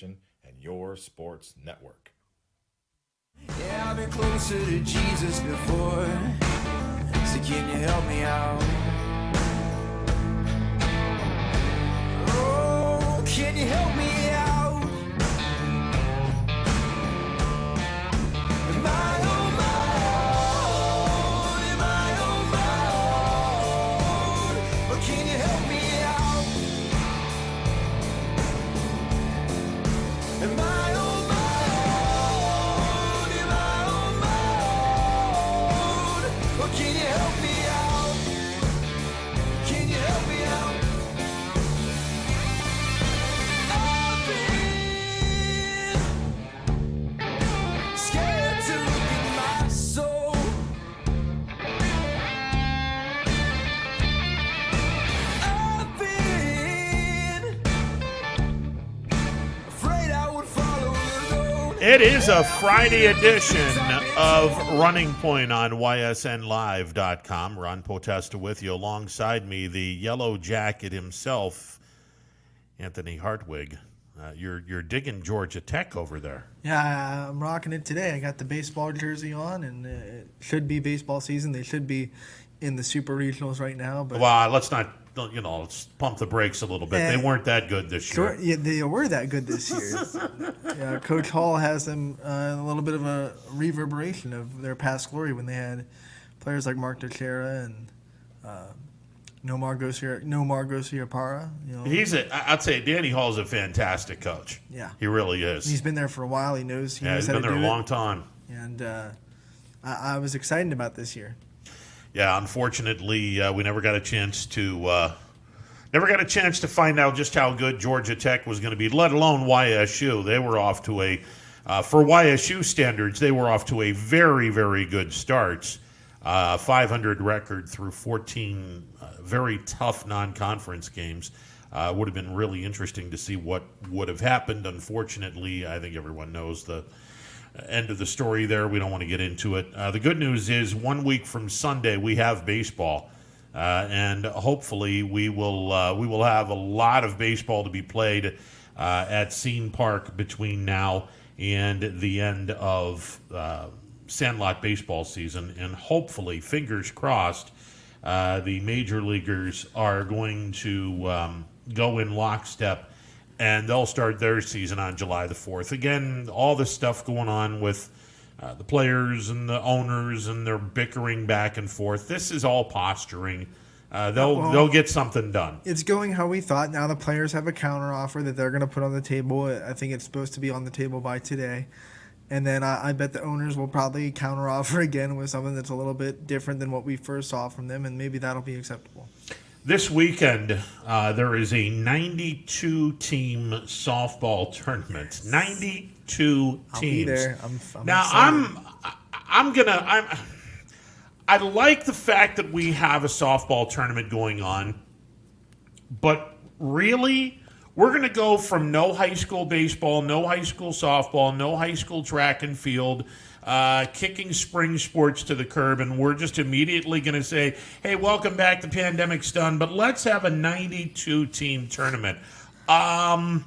and your sports network. Yeah, I've been closer to Jesus before. So can you help me out? Oh, can you help me out? Am I on my own? Am I on my own? Or can you help me out? Am I on my own? Am I on my own? Or can you help me out? Can you help me out? I've been scared to look at my soul. I've been afraid I would follow the road. It is a Friday edition of Running Point on YSNLive.com. Ron Potesta with you. Alongside me, the yellow jacket himself, Anthony Hartwig. You're digging Georgia Tech over there. Yeah, I'm rocking it today. I got the baseball jersey on, and it should be baseball season. They should be in the super regionals right now. But Well, let's pump the brakes a little bit. They weren't that good this year. yeah, they were that good this year. Yeah, Coach Hall has them a little bit of a reverberation of their past glory when they had players like Mark Teixeira and Nomar Garciaparra. I'd say Danny Hall's a fantastic coach. Yeah. He really is. He's been there for a while. He knows He's how been to there do a long it. time. And I was excited about this year. Yeah, unfortunately, we never got a chance to find out just how good Georgia Tech was going to be, let alone YSU. They were off to for YSU standards, they were off to a very, very good start. 500 record through 14 very tough non-conference games. Would have been really interesting to see what would have happened. Unfortunately, I think everyone knows the end of the story there. We don't want to get into it. The good news is 1 week from Sunday we have baseball, and hopefully we will have a lot of baseball to be played at Scene Park between now and the end of Sandlot baseball season, and hopefully, fingers crossed, the major leaguers are going to go in lockstep, and they'll start their season on July the 4th. Again, all this stuff going on with the players and the owners, and they're bickering back and forth. This is all posturing. They'll get something done. It's going how we thought. Now the players have a counteroffer that they're going to put on the table. I think it's supposed to be on the table by today. And then I bet the owners will probably counteroffer again with something that's a little bit different than what we first saw from them, and maybe that'll be acceptable. This weekend, there is a 92-team softball tournament. 92 teams. I'll be there. I'm now excited. I like the fact that we have a softball tournament going on, but really, we're going to go from no high school baseball, no high school softball, no high school track and field, kicking spring sports to the curb, and we're just immediately going to say, hey, welcome back, the pandemic's done, but let's have a 92-team tournament. That's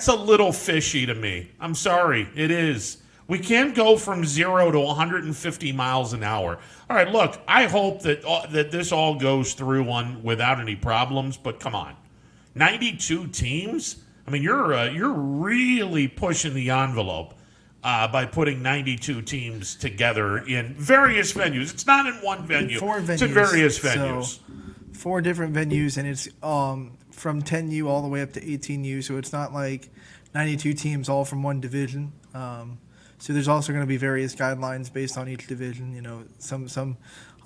a little fishy to me. I'm sorry, it is. We can't go from 0 to 150 miles an hour. All right, look, I hope that this all goes through without any problems, but come on. 92 teams? I mean, you're really pushing the envelope by putting 92 teams together in various venues. It's not in one venue. 4 venues. It's in various venues. So, 4 different venues, and it's from 10U all the way up to 18U, so it's not like 92 teams all from one division. So there's also going to be various guidelines based on each division. You know, some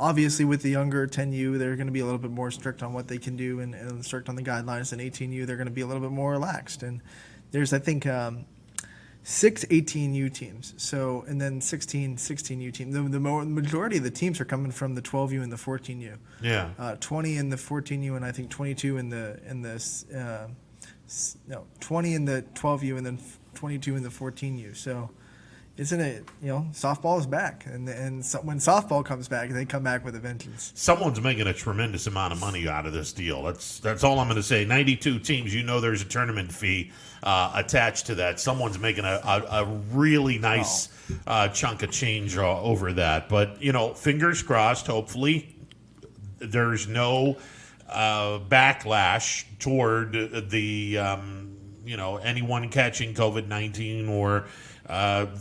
obviously with the younger 10U, they're going to be a little bit more strict on what they can do and strict on the guidelines. And 18U, they're going to be a little bit more relaxed. And there's, I think, 6 18U teams. So, and then 16U teams. The majority of the teams are coming from the 12U and the 14U. Yeah. 20 in the 14U, and I think 22 in the 20 in the 12U, and then 22 in the 14U. So isn't it? Softball is back, and so, when softball comes back, they come back with a vengeance. Someone's making a tremendous amount of money out of this deal. That's all I'm going to say. 92 teams. There's a tournament fee attached to that. Someone's making a really nice chunk of change over that. But fingers crossed. Hopefully, there's no backlash toward the anyone catching COVID-19 or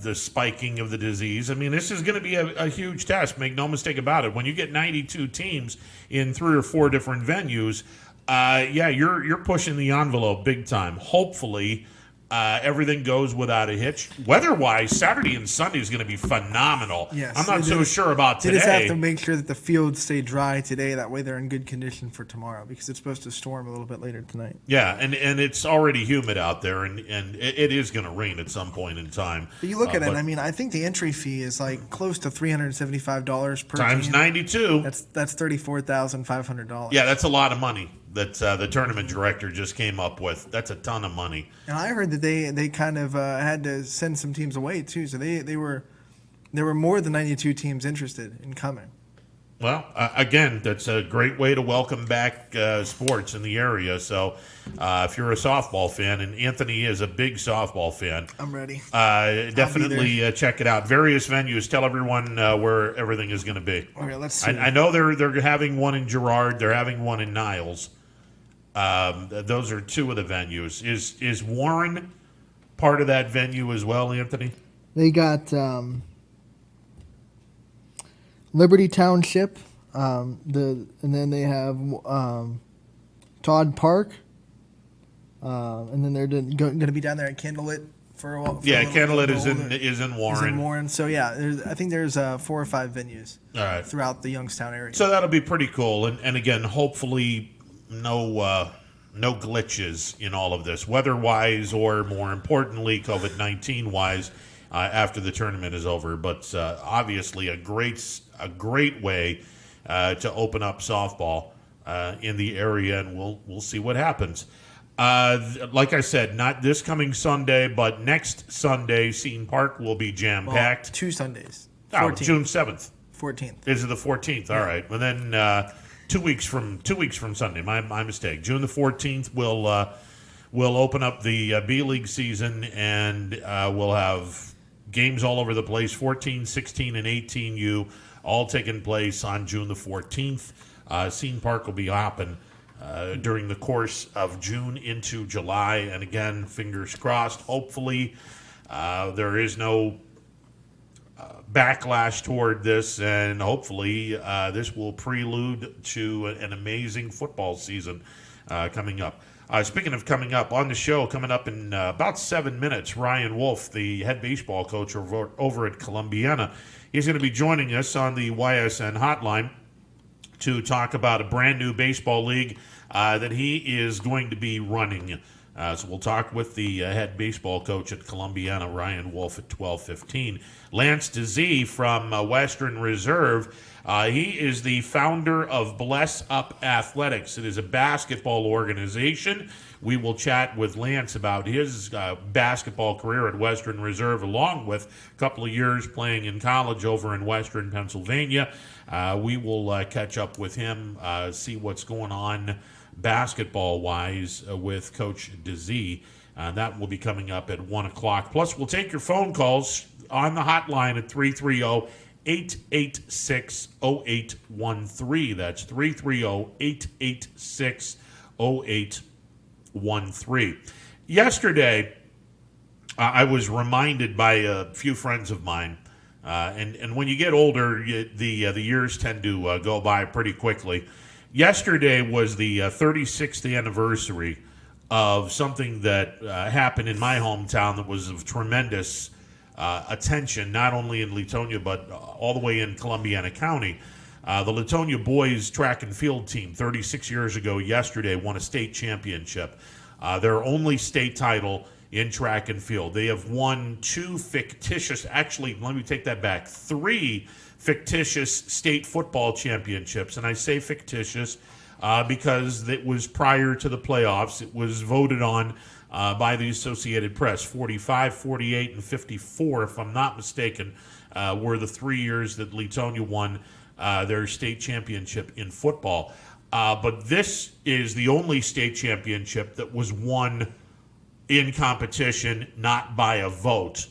the spiking of the disease. I mean, this is going to be a huge test. Make no mistake about it. When you get 92 teams in 3 or 4 different venues, you're pushing the envelope big time. Hopefully, everything goes without a hitch. Weather-wise, Saturday and Sunday is going to be phenomenal. Yes, I'm not so sure about they today. just have to make sure that the fields stay dry today. That way they're in good condition for tomorrow, because it's supposed to storm a little bit later tonight. Yeah, and it's already humid out there, and it is going to rain at some point in time. But you look at it, I mean, I think the entry fee is like close to $375 per times team. 92. That's $34,500. Yeah, that's a lot of money that the tournament director just came up with. That's a ton of money. And I heard that they kind of had to send some teams away too. So there were more than 92 teams interested in coming. Well, again, that's a great way to welcome back sports in the area. So if you're a softball fan, and Anthony is a big softball fan, I'm ready. Definitely check it out. Various venues. Tell everyone where everything is going to be. Okay, let's see. I know they're having one in Girard. They're having one in Niles. Those are 2 of the venues. Is Warren part of that venue as well, Anthony? They got Liberty Township, and then they have Todd Park, and then they're going to be down there at Candlelit for a while. Candlelit is in Warren. Is in Warren. So I think there's 4 or 5 venues. All right. Throughout the Youngstown area. So that'll be pretty cool. And again, hopefully no glitches in all of this, weather-wise or, more importantly, COVID-19-wise, after the tournament is over. But obviously a great way to open up softball in the area, and we'll see what happens. Like I said, not this coming Sunday, but next Sunday, Seton Park will be jam-packed. 2 Sundays. June 7th. 14th. Is it the 14th? All right. And then 2 weeks from Sunday. My mistake. June the 14th, we'll open up the B League season, and we'll have games all over the place. 14, 16, and 18U all taking place on June the 14th. Seton Park will be hopping during the course of June into July, and again, fingers crossed. Hopefully, there is no backlash toward this, and hopefully this will prelude to an amazing football season coming up. Speaking of coming up, on the show, coming up in about 7 minutes, Ryan Wolf, the head baseball coach over at Columbiana, he's going to be joining us on the YSN hotline to talk about a brand new baseball league that he is going to be running. So we'll talk with the head baseball coach at Columbiana, Ryan Wolf, at 12:15. Lance DeZee from Western Reserve. He is the founder of Bless Up Athletics. It is a basketball organization. We will chat with Lance about his basketball career at Western Reserve, along with a couple of years playing in college over in Western Pennsylvania. We will catch up with him, see what's going on basketball-wise with Coach DeZee. That will be coming up at 1 o'clock. Plus, we'll take your phone calls on the hotline at 330-886-0813. That's 330-886-0813. Yesterday, I was reminded by a few friends of mine, and when you get older, the years tend to go by pretty quickly. Yesterday was the 36th anniversary of something that happened in my hometown that was of tremendous attention, not only in Latonia, but all the way in Columbiana County. The Latonia boys track and field team, 36 years ago yesterday, won a state championship. Their only state title in track and field. They have won 2 fictitious, actually, let me take that back, 3 fictitious state football championships. And I say fictitious because it was prior to the playoffs. It was voted on by the Associated Press. 45, 48, and 54, if I'm not mistaken, were the 3 years that Leetonia won their state championship in football. But this is the only state championship that was won in competition, not by a vote.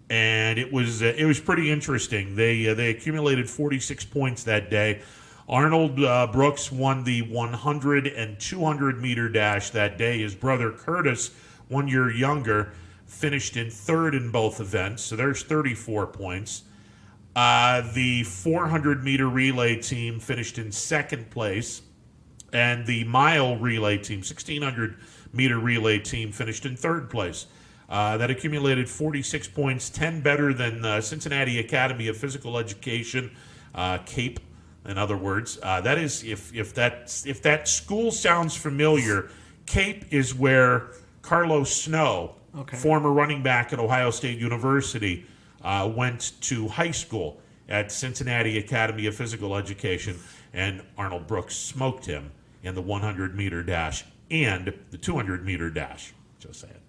And it was pretty interesting. They accumulated 46 points that day. Arnold Brooks won the 100 and 200 meter dash that day. His brother Curtis, 1 year younger, finished in third in both events. So there's 34 points. The 400 meter relay team finished in second place. And the mile relay team, 1600 meter relay team, finished in third place. That accumulated 46 points, 10 better than Cincinnati Academy of Physical Education, CAPE, in other words. That is, if that school sounds familiar, CAPE is where Carlos Snow, former running back at Ohio State University, went to high school at Cincinnati Academy of Physical Education, and Arnold Brooks smoked him in the 100 meter dash and the 200 meter dash. Just saying.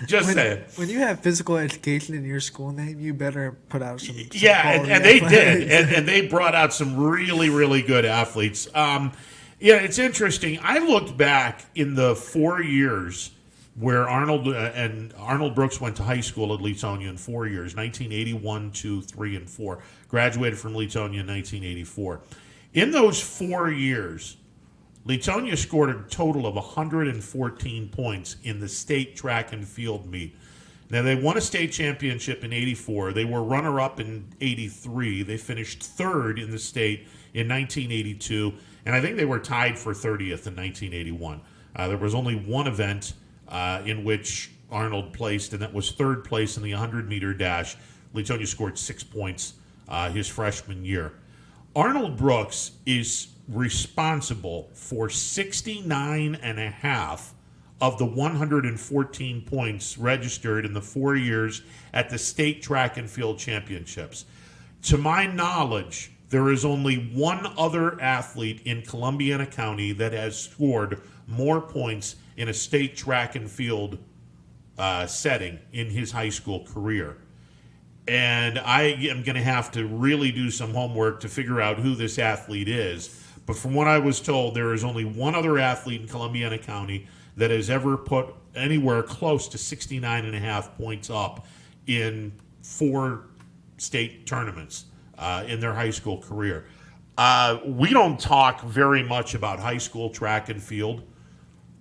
Just saying. When you have physical education in your school name, you better put out some yeah, and they did, and they brought out some really, really good athletes. Yeah, it's interesting. I looked back in the 4 years where Arnold Brooks went to high school at Leetonia in 4 years, 1981, 2, 3, and 4. Graduated from Leetonia in 1984. In those 4 years, Leetonia scored a total of 114 points in the state track and field meet. Now, they won a state championship in 84. They were runner-up in 83. They finished third in the state in 1982. And I think they were tied for 30th in 1981. There was only one event in which Arnold placed, and that was third place in the 100-meter dash. Leetonia scored 6 points his freshman year. Arnold Brooks is responsible for 69 and a half of the 114 points registered in the 4 years at the state track and field championships. To my knowledge, there is only one other athlete in Columbiana County that has scored more points in a state track and field setting in his high school career. And I am going to have to really do some homework to figure out who this athlete is. But from what I was told, there is only one other athlete in Columbiana County that has ever put anywhere close to 69 and a half points up in 4 state tournaments in their high school career. We don't talk very much about high school track and field,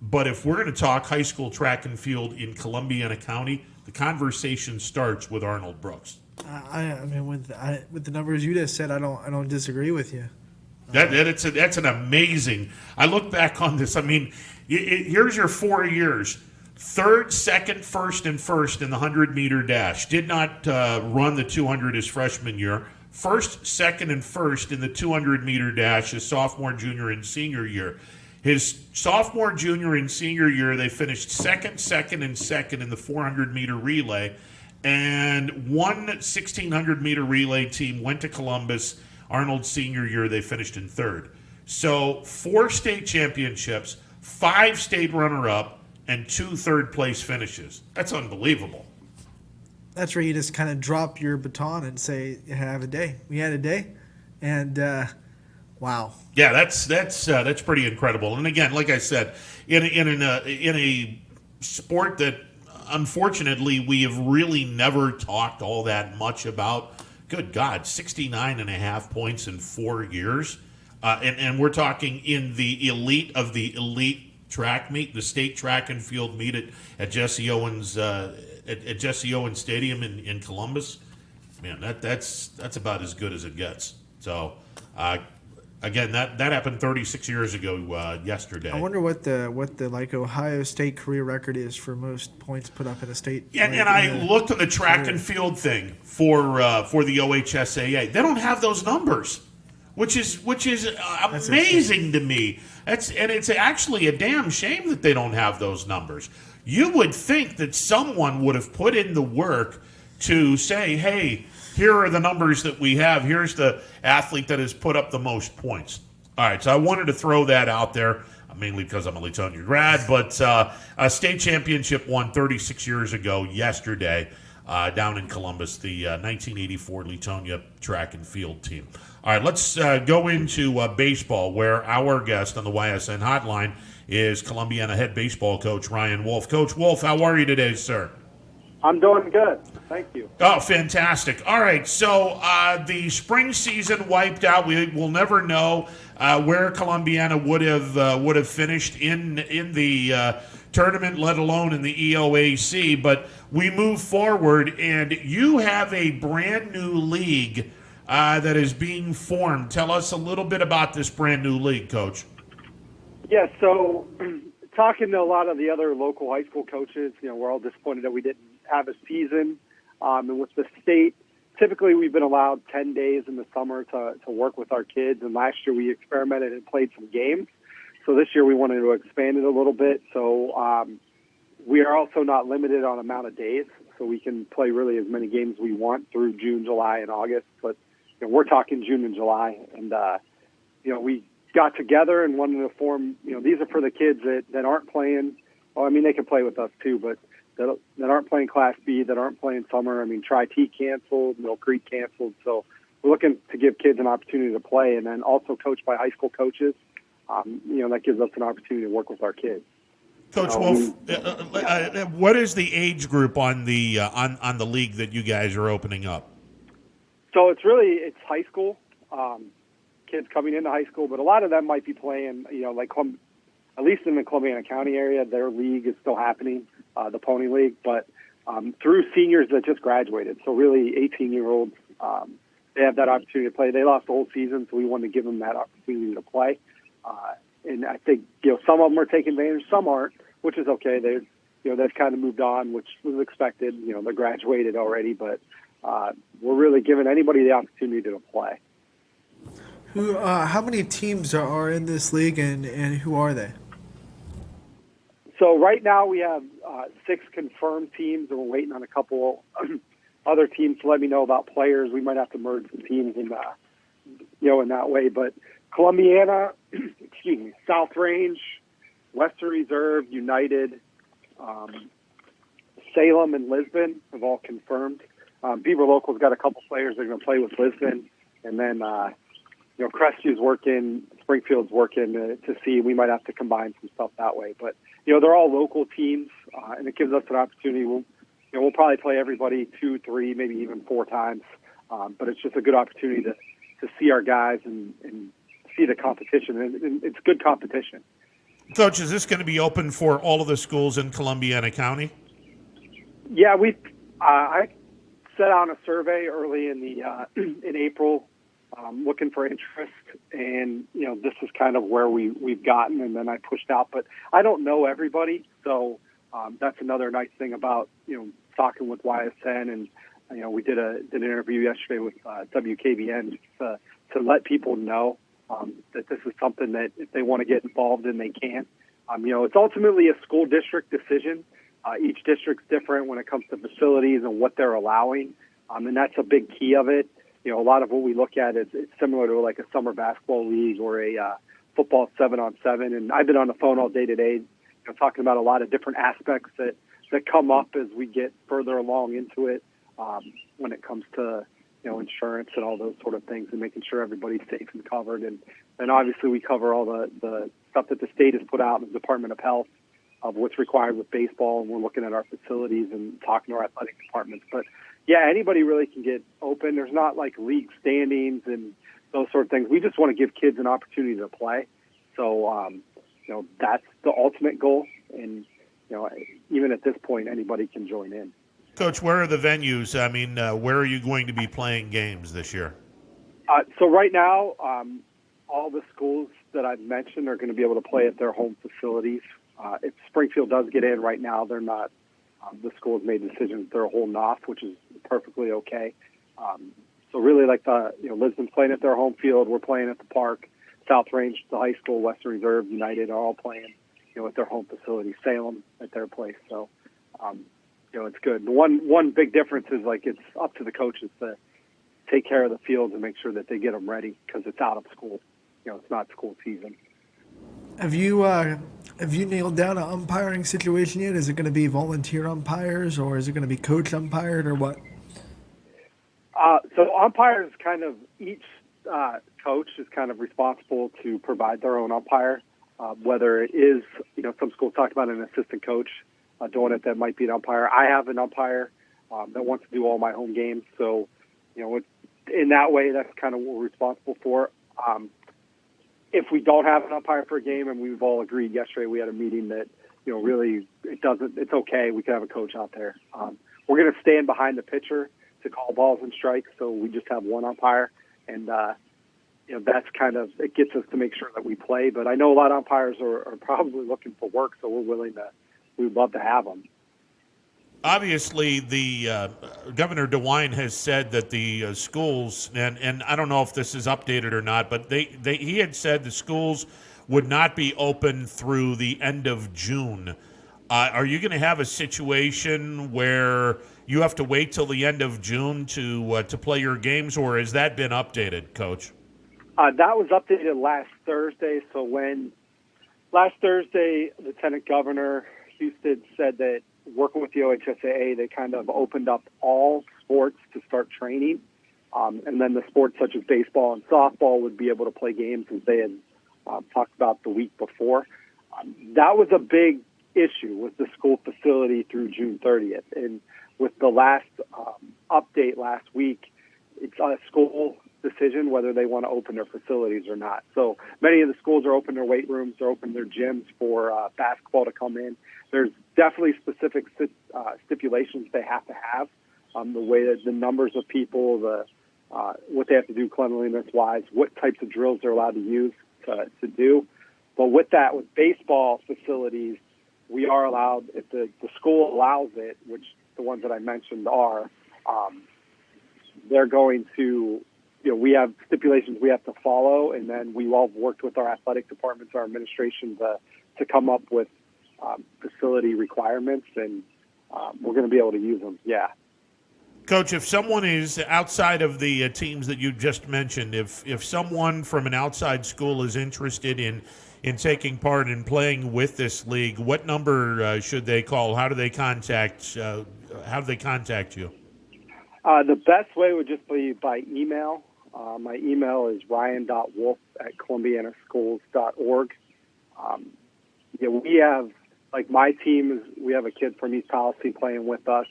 but if we're going to talk high school track and field in Columbiana County, the conversation starts with Arnold Brooks. I mean, with the numbers you just said, I don't disagree with you. That's an amazing. I look back on this. I mean, here's your 4 years: third, second, first, and first in the 100-meter dash. Did not run the 200 his freshman year. First, second, and first in the 200-meter dash his sophomore, junior, and senior year. His sophomore, junior, and senior year, they finished second, and second in the 400-meter relay. And one 1,600-meter relay team went to Columbus. Arnold's senior year, they finished in third. So 4 state championships, 5 state runner-up, and 2 third-place finishes. That's unbelievable. That's where you just kind of drop your baton and say, have a day. We had a day, and wow. Yeah, that's pretty incredible. And again, like I said, in a sport that unfortunately we have really never talked all that much about. Good God, 69 and a half points in 4 years. And we're talking in the elite of the elite track meet, the state track and field meet at Jesse Owens at Jesse Owens Stadium in Columbus. Man, that's about as good as it gets. So again, that happened 36 years ago yesterday. I wonder what the like Ohio State career record is for most points put up in a state. And I looked at the track and field thing for the OHSAA. They don't have those numbers, which is amazing to me. It's actually a damn shame that they don't have those numbers. You would think that someone would have put in the work to say, hey, here are the numbers that we have. Here's the athlete that has put up the most points. All right, so I wanted to throw that out there, mainly because I'm a Latonia grad, but a state championship won 36 years ago yesterday down in Columbus, the 1984 Latonia track and field team. All right, let's go into baseball, where our guest on the YSN hotline is Columbiana head baseball coach Ryan Wolf. Coach Wolf, how are you today, sir? I'm doing good. Thank you. Oh, fantastic. All right, so the spring season wiped out. We will never know where Columbiana would have finished in the tournament, let alone in the EOAC. But we move forward, and you have a brand new league that is being formed. Tell us a little bit about this brand new league, Coach. Yeah, so talking to a lot of the other local high school coaches, we're all disappointed that we didn't have a season. And with the state, typically we've been allowed 10 days in the summer to work with our kids. And last year we experimented and played some games. So this year we wanted to expand it a little bit. So we are also not limited on amount of days. So we can play really as many games we want through June, July, and August. But we're talking June and July. And, we got together and wanted to form, these are for the kids that aren't playing. Well, I mean, they can play with us too, but that aren't playing Class B, that aren't playing summer. I mean, Tri-T canceled, Mill Creek canceled. So we're looking to give kids an opportunity to play, and then also coached by high school coaches. That gives us an opportunity to work with our kids. Coach Wolf, what is the age group on the on the league that you guys are opening up? So it's high school. Kids coming into high school, but a lot of them might be playing, at least in the Columbiana County area, their league is still happening, the Pony League, but through seniors that just graduated. So really 18-year-olds, they have that opportunity to play. They lost the whole season, so we wanted to give them that opportunity to play. And I think, some of them are taking advantage, some aren't, which is okay. They've kind of moved on, which was expected. They graduated already, but we're really giving anybody the opportunity to play. How many teams are in this league, and who are they? So right now we have 6 confirmed teams, and we're waiting on a couple other teams to let me know about players. We might have to merge some teams in that way. But Columbiana, South Range, Western Reserve, United, Salem, and Lisbon have all confirmed. Beaver Local's got a couple players that are going to play with Lisbon, and then Crestvew's working, Springfield's working to see. We might have to combine some stuff that way. But, they're all local teams, and it gives us an opportunity. We'll probably play everybody 2, 3, maybe even 4 times. But it's just a good opportunity to see our guys and see the competition. And it's good competition. Coach, is this going to be open for all of the schools in Columbiana County? Yeah, I set out a survey early in April, looking for interest, and this is kind of where we've gotten, and then I pushed out. But I don't know everybody, so that's another nice thing about talking with YSN, and we did an interview yesterday with WKBN to let people know that this is something that if they want to get involved in, they can. It's ultimately a school district decision. Each district's different when it comes to facilities and what they're allowing, and that's a big key of it. A lot of what we look at is it's similar to like a summer basketball league or a football 7-on-7. And I've been on the phone all day today, talking about a lot of different aspects that come up as we get further along into it, when it comes to insurance and all those sort of things, and making sure everybody's safe and covered. And obviously we cover all the stuff that the state has put out in the Department of Health of what's required with baseball, and we're looking at our facilities and talking to our athletic departments. But yeah, anybody really can get open. There's not like league standings and those sort of things. We just want to give kids an opportunity to play. So, that's the ultimate goal. And, even at this point, anybody can join in. Coach, where are the venues? I mean, where are you going to be playing games this year? So right now, all the schools that I've mentioned are going to be able to play at their home facilities. If Springfield does get in right now, they're not. The school has made decisions they're holding off, which is perfectly okay. So really, like Lisbon's playing at their home field. We're playing at the park. South Range, the high school, Western Reserve, United are all playing, at their home facility. Salem at their place. So, it's good. The one big difference is like it's up to the coaches to take care of the fields and make sure that they get them ready because it's out of school. It's not school season. Have you nailed down an umpiring situation yet? Is it going to be volunteer umpires, or is it going to be coach umpired, or what? So umpires kind of each coach is kind of responsible to provide their own umpire. Whether it is, some schools talk about an assistant coach doing it that might be an umpire. I have an umpire that wants to do all my home games. So, in that way, that's kind of what we're responsible for. If we don't have an umpire for a game, and we've all agreed yesterday, we had a meeting that, really it's okay. We can have a coach out there. We're going to stand behind the pitcher to call balls and strikes. So we just have one umpire, and, that's kind of, it gets us to make sure that we play. But I know a lot of umpires are probably looking for work, so we'd love to have them. Obviously, the Governor DeWine has said that the schools, and I don't know if this is updated or not, but he had said the schools would not be open through the end of June. Are you going to have a situation where you have to wait till the end of June to play your games, or has that been updated, Coach? That was updated last Thursday. So last Thursday, Lieutenant Governor Houston said that working with the OHSAA, they kind of opened up all sports to start training. And then the sports such as baseball and softball would be able to play games as they had talked about the week before. That was a big issue with the school facility through June 30th. And with the last update last week, it's a school decision whether they want to open their facilities or not. So many of the schools are open their weight rooms, they're open their gyms for basketball to come in. There's definitely specific stipulations they have to have, the way that the numbers of people, what they have to do cleanliness-wise, what types of drills they're allowed to use to do. But with that, with baseball facilities, we are allowed, if the school allows it, which the ones that I mentioned are, they're going to, we have stipulations we have to follow, and then we all worked with our athletic departments, our administration to come up with facility requirements, and we're going to be able to use them. Yeah. Coach, if someone is outside of the teams that you just mentioned, if someone from an outside school is interested in taking part in playing with this league, what number should they call? How do they contact you? The best way would just be by email. My email is ryan.wolf@columbianaschools.org. We have, like my team, we have a kid from East Policy playing with us.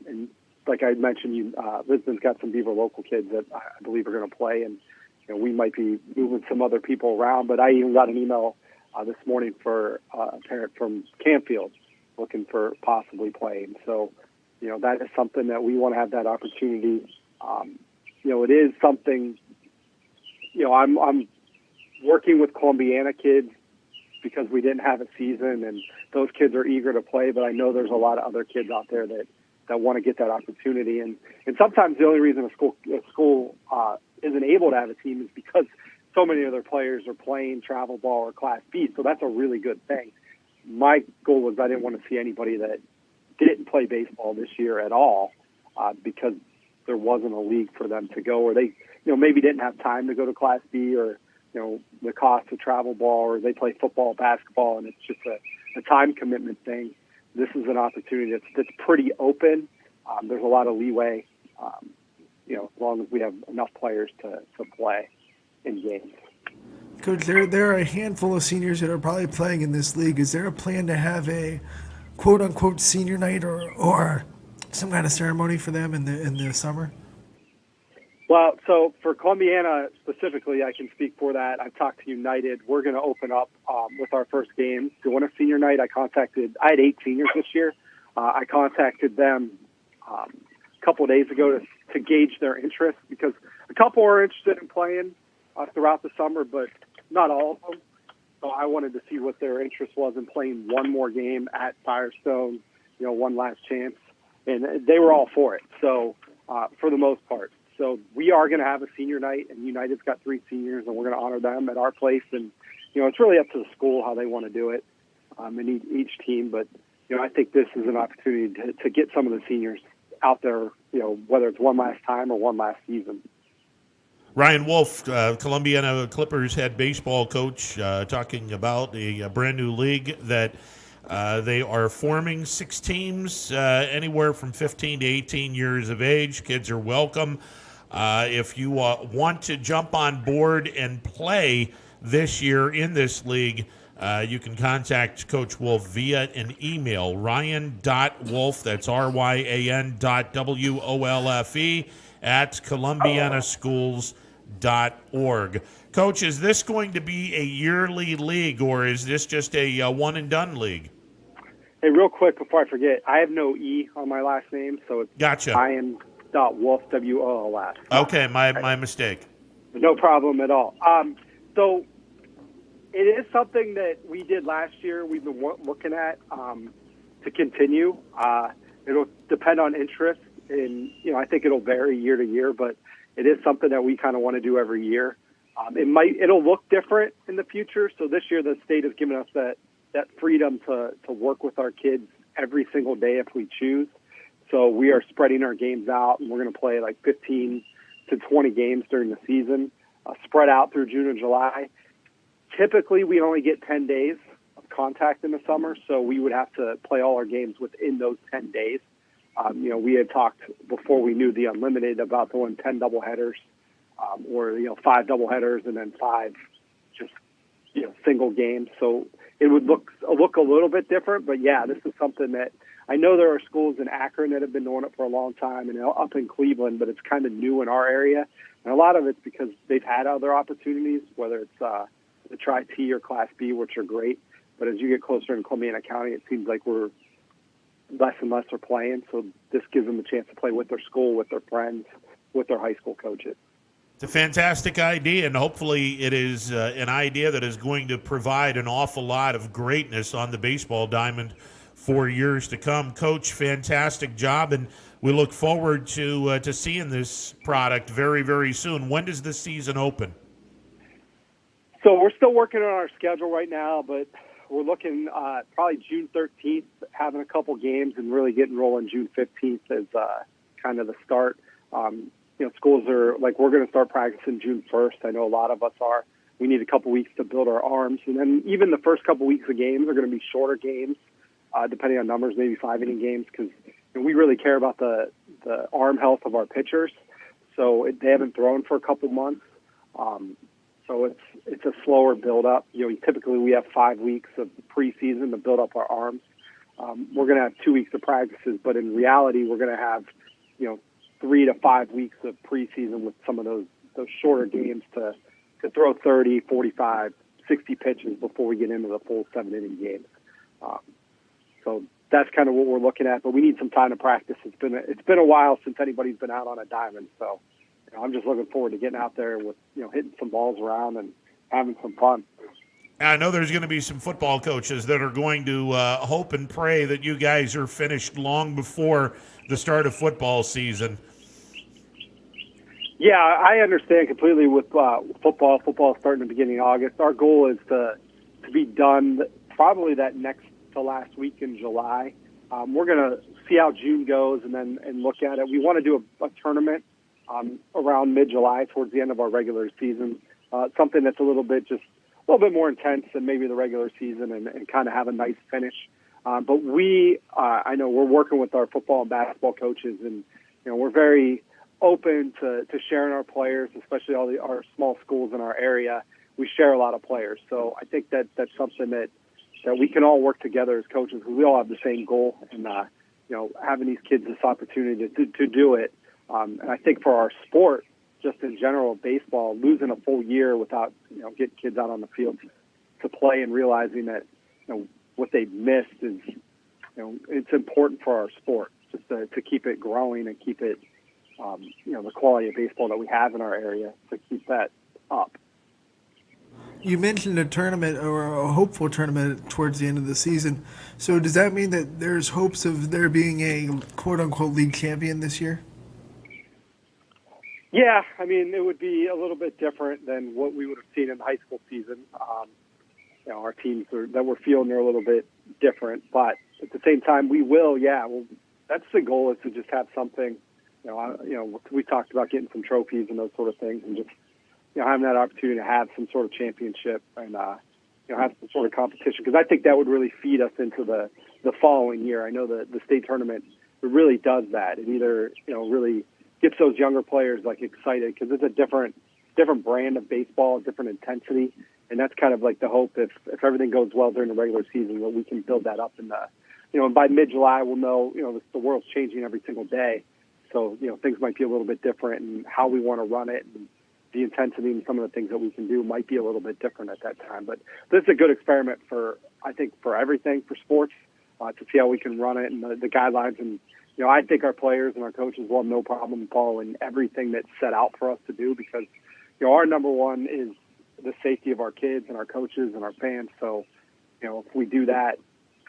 And like I mentioned, Lisbon's got some Beaver local kids that I believe are going to play, and we might be moving some other people around. But I even got an email this morning for a parent from Canfield looking for possibly playing. So, that is something that we want to have that opportunity. It is something, I'm working with Columbiana kids because we didn't have a season, and those kids are eager to play, but I know there's a lot of other kids out there that want to get that opportunity. And sometimes the only reason a school isn't able to have a team is because so many of their players are playing travel ball or Class B, so that's a really good thing. My goal was I didn't want to see anybody that didn't play baseball this year at all because there wasn't a league for them to go, or they maybe didn't have time to go to Class B, or the cost of travel ball, or they play football, basketball, and it's just a time commitment thing. This is an opportunity that's pretty open. There's a lot of leeway, as long as we have enough players to play in games. Coach, there are a handful of seniors that are probably playing in this league. Is there a plan to have a quote-unquote senior night or some kind of ceremony for them in the summer? Well, so for Columbiana specifically, I can speak for that. I've talked to United. We're going to open up with our first game doing a senior night. I had 8 seniors this year. I contacted them a couple of days ago to gauge their interest, because a couple are interested in playing throughout the summer, but not all of them. So I wanted to see what their interest was in playing one more game at Firestone, one last chance. And they were all for it, so for the most part. So we are going to have a senior night, and United's got 3 seniors, and we're going to honor them at our place. And, it's really up to the school how they want to do it, and each team. But, I think this is an opportunity to get some of the seniors out there, whether it's one last time or one last season. Ryan Wolf, Columbiana Clippers head baseball coach, talking about a brand new league that they are forming 6 teams, anywhere from 15 to 18 years of age. Kids are welcome. If you want to jump on board and play this year in this league, you can contact Coach Wolf via an email, ryan.wolf, that's ryan.wolfe, at columbianaschools.org. Coach, is this going to be a yearly league, or is this just a one-and-done league? Hey, real quick before I forget, I have no E on my last name, so it's Gotcha. Ryan.Wolf, W-O-L-F. Okay, my mistake. No problem at all. So it is something that we did last year. We've been looking at to continue. It'll depend on interest, and I think it'll vary year to year, but it is something that we kind of want to do every year. It'll look different in the future. So this year, the state has given us that freedom to work with our kids every single day if we choose. So we are spreading our games out, and we're going to play like 15 to 20 games during the season, spread out through June and July. Typically, we only get 10 days of contact in the summer, so we would have to play all our games within those 10 days. We had talked before we knew the unlimited about doing 10 doubleheaders, or 5 doubleheaders and then 5 just single games. So it would look a little bit different, but yeah, this is something that I know there are schools in Akron that have been doing it for a long time, and up in Cleveland, but it's kind of new in our area, and a lot of it's because they've had other opportunities, whether it's the Tri-T or Class B, which are great. But as you get closer in Columbiana County, it seems like we're less and less are playing. So this gives them a chance to play with their school, with their friends, with their high school coaches. It's a fantastic idea, and hopefully it is an idea that is going to provide an awful lot of greatness on the baseball diamond for years to come. Coach, fantastic job, and we look forward to seeing this product very, very soon. When does this season open? So we're still working on our schedule right now, but we're looking probably June 13th, having a couple games, and really getting rolling June 15th as kind of the start. Schools are like, we're going to start practicing June 1st. I know a lot of us are. We need a couple weeks to build our arms. And then even the first couple weeks of games are going to be shorter games, depending on numbers, maybe 5-inning games, because we really care about the arm health of our pitchers. So they haven't thrown for a couple months. So it's a slower build-up. Typically we have 5 weeks of preseason to build up our arms. We're going to have 2 weeks of practices, but in reality we're going to have 3 to 5 weeks of preseason with some of those shorter games to throw 30, 45, 60 pitches before we get into the full 7-inning games. So that's kind of what we're looking at, but we need some time to practice. It's been a while since anybody's been out on a diamond, so I'm just looking forward to getting out there with hitting some balls around and having some fun. I know there's going to be some football coaches that are going to hope and pray that you guys are finished long before the start of football season. Yeah, I understand completely with football. Football starting at the beginning of August. Our goal is to be done probably that next to last week in July. We're going to see how June goes and look at it. We want to do a tournament around mid-July towards the end of our regular season, something that's a little bit more intense than maybe the regular season and kind of have a nice finish. But I know we're working with our football and basketball coaches, and we're very open to sharing our players, especially our small schools in our area. We share a lot of players, so I think that's something that we can all work together as coaches, because we all have the same goal, and having these kids this opportunity to do it. And I think for our sport, just in general, baseball, losing a full year without getting kids out on the field to play and realizing that what they've missed is it's important for our sport just to keep it growing and keep it the quality of baseball that we have in our area, to keep that up. You mentioned a tournament or a hopeful tournament towards the end of the season. So does that mean that there's hopes of there being a quote-unquote league champion this year? Yeah, I mean, it would be a little bit different than what we would have seen in the high school season. Our teams that we're fielding are a little bit different, but at the same time, we will. Yeah, well, that's the goal, is to just have something We talked about getting some trophies and those sort of things, and just having that opportunity to have some sort of championship and have some sort of competition, because I think that would really feed us into the following year. I know the state tournament really does that. It either really gets those younger players like excited, because it's a different brand of baseball, different intensity, and that's kind of like the hope. If everything goes well during the regular season, that we can build that up in the and by mid-July we'll know the world's changing every single day, so things might be a little bit different, and how we want to run it and the intensity and some of the things that we can do might be a little bit different at that time. But this is a good experiment for everything, for sports, to see how we can run it and the guidelines. And, I think our players and our coaches will have no problem following everything that's set out for us to do, because, our number one is the safety of our kids and our coaches and our fans. So, if we do that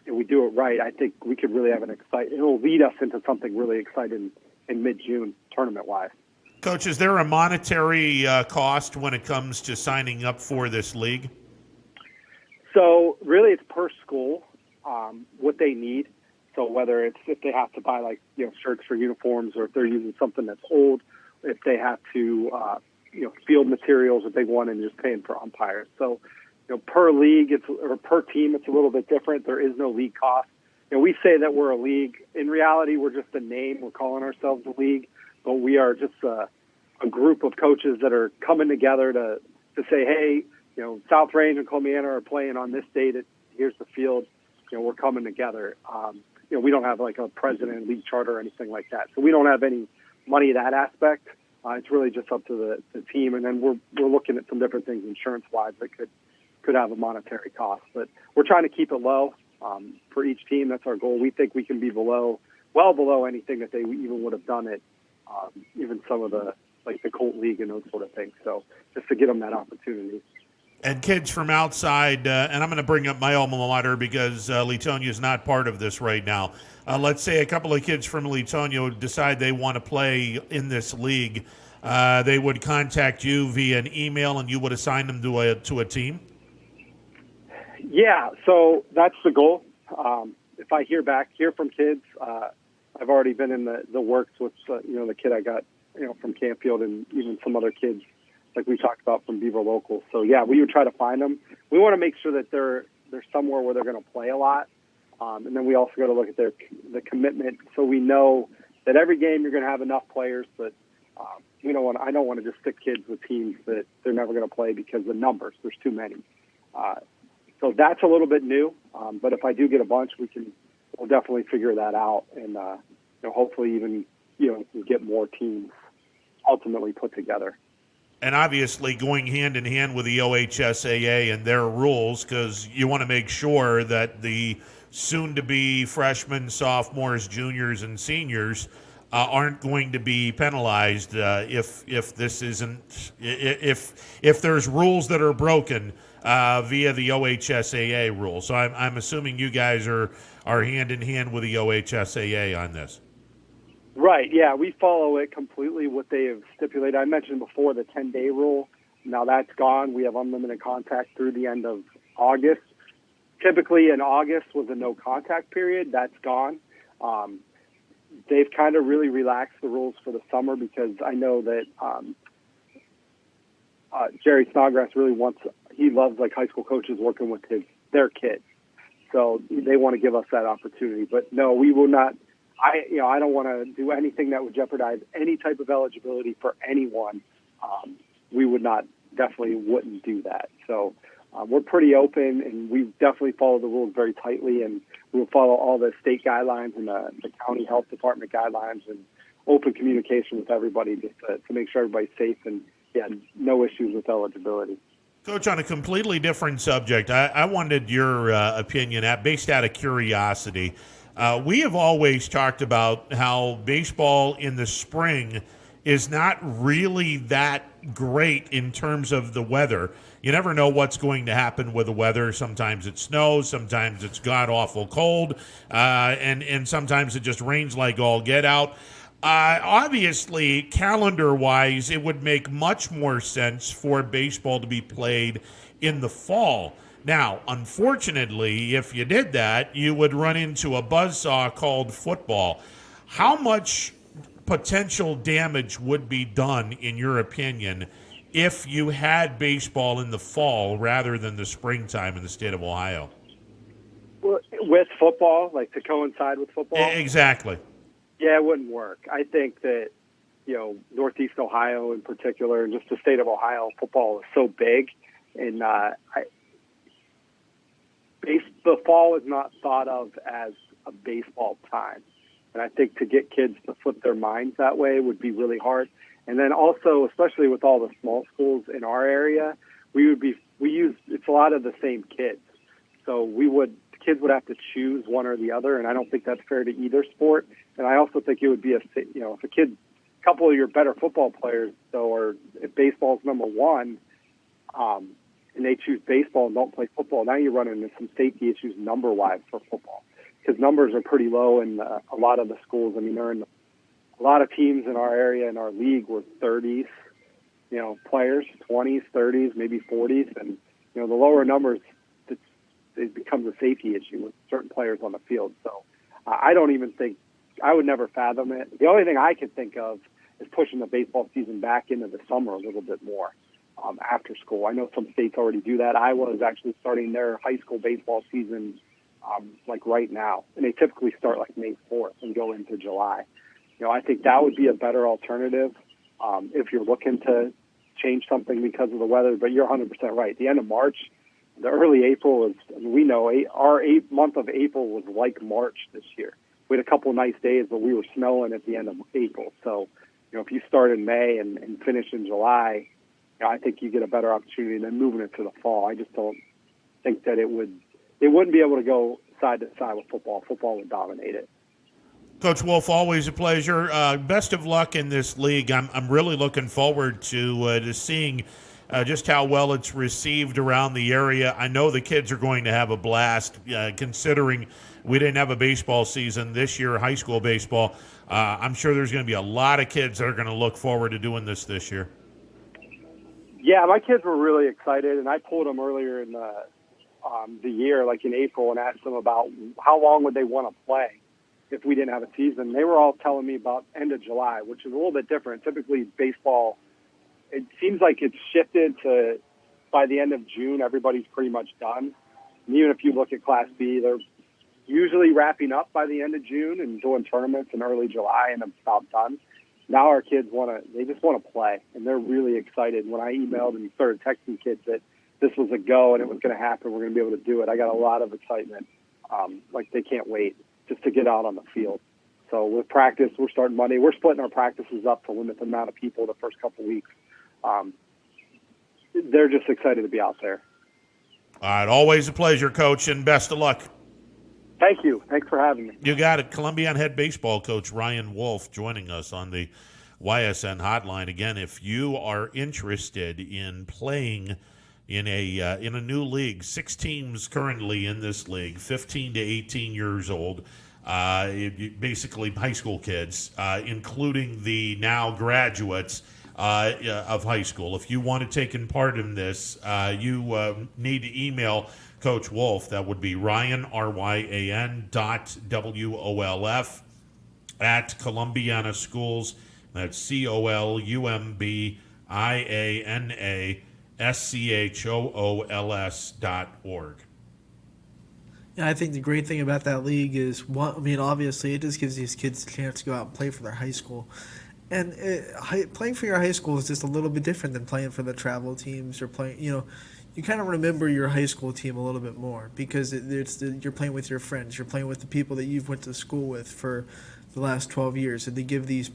and we do it right, I think we could really have it'll lead us into something really exciting in mid-June tournament-wise. Coach, is there a monetary cost when it comes to signing up for this league? So really it's per school, what they need. So whether it's if they have to buy shirts for uniforms, or if they're using something that's old, if they have to, field materials that they want, and just paying for umpires. So, per league or per team, it's a little bit different. There is no league cost. We say that we're a league. In reality, we're just a name. We're calling ourselves a league, but we are just a group of coaches that are coming together to say, hey, South Range and Columbiana are playing on this date. Here's the field. We're coming together. We don't have like a president, league charter, or anything like that. So we don't have any money that aspect. It's really just up to the team. And then we're looking at some different things insurance-wise that could have a monetary cost. But we're trying to keep it low for each team. That's our goal. We think we can be well below anything that they even would have done it, even some of the Colt League and those sort of things. So just to get them that opportunity. And kids from outside, and I'm going to bring up my alma mater because Leetonia is not part of this right now. Let's say a couple of kids from Leetonia would decide they want to play in this league. They would contact you via an email, and you would assign them to a team? Yeah, so that's the goal. If I hear from kids, I've already been in the works with the kid I got from Campfield, and even some other kids like we talked about from Beaver Local. So yeah, we would try to find them. We want to make sure that they're somewhere where they're going to play a lot, and then we also got to look at the commitment, so we know that every game you're going to have enough players. But I don't want to just stick kids with teams that they're never going to play because the numbers, there's too many. So that's a little bit new, but if I do get a bunch, we'll definitely figure that out, and hopefully even get more teams ultimately put together. And obviously going hand in hand with the OHSAA and their rules, because you want to make sure that the soon-to-be freshmen, sophomores, juniors, and seniors aren't going to be penalized if this isn't if there's rules that are broken via the OHSAA rules. So I'm assuming you guys are hand in hand with the OHSAA on this. Right, yeah, we follow it completely, what they have stipulated. I mentioned before the 10-day rule. Now that's gone. We have unlimited contact through the end of August. Typically in August was a no-contact period. That's gone. They've kind of really relaxed the rules for the summer, because I know that Jerry Snodgrass really he loves high school coaches working with their kids. So they want to give us that opportunity. But no, we will not. I don't want to do anything that would jeopardize any type of eligibility for anyone. We definitely wouldn't do that. So we're pretty open, and we definitely follow the rules very tightly, and we'll follow all the state guidelines and the county health department guidelines, and open communication with everybody just to make sure everybody's safe, and no issues with eligibility. Coach, on a completely different subject, I wanted your opinion based out of curiosity. We have always talked about how baseball in the spring is not really that great in terms of the weather. You never know what's going to happen with the weather. Sometimes it snows, sometimes it's god-awful cold, and sometimes it just rains like all get out. Obviously, calendar-wise, it would make much more sense for baseball to be played in the fall. Now, unfortunately, if you did that, you would run into a buzzsaw called football. How much potential damage would be done, in your opinion, if you had baseball in the fall rather than the springtime in the state of Ohio? With football, like to coincide with football? Exactly. Yeah, it wouldn't work. I think that, Northeast Ohio in particular, and just the state of Ohio, football is so big. And the fall is not thought of as a baseball time. And I think to get kids to flip their minds that way would be really hard. And then also, especially with all the small schools in our area, it's a lot of the same kids. So kids would have to choose one or the other, and I don't think that's fair to either sport. And I also think it would be if a couple of your better football players, or if baseball's number one, and they choose baseball and don't play football, now you're running into some safety issues number-wise for football, because numbers are pretty low in a lot of the schools. I mean, they're in a lot of teams in our area, in our league, were 30s, players, 20s, 30s, maybe 40s, and the lower numbers, it becomes a safety issue with certain players on the field. So I don't even think, I would never fathom it. The only thing I could think of is pushing the baseball season back into the summer a little bit more after school. I know some states already do that. Iowa is actually starting their high school baseball season like right now, and they typically start like May 4th and go into July. I think that would be a better alternative if you're looking to change something because of the weather. But you're 100% right. The end of March, the early April we know our month of April was like March this year. We had a couple of nice days, but we were snowing at the end of April. So, if you start in May and finish in July, I think you get a better opportunity than moving it to the fall. I just don't think that it wouldn't be able to go side to side with football. Football would dominate it. Coach Wolf, always a pleasure. Best of luck in this league. I'm really looking forward to seeing just how well it's received around the area. I know the kids are going to have a blast, considering we didn't have a baseball season this year, high school baseball. I'm sure there's going to be a lot of kids that are going to look forward to doing this year. Yeah, my kids were really excited, and I pulled them earlier in the year, like in April, and asked them about how long would they want to play if we didn't have a season. They were all telling me about end of July, which is a little bit different. Typically, baseball, it seems like it's shifted to by the end of June, everybody's pretty much done. And even if you look at Class B, they're usually wrapping up by the end of June and doing tournaments in early July and about done. Now our kids they just want to play, and they're really excited. When I emailed and started texting kids that this was a go and it was going to happen, we're going to be able to do it, I got a lot of excitement. Like they can't wait just to get out on the field. So with practice, we're starting Monday. We're splitting our practices up to limit the amount of people the first couple of weeks. They're just excited to be out there. All right, always a pleasure, Coach, and best of luck. Thank you. Thanks for having me. You got it. Columbian head baseball coach Ryan Wolf joining us on the YSN hotline. Again, if you are interested in playing in a new league, 6 teams currently in this league, 15 to 18 years old, basically high school kids, including the now graduates of high school. If you want to take in part in this, you need to email Coach Wolf. That would be Ryan, RYAN .WOLF at Columbiana Schools. That's ColumbianaSchools.org. Yeah, I think the great thing about that league is, obviously it just gives these kids a chance to go out and play for their high school. And playing for your high school is just a little bit different than playing for the travel teams or playing, you kind of remember your high school team a little bit more because you're playing with your friends. You're playing with the people that you've went to school with for the last 12 years. And they give these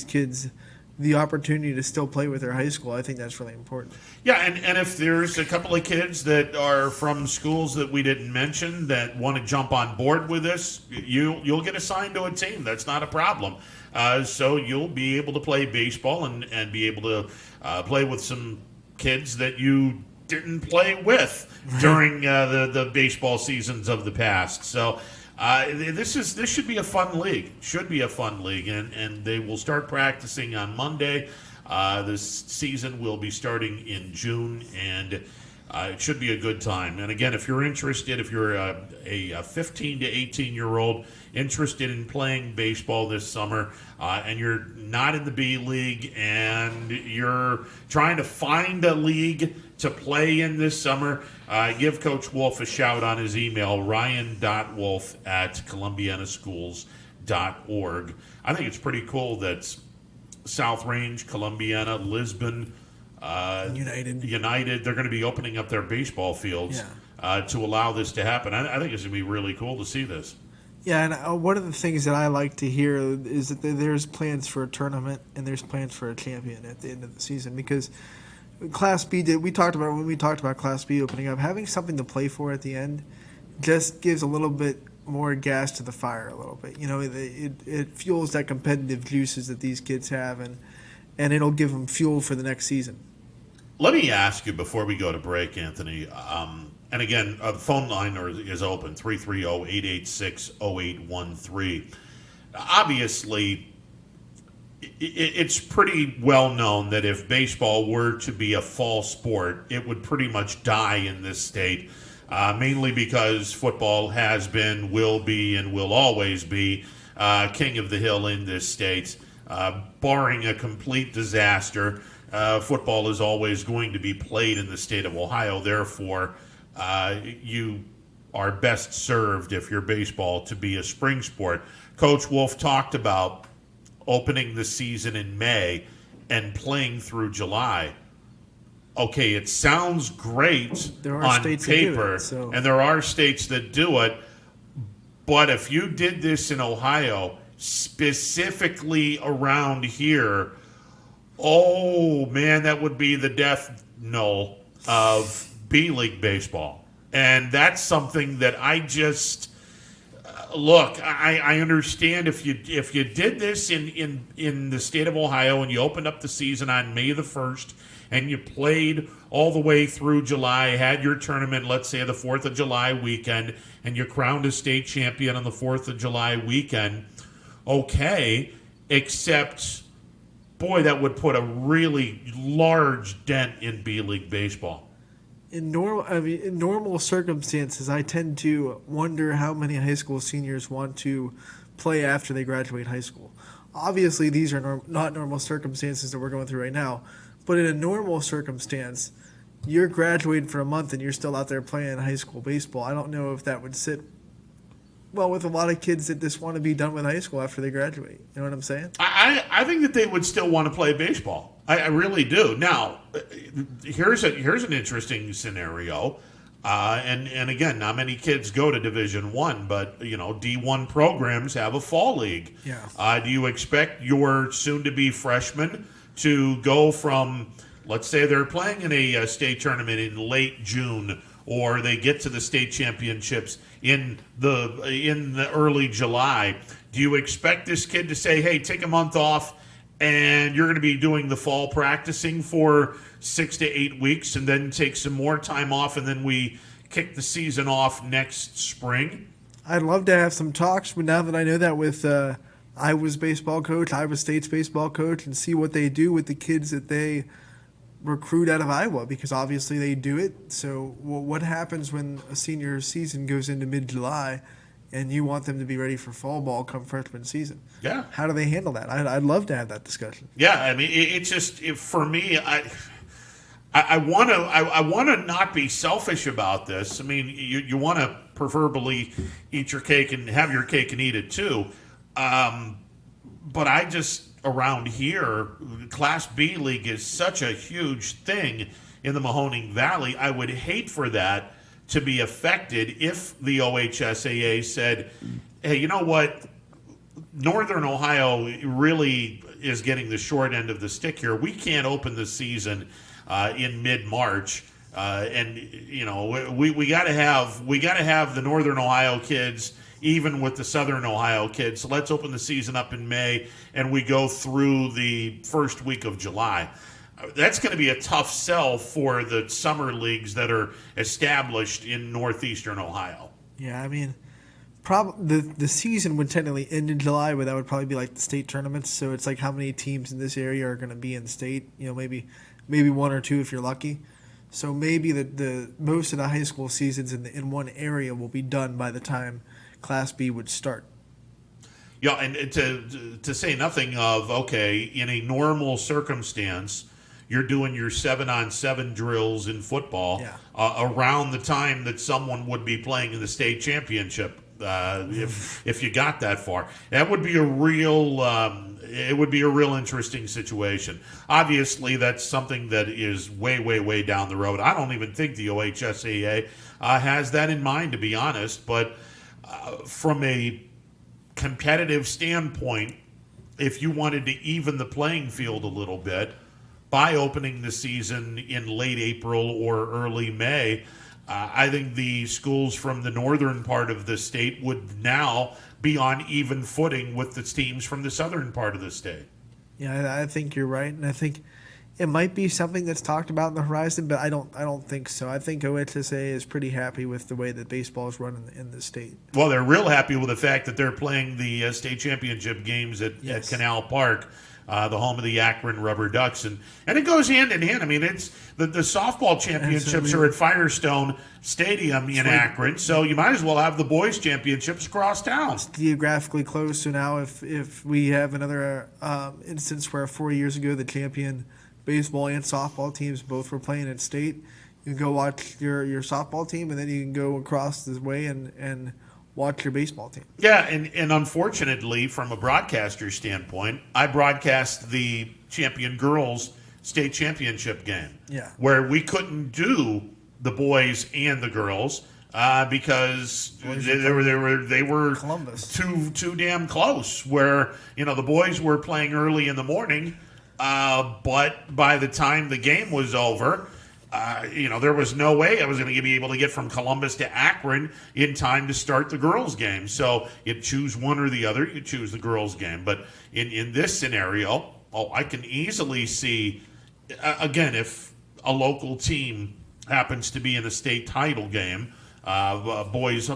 kids the opportunity to still play with their high school. I think that's really important. Yeah, and if there's a couple of kids that are from schools that we didn't mention that want to jump on board with this, you'll get assigned to a team. That's not a problem. So you'll be able to play baseball and be able to play with some kids that you didn't play with during the baseball seasons of the past. So this should be a fun league. Should be a fun league, and they will start practicing on Monday. This season will be starting in June, and It should be a good time. And again, if you're interested, if you're a 15 to 18-year-old interested in playing baseball this summer, and you're not in the B League and you're trying to find a league to play in this summer, give Coach Wolf a shout on his email, ryan.wolf@columbianaschools.org. I think it's pretty cool that South Range, Columbiana, Lisbon, United, they're going to be opening up their baseball fields to allow this to happen. I think it's going to be really cool to see this. Yeah, and one of the things that I like to hear is that there's plans for a tournament and there's plans for a champion at the end of the season, because Class B when we talked about Class B opening up, having something to play for at the end just gives a little bit more gas to the fire a little bit. It fuels that competitive juices that these kids have, and it'll give them fuel for the next season. Let me ask you before we go to break, Anthony, and again, the phone line is open, 330-886-0813. Obviously, it's pretty well known that if baseball were to be a fall sport, it would pretty much die in this state, mainly because football has been, will be, and will always be king of the hill in this state. Barring a complete disaster, football is always going to be played in the state of Ohio. Therefore, you are best served if you're baseball to be a spring sport. Coach Wolf talked about opening the season in May and playing through July. Okay, it sounds great on paper, and there are states that do it, but if you did this in Ohio, specifically around here, oh man, that would be the death knell of B-League baseball. And that's something that I just look, I understand if you did this in the state of Ohio and you opened up the season on May the 1st and you played all the way through July, had your tournament, let's say the 4th of July weekend, and you crowned a state champion on the 4th of July weekend, okay, except, boy, that would put a really large dent in B-League baseball. In normal circumstances, I tend to wonder how many high school seniors want to play after they graduate high school. Obviously, these are not normal circumstances that we're going through right now, but in a normal circumstance, you're graduating for a month and you're still out there playing high school baseball. I don't know if that would sit well with a lot of kids that just want to be done with high school after they graduate. You know what I'm saying? I think that they would still want to play baseball. I really do. Now, here's an interesting scenario, and again, not many kids go to Division I, but D1 programs have a fall league. Yeah. Do you expect your soon-to-be freshman to go from, let's say they're playing in a state tournament in late June, or they get to the state championships in the early July? Do you expect this kid to say, hey, take a month off and you're going to be doing the fall practicing for 6 to 8 weeks and then take some more time off and then we kick the season off next spring? I'd love to have some talks, but now that I know that with Iowa's baseball coach, Iowa State's baseball coach, and see what they do with the kids that they recruit out of Iowa, because obviously they do it. So what happens when a senior season goes into mid-July and you want them to be ready for fall ball come freshman season? Yeah. How do they handle that? I'd love to have that discussion. Yeah, I mean, it's just for me, I want to not be selfish about this. I mean, you want to preferably eat your cake and have your cake and eat it too. But I just, around here, Class B League is such a huge thing in the Mahoning Valley. I would hate for that to be affected if the OHSAA said, hey, you know what? Northern Ohio really is getting the short end of the stick here. We can't open the season in mid-March, and we got to have the Northern Ohio kids even with the Southern Ohio kids. So let's open the season up in May, and we go through the first week of July. That's going to be a tough sell for the summer leagues that are established in northeastern Ohio. Yeah, I mean, the season would technically end in July, but that would probably be like the state tournaments. So it's like how many teams in this area are going to be in state? Maybe one or two if you're lucky. So maybe the most of the high school seasons in one area will be done by the time Class B would start. Yeah, and to say nothing of, okay, in a normal circumstance, you're doing your 7-on-7 drills in football around the time that someone would be playing in the state championship. If you got that far, that would be a real interesting situation. Obviously, that's something that is way down the road. I don't even think the OHSAA has that in mind, to be honest. But from a competitive standpoint, if you wanted to even the playing field a little bit by opening the season in late April or early May, I think the schools from the northern part of the state would now be on even footing with the teams from the southern part of the state. Yeah, I think you're right, and I think it might be something that's talked about in the horizon, but I don't think so. I think OHSA is pretty happy with the way that baseball is run in the state. Well, they're real happy with the fact that they're playing the state championship games at Canal Park, the home of the Akron Rubber Ducks, and it goes hand in hand. I mean, it's the softball championships are at Firestone Stadium in Akron, so you might as well have the boys championships across town. It's geographically close, so now if we have another instance where 4 years ago the champion baseball and softball teams both were playing at state, you can go watch your softball team, and then you can go across this way and watch your baseball team. Yeah, and unfortunately, from a broadcaster standpoint, I broadcast the champion girls state championship game. Yeah. Where we couldn't do the boys and the girls because they were Columbus. too damn close. Where the boys were playing early in the morning, but by the time the game was over, there was no way I was going to be able to get from Columbus to Akron in time to start the girls' game. So you choose one or the other. You choose the girls' game. But in this scenario, I can easily see, again, if a local team happens to be in a state title game, boys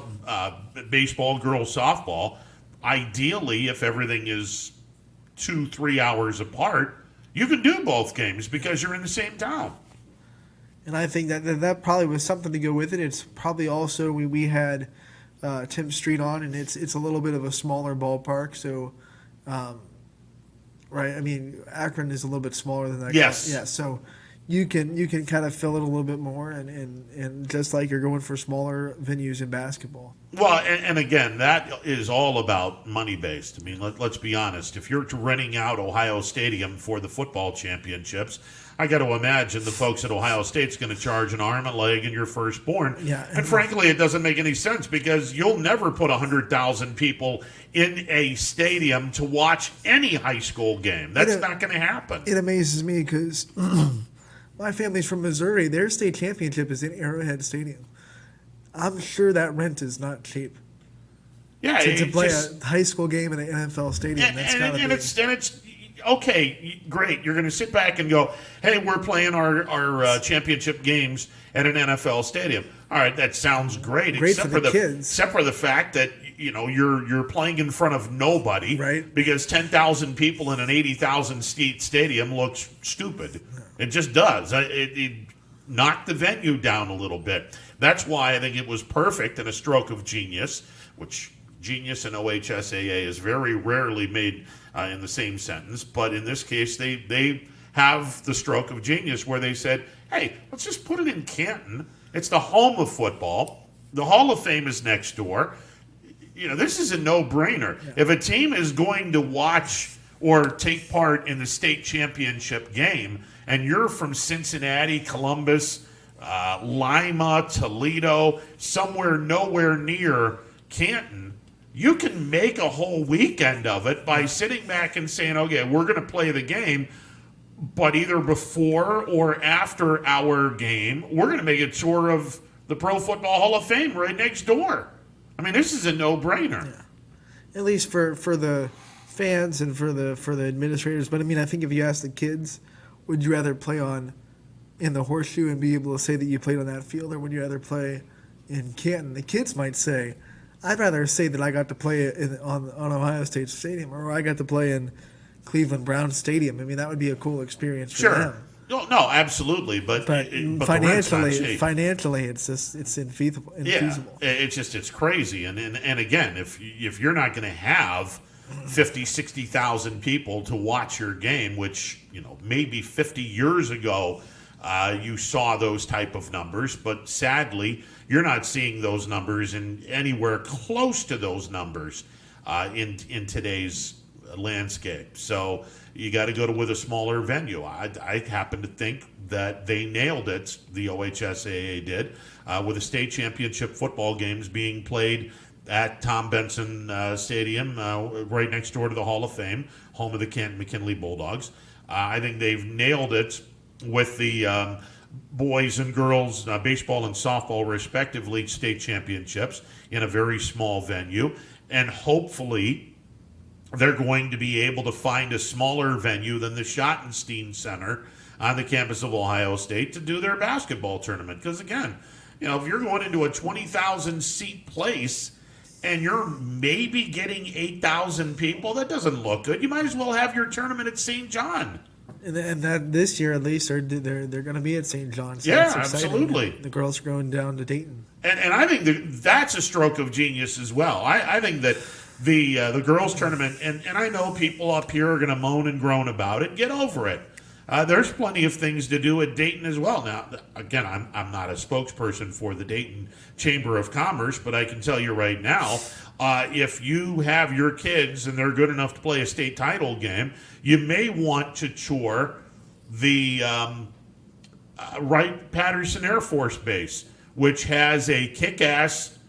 baseball, girls softball, ideally, if everything is 2-3 hours apart, you can do both games because you're in the same town. And I think that probably was something to go with it. It's probably also we had Tim Street on, and it's a little bit of a smaller ballpark. So, right? I mean, Akron is a little bit smaller than that. Yes. Yeah. So you can kind of fill it a little bit more, and just like you're going for smaller venues in basketball. Well, and again, that is all about money-based. I mean, let's be honest. If you're renting out Ohio Stadium for the football championships, I got to imagine the folks at Ohio State's going to charge an arm and leg in your firstborn. Yeah. And frankly, it doesn't make any sense because you'll never put 100,000 people in a stadium to watch any high school game. That's not going to happen. It amazes me because my family's from Missouri. Their state championship is in Arrowhead Stadium. I'm sure that rent is not cheap. Yeah, To play a high school game in an NFL stadium, it's okay, great. You're going to sit back and go, hey, we're playing our championship games at an NFL stadium. All right, that sounds great. Great for the kids. Except for the fact that you're playing in front of nobody, right? Because 10,000 people in an 80,000 seat stadium looks stupid. It just does. It knocked the venue down a little bit. That's why I think it was perfect and a stroke of genius, which genius and OHSAA is very rarely made in the same sentence. But in this case, they have the stroke of genius where they said, hey, let's just put it in Canton. It's the home of football. The Hall of Fame is next door. This is a no-brainer. Yeah. If a team is going to watch or take part in the state championship game, and you're from Cincinnati, Columbus, Lima, Toledo, somewhere nowhere near Canton, you can make a whole weekend of it by sitting back and saying, okay, we're going to play the game, but either before or after our game, we're going to make a tour of the Pro Football Hall of Fame right next door. I mean, this is a no-brainer. Yeah. At least for the fans and for the administrators. But, I mean, I think if you ask the kids, would you rather play in the Horseshoe and be able to say that you played on that field, or would you rather play in Canton? The kids might say, I'd rather say that I got to play on Ohio State Stadium, or I got to play in Cleveland Browns Stadium. I mean, that would be a cool experience for them. No, absolutely, but But but the rent's not cheap. financially, it's infeasible. It's crazy, and again, if you're not going to have 50, 60,000 people to watch your game, which maybe 50 years ago you saw those type of numbers, but sadly you're not seeing those numbers in anywhere close to those numbers in today's landscape. So you got to go with a smaller venue. I happen to think that they nailed it, the OHSAA did, with the state championship football games being played at Tom Benson Stadium, right next door to the Hall of Fame, home of the Canton McKinley Bulldogs. I think they've nailed it with the boys and girls baseball and softball, respectively, state championships in a very small venue. And hopefully they're going to be able to find a smaller venue than the Schottenstein Center on the campus of Ohio State to do their basketball tournament. Because, again, if you're going into a 20,000 seat place and you're maybe getting 8,000 people, that doesn't look good. You might as well have your tournament at St. John. And that this year, at least, they're going to be at St. John. So yeah, absolutely. The girls are going down to Dayton. And I think that's a stroke of genius as well. I think that the girls tournament, and I know people up here are going to moan and groan about it. Get over it. There's plenty of things to do at Dayton as well. Now, again, I'm not a spokesperson for the Dayton Chamber of Commerce, but I can tell you right now, if you have your kids and they're good enough to play a state title game, you may want to tour the Wright-Patterson Air Force Base, which has a kick-ass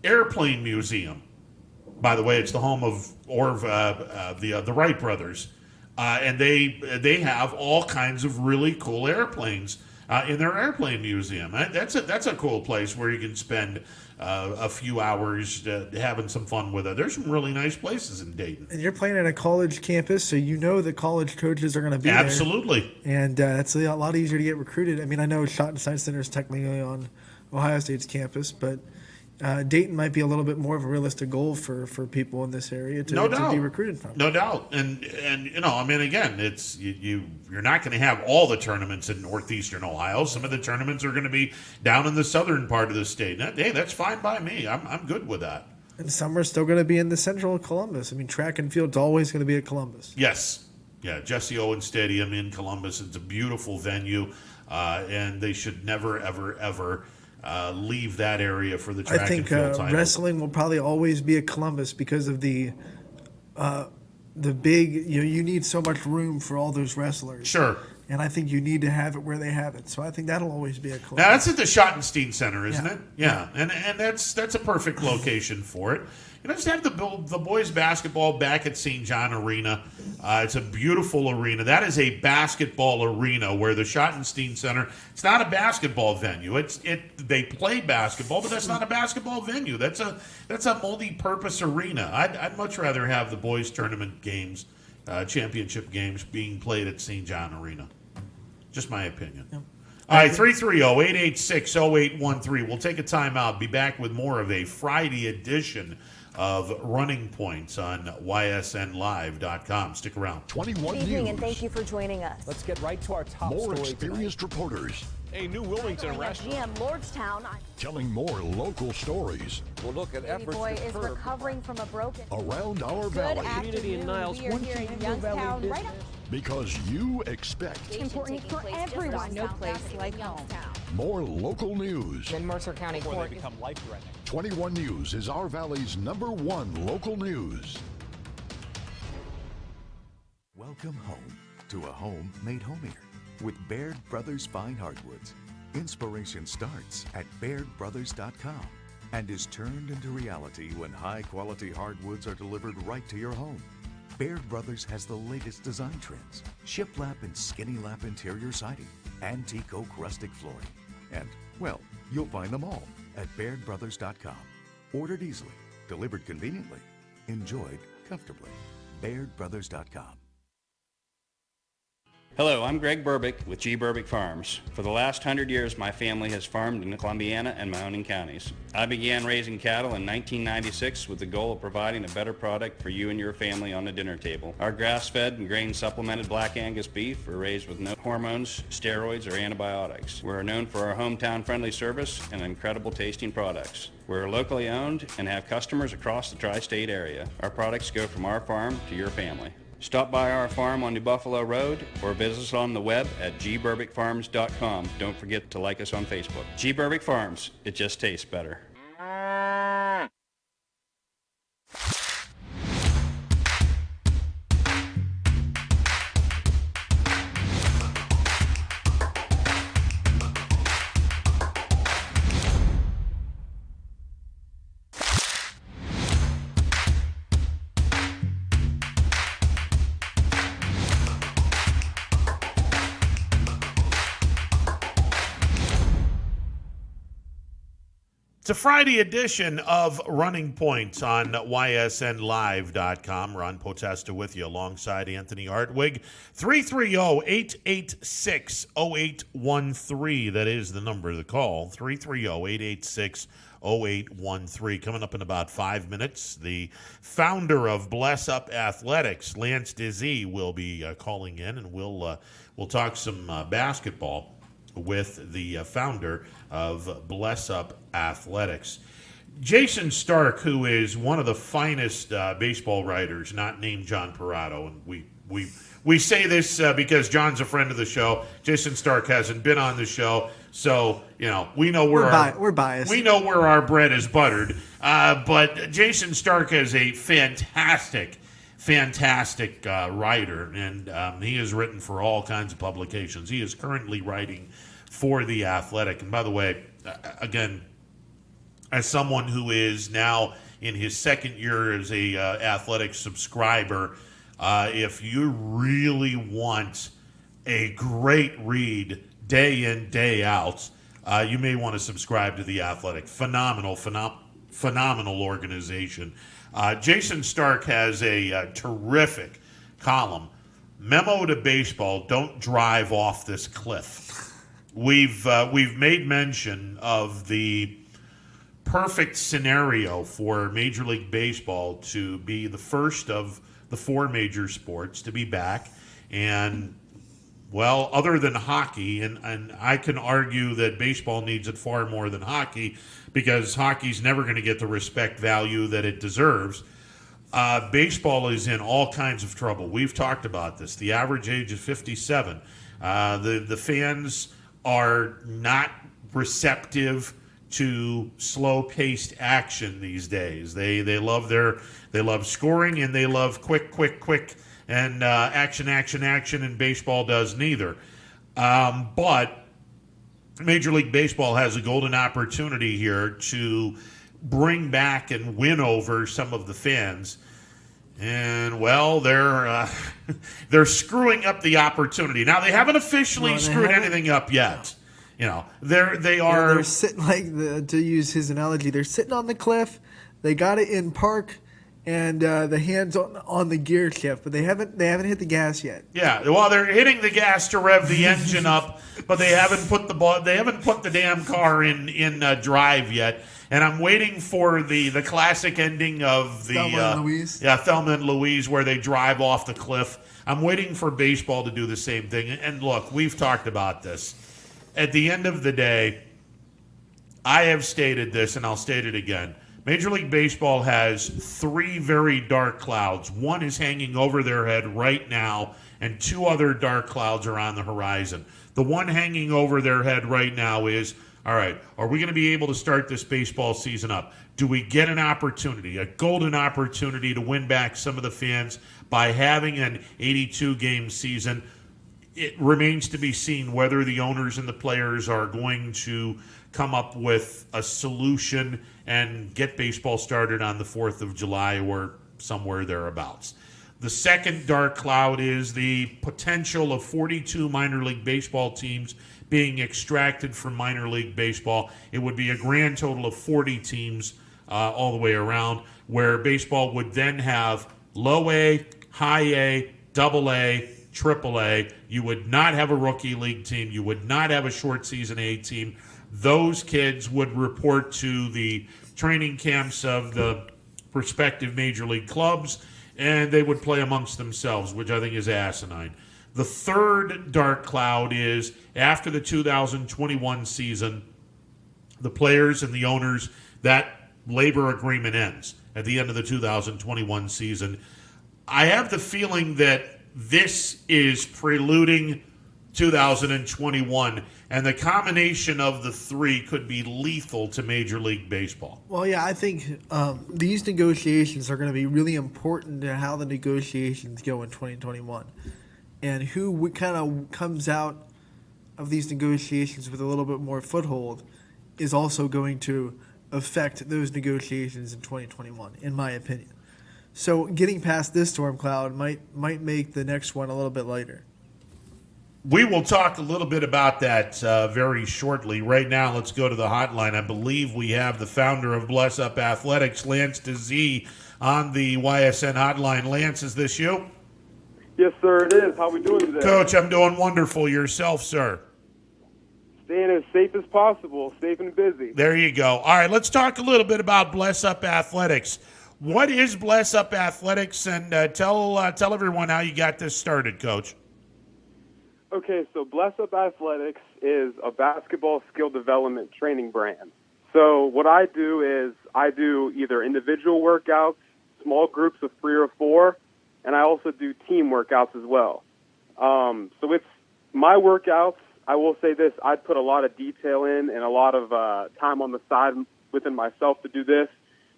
airplane museum. By the way, it's the home of the Wright brothers. And they have all kinds of really cool airplanes in their airplane museum. That's a cool place where you can spend a few hours having some fun with it. There's some really nice places in Dayton. And you're playing at a college campus, so the college coaches are going to be Absolutely. there. And it's a lot easier to get recruited. I mean, I know Schottenstein Center is technically on Ohio State's campus, but Dayton might be a little bit more of a realistic goal for people in this area to be recruited from. No doubt. And again, it's you're not going to have all the tournaments in northeastern Ohio. Some of the tournaments are going to be down in the southern part of the state. Hey, that's fine by me. I'm good with that. And some are still going to be in the central Columbus. I mean, track and field's always going to be at Columbus. Yes. Yeah, Jesse Owens Stadium in Columbus. It's a beautiful venue, and they should never, ever, ever leave that area for the track and field title. Wrestling will probably always be at Columbus because of the big. You need so much room for all those wrestlers. Sure. And I think you need to have it where they have it. So I think that'll always be at Columbus. Now that's at the Schottenstein Center, isn't it? Yeah. And that's a perfect location for it. Just have the boys basketball back at St. John Arena. It's a beautiful arena. That is a basketball arena where the Schottenstein Center, it's not a basketball venue. They play basketball, but that's not a basketball venue. That's a multi-purpose arena. I'd much rather have the boys tournament games, championship games being played at St. John Arena. Just my opinion. Yep. All right, 330-886-0813. We'll take a timeout. Be back with more of a Friday edition of Running Points on YSNLive.com. Stick around. 21 Good evening, News. and thank you for joining us. Let's get right to our top More story experienced tonight. reporters A new Wilmington restaurant. GM Lordstown. telling more local stories We'll look at Baby efforts boy to is curb recovering from a broken. around our Good valley Community in afternoon. Niles, We are here in Youngstown, right up. because you expect Important for everyone. No place like home. more local news. In Mercer County before Court. they become life-threatening. 21 News is our valley's #1 local news. Welcome home to a home made homier with Baird Brothers Fine Hardwoods. Inspiration starts at BairdBrothers.com and is turned into reality when high-quality hardwoods are delivered right to your home. Baird Brothers has the latest design trends, shiplap and skinny lap interior siding, antique oak rustic flooring, and, well, you'll find them all at BairdBrothers.com. Ordered easily, delivered conveniently, enjoyed comfortably. BairdBrothers.com. Hello, I'm Greg Burbick with G. Burbick Farms. For the last 100 years, my family has farmed in Columbiana and Mahoning counties. I began raising cattle in 1996 with the goal of providing a better product for you and your family on the dinner table. Our grass-fed and grain-supplemented Black Angus beef are raised with no hormones, steroids, or antibiotics. We're known for our hometown-friendly service and incredible tasting products. We're locally owned and have customers across the tri-state area. Our products go from our farm to your family. Stop by our farm on New Buffalo Road or visit us on the web at gburbickfarms.com. Don't forget to like us on Facebook. G. Burbick Farms, it just tastes better. It's a Friday edition of Running Points on YSNLive.com. Ron Potesta with you alongside Anthony Hartwig. 330-886-0813. That is the number to call. 330-886-0813. Coming up in about 5 minutes, the founder of Bless Up Athletics, Lance Dizzy, will be calling in, and we'll talk some basketball with the founder of Bless Up Athletics. Jason Stark, who is one of the finest baseball writers, not named John Parado, and we say this because John's a friend of the show. Jason Stark hasn't been on the show, so we know where we're biased. We know where our bread is buttered. But Jason Stark is a fantastic writer, and he has written for all kinds of publications. He is currently writing for The Athletic. And by the way, again, as someone who is now in his second year as a Athletic subscriber, if you really want a great read day in, day out, you may want to subscribe to The Athletic. Phenomenal organization. Jason Stark has a terrific column, Memo to Baseball, Don't Drive Off This Cliff. We've made mention of the perfect scenario for Major League Baseball to be the first of the four major sports to be back. And, well, other than hockey, and I can argue that baseball needs it far more than hockey because hockey's never going to get the respect value that it deserves. Baseball is in all kinds of trouble. We've talked about this. The average age is 57. The fans are not receptive to slow-paced action these days. They love scoring, and they love quick, and action, and baseball does neither. But Major League Baseball has a golden opportunity here to bring back and win over some of the fans. And, well, they're screwing up the opportunity. Now, they haven't officially screwed anything up yet. They're sitting, to use his analogy, they're sitting on the cliff. They got it in park, and the hands on the gear shift, but they haven't hit the gas yet. Yeah, well, they're hitting the gas to rev the engine up, but they haven't put the damn car in drive yet. And I'm waiting for the classic ending of the Thelma and Louise. Thelma and Louise, where they drive off the cliff. I'm waiting for baseball to do the same thing. And look, we've talked about this. At the end of the day, I have stated this, and I'll state it again. Major League Baseball has three very dark clouds. One is hanging over their head right now, and two other dark clouds are on the horizon. The one hanging over their head right now is, all right, are we going to be able to start this baseball season up? Do we get an opportunity, a golden opportunity to win back some of the fans by having an 82-game season? It remains to be seen whether the owners and the players are going to come up with a solution and get baseball started on the 4th of July or somewhere thereabouts. The second dark cloud is the potential of 42 minor league baseball teams being extracted from minor league baseball. It would be a grand total of 40 teams all the way around, where baseball would then have low A, high A, double A, AAA. You would not have a rookie league team. You would not have a short season A team. Those kids would report to the training camps of the prospective major league clubs, and they would play amongst themselves, which I think is asinine. The third dark cloud is after the 2021 season, the players and the owners, that labor agreement ends at the end of the 2021 season. I have the feeling that this is preluding 2021, and the combination of the three could be lethal to Major League Baseball. Well, yeah, I think these negotiations are going to be really important to how the negotiations go in 2021. And who kind of comes out of these negotiations with a little bit more foothold is also going to affect those negotiations in 2021, in my opinion. So getting past this storm cloud might make the next one a little bit lighter. We will talk a little bit about that very shortly. Right now, let's go to the hotline. I believe we have the founder of Bless Up Athletics, Lance DeZ, on the YSN hotline. Lance, is this you? Yes, sir, it is. How are we doing today? Coach, I'm doing wonderful. Yourself, sir? Staying as safe as possible, safe and busy. There you go. All right, let's talk a little bit about Bless Up Athletics. What is Bless Up Athletics, and tell everyone how you got this started, Coach. Okay, so Bless Up Athletics is a basketball skill development training brand. So what I do is I do either individual workouts, small groups of 3 or 4, and I also do team workouts as well. So it's my workouts. I will say this, I'd put a lot of detail in and a lot of time on the side within myself to do this.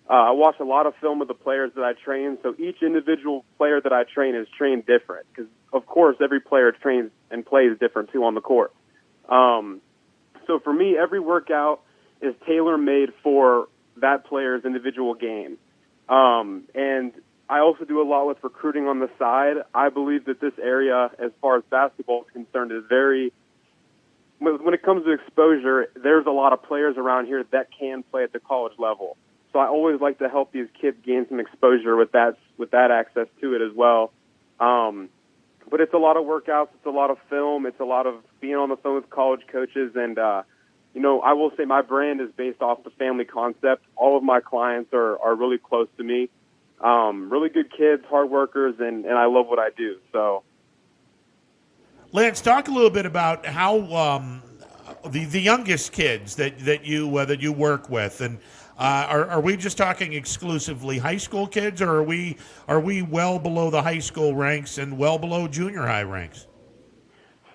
I watch a lot of film of the players that I train, so each individual player that I train is trained different because, of course, every player trains and plays different, too, on the court. So for me, every workout is tailor-made for that player's individual game. And I also do a lot with recruiting on the side. I believe that this area, as far as basketball is concerned, is very – when it comes to exposure, there's a lot of players around here that can play at the college level. So I always like to help these kids gain some exposure with that access to it as well. But it's a lot of workouts, it's a lot of film, it's a lot of being on the phone with college coaches, and I will say my brand is based off the family concept. All of my clients are really close to me, really good kids, hard workers, and I love what I do. So, Lance, talk a little bit about how the youngest kids that you work with, and are we just talking exclusively high school kids, or are we well below the high school ranks and well below junior high ranks?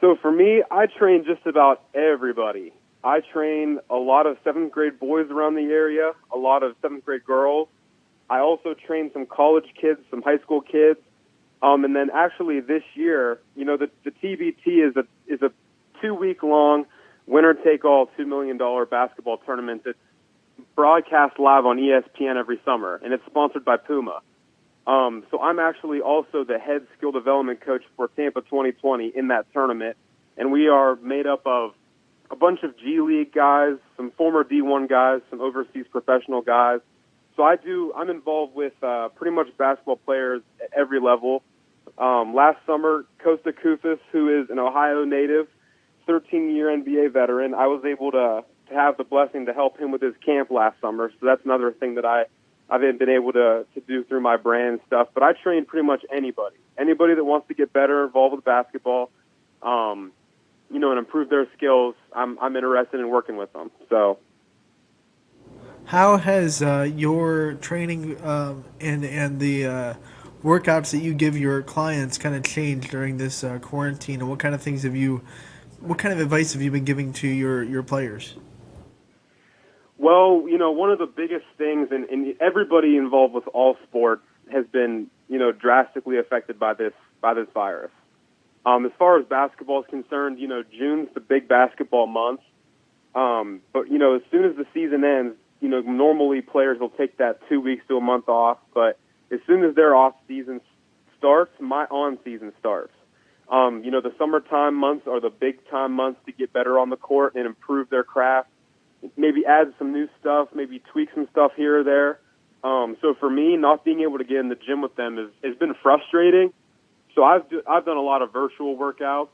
So for me, I train just about everybody. I train a lot of 7th grade boys around the area, a lot of 7th grade girls. I also train some college kids, some high school kids. And then actually this year, the TBT is a 2-week-long winner-take-all $2 million basketball tournament that's broadcast live on ESPN every summer, and it's sponsored by Puma. So I'm actually also the head skill development coach for Tampa 2020 in that tournament, and we are made up of a bunch of G League guys, some former D1 guys, some overseas professional guys. So I'm involved with pretty much basketball players at every level. Last summer, Costa Koufis, who is an Ohio native, 13-year NBA veteran, I was able to have the blessing to help him with his camp last summer. So that's another thing that I've been able to do through my brand and stuff. But I train pretty much anybody that wants to get better involved with basketball, and improve their skills. I'm interested in working with them. So, how has your training and the workouts that you give your clients kind of changed during this quarantine, and what kind of advice have you been giving to your players? Well, one of the biggest things, and everybody involved with all sports has been, drastically affected by this virus. As far as basketball is concerned, June's the big basketball month. But, as soon as the season ends, normally players will take that 2 weeks to a month off. But as soon as their off season starts, my on season starts. The summertime months are the big time months to get better on the court and improve their craft. Maybe add some new stuff, maybe tweak some stuff here or there. So for me, not being able to get in the gym with them has been frustrating. So I've done a lot of virtual workouts,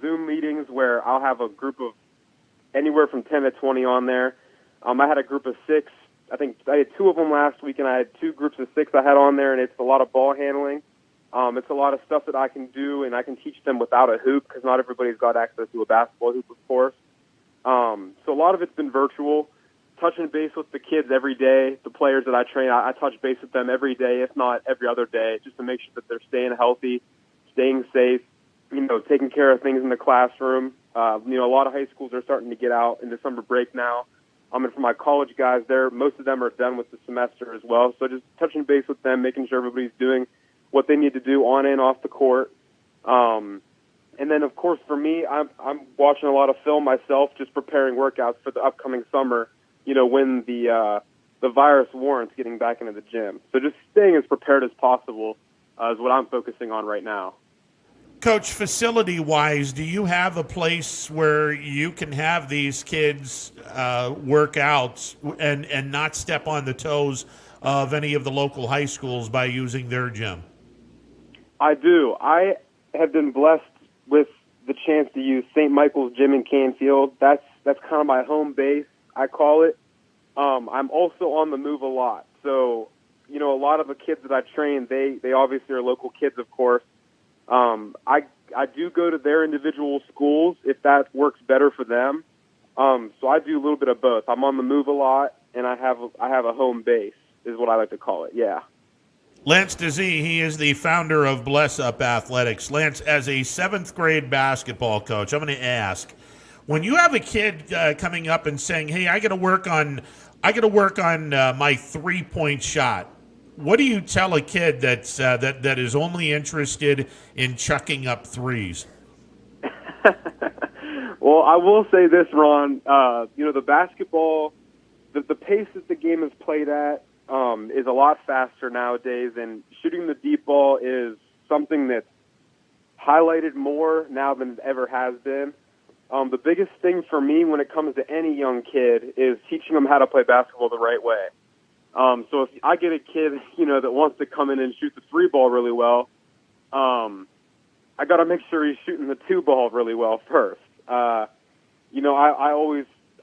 Zoom meetings where I'll have a group of anywhere from 10 to 20 on there. I had a group of 6. I think I had 2 of them last week, and I had 2 groups of 6 I had on there, and it's a lot of ball handling. It's a lot of stuff that I can do, and I can teach them without a hoop because not everybody's got access to a basketball hoop, of course. So a lot of it's been virtual, touching base with the kids every day. The players that I train, I touch base with them every day, if not every other day, just to make sure that they're staying healthy, staying safe, taking care of things in the classroom. A lot of high schools are starting to get out into summer break now. And for my college guys, most of them are done with the semester as well. So just touching base with them, making sure everybody's doing what they need to do on and off the court. And then, of course, for me, I'm watching a lot of film myself, just preparing workouts for the upcoming summer, when the virus warrants getting back into the gym. So just staying as prepared as possible is what I'm focusing on right now. Coach, facility-wise, do you have a place where you can have these kids work out and not step on the toes of any of the local high schools by using their gym? I do. I have been blessed with the chance to use St. Michael's Gym in Canfield. That's kind of my home base, I call it. I'm also on the move a lot. So, a lot of the kids that I train, they obviously are local kids, of course. I do go to their individual schools if that works better for them. So I do a little bit of both. I'm on the move a lot, and I have a home base, is what I like to call it, yeah. Lance Dezee, he is the founder of Bless Up Athletics. Lance, as a 7th grade basketball coach, I'm going to ask, when you have a kid coming up and saying, "Hey, I got to work on my 3-point shot," what do you tell a kid that is only interested in chucking up threes? Well, I will say this, Ron. The basketball, the pace that the game is played at is a lot faster nowadays, and shooting the deep ball is something that's highlighted more now than it ever has been. The biggest thing for me when it comes to any young kid is teaching them how to play basketball the right way. So if I get a kid, that wants to come in and shoot the 3 ball really well, I got to make sure he's shooting the 2 ball really well first.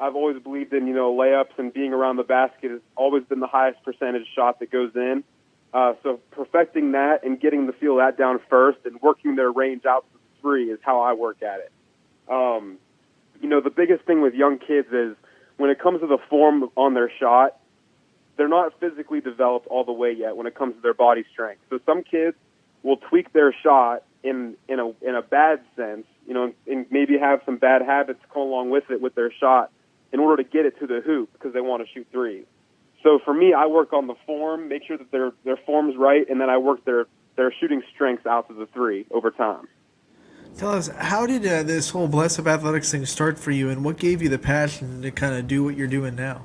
I've always believed in, layups, and being around the basket has always been the highest percentage shot that goes in. So perfecting that and getting the feel of that down first and working their range out to the 3 is how I work at it. The biggest thing with young kids is when it comes to the form on their shot, they're not physically developed all the way yet when it comes to their body strength. So some kids will tweak their shot in a bad sense, and maybe have some bad habits come along with it with their shot in order to get it to the hoop because they want to shoot threes. So for me, I work on the form, make sure that their form's right, and then I work their shooting strengths out to the 3 over time. Tell us, how did this whole Bless Up Athletics thing start for you, and what gave you the passion to kind of do what you're doing now?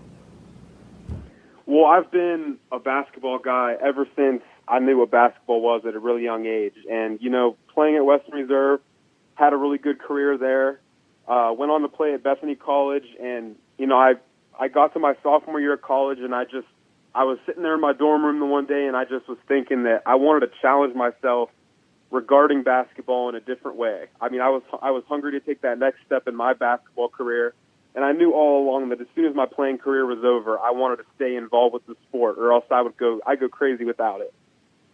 Well, I've been a basketball guy ever since I knew what basketball was at a really young age. And, playing at Western Reserve, had a really good career there. Went on to play at Bethany College, and, I got to my sophomore year of college, and I was sitting there in my dorm room the one day, and I just was thinking that I wanted to challenge myself regarding basketball in a different way. I mean, I was hungry to take that next step in my basketball career, and I knew all along that as soon as my playing career was over, I wanted to stay involved with the sport, or else I'd go crazy without it.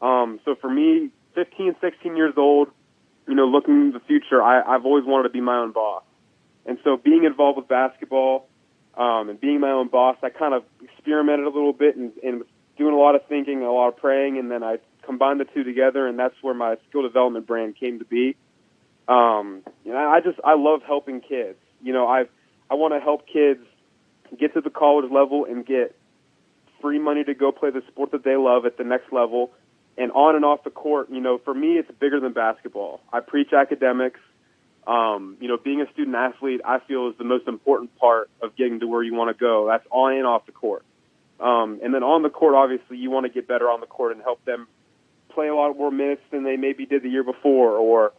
So for me, 15, 16 years old, looking into the future, I've always wanted to be my own boss. And so being involved with basketball and being my own boss, I kind of experimented a little bit and doing a lot of thinking, a lot of praying, and then I combined the 2 together, and that's where my skill development brand came to be. I love helping kids. I want to help kids get to the college level and get free money to go play the sport that they love at the next level. And on and off the court, for me, it's bigger than basketball. I preach academics. Being a student athlete, I feel, is the most important part of getting to where you want to go. That's on and off the court. And then on the court, obviously, you want to get better on the court and help them play a lot more minutes than they maybe did the year before, or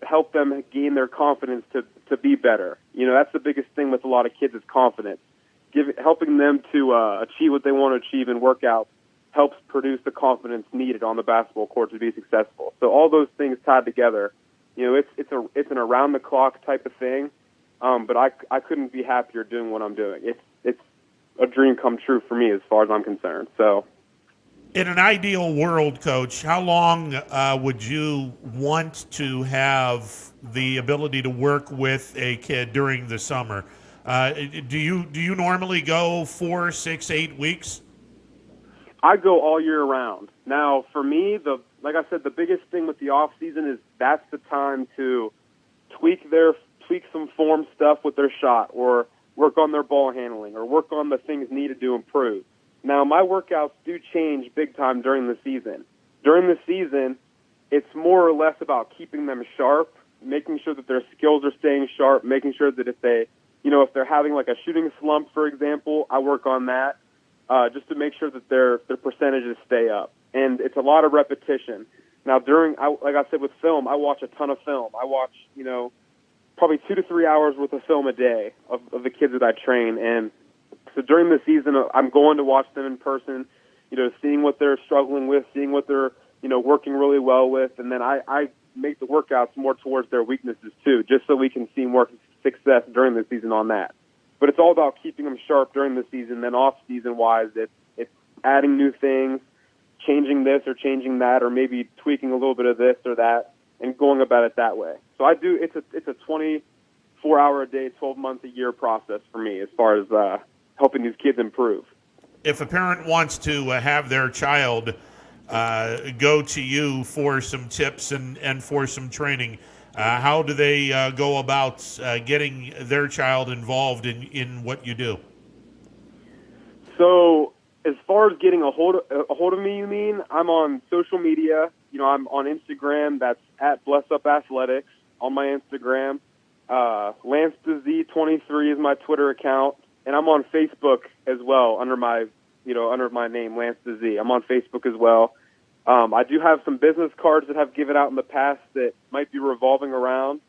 help them gain their confidence to be better. That's the biggest thing with a lot of kids is confidence. Helping them to achieve what they want to achieve in workouts helps produce the confidence needed on the basketball court to be successful. So all those things tied together, it's an around the clock type of thing. But I couldn't be happier doing what I'm doing. It's a dream come true for me as far as I'm concerned. So, in an ideal world, Coach, how long would you want to have the ability to work with a kid during the summer? Do you normally go 4, 6, 8 weeks? I go all year round. Now, for me, like I said, the biggest thing with the off season is that's the time to tweak some form stuff with their shot, or work on their ball handling, or work on the things needed to improve. Now, my workouts do change big time during the season. During the season, it's more or less about keeping them sharp, making sure that their skills are staying sharp, making sure that if they're having like a shooting slump, for example, I work on that. Just to make sure that their percentages stay up. And it's a lot of repetition. Now, like I said, with film, I watch a ton of film. I watch, probably 2 to 3 hours worth of film a day of the kids that I train. And so during the season, I'm going to watch them in person, seeing what they're struggling with, seeing what they're, working really well with. And then I make the workouts more towards their weaknesses, too, just so we can see more success during the season on that. But it's all about keeping them sharp during the season. Then off-season wise, it's adding new things, changing this or changing that, or maybe tweaking a little bit of this or that, and going about it that way. So I do. It's a 24-hour a day, 12 months a year process for me as far as helping these kids improve. If a parent wants to have their child go to you for some tips and for some training, how do they go about getting their child involved in what you do? So as far as getting a hold of me, you mean? I'm on social media. I'm on Instagram. That's at BlessUpAthletics on my Instagram. LanceDZ23 is my Twitter account, and I'm on Facebook as well under my name, Lance DZ. I'm on Facebook as well. I do have some business cards that I've given out in the past that might be revolving around.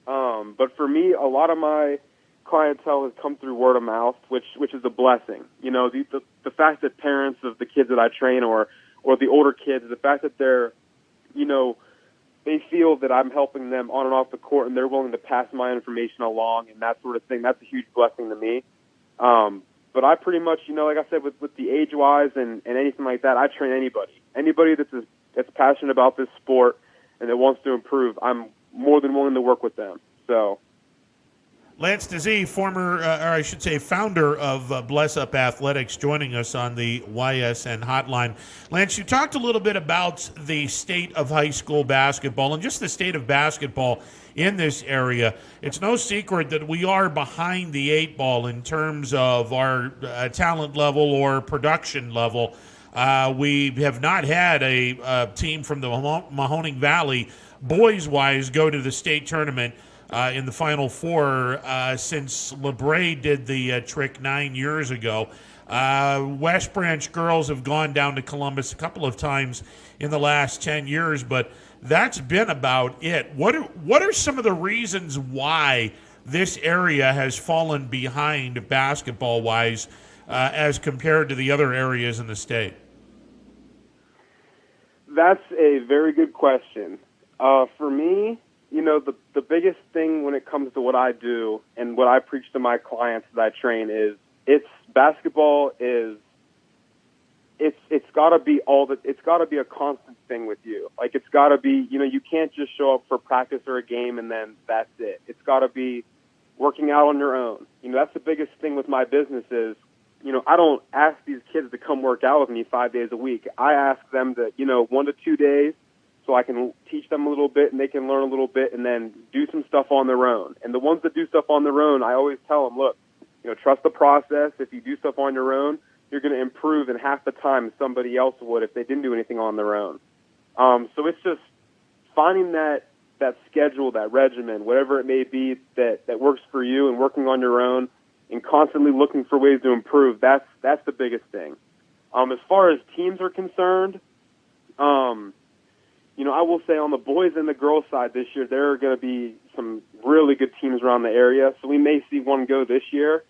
But for me, a lot of my clientele has come through word of mouth, which is a blessing. The fact that parents of the kids that I train or the older kids, the fact that they're, they feel that I'm helping them on and off the court and they're willing to pass my information along and that sort of thing, that's a huge blessing to me. But I pretty much, like I said, with the age-wise and anything like that, I train anybody that's passionate about this sport and that wants to improve. I'm more than willing to work with them. So, Lance DeZ, founder of Bless Up Athletics, joining us on the YSN hotline. Lance, you talked a little bit about the state of high school basketball and just the state of basketball in this area. It's no secret that we are behind the 8 ball in terms of our talent level or production level. We have not had a team from the Mahoning Valley, boys-wise, go to the state tournament in the Final Four since LeBray did the trick 9 years ago. West Branch girls have gone down to Columbus a couple of times in the last 10 years, but that's been about it. What are some of the reasons why this area has fallen behind basketball-wise as compared to the other areas in the state? That's a very good question. For me, the biggest thing when it comes to what I do and what I preach to my clients that I train is basketball is it's got to be it's got to be a constant thing with you. Like it's got to be, you can't just show up for practice or a game and then that's it. It's got to be working out on your own. That's the biggest thing with my business is, I don't ask these kids to come work out with me 5 days a week. I ask them to, 1 to 2 days so I can teach them a little bit and they can learn a little bit and then do some stuff on their own. And the ones that do stuff on their own, I always tell them, look, trust the process. If you do stuff on your own, you're going to improve in half the time somebody else would if they didn't do anything on their own. So it's just finding that schedule, that regimen, whatever it may be that works for you and working on your own and constantly looking for ways to improve. That's the biggest thing. As far as teams are concerned, I will say on the boys and the girls side this year, there are going to be some really good teams around the area. So we may see one go this year.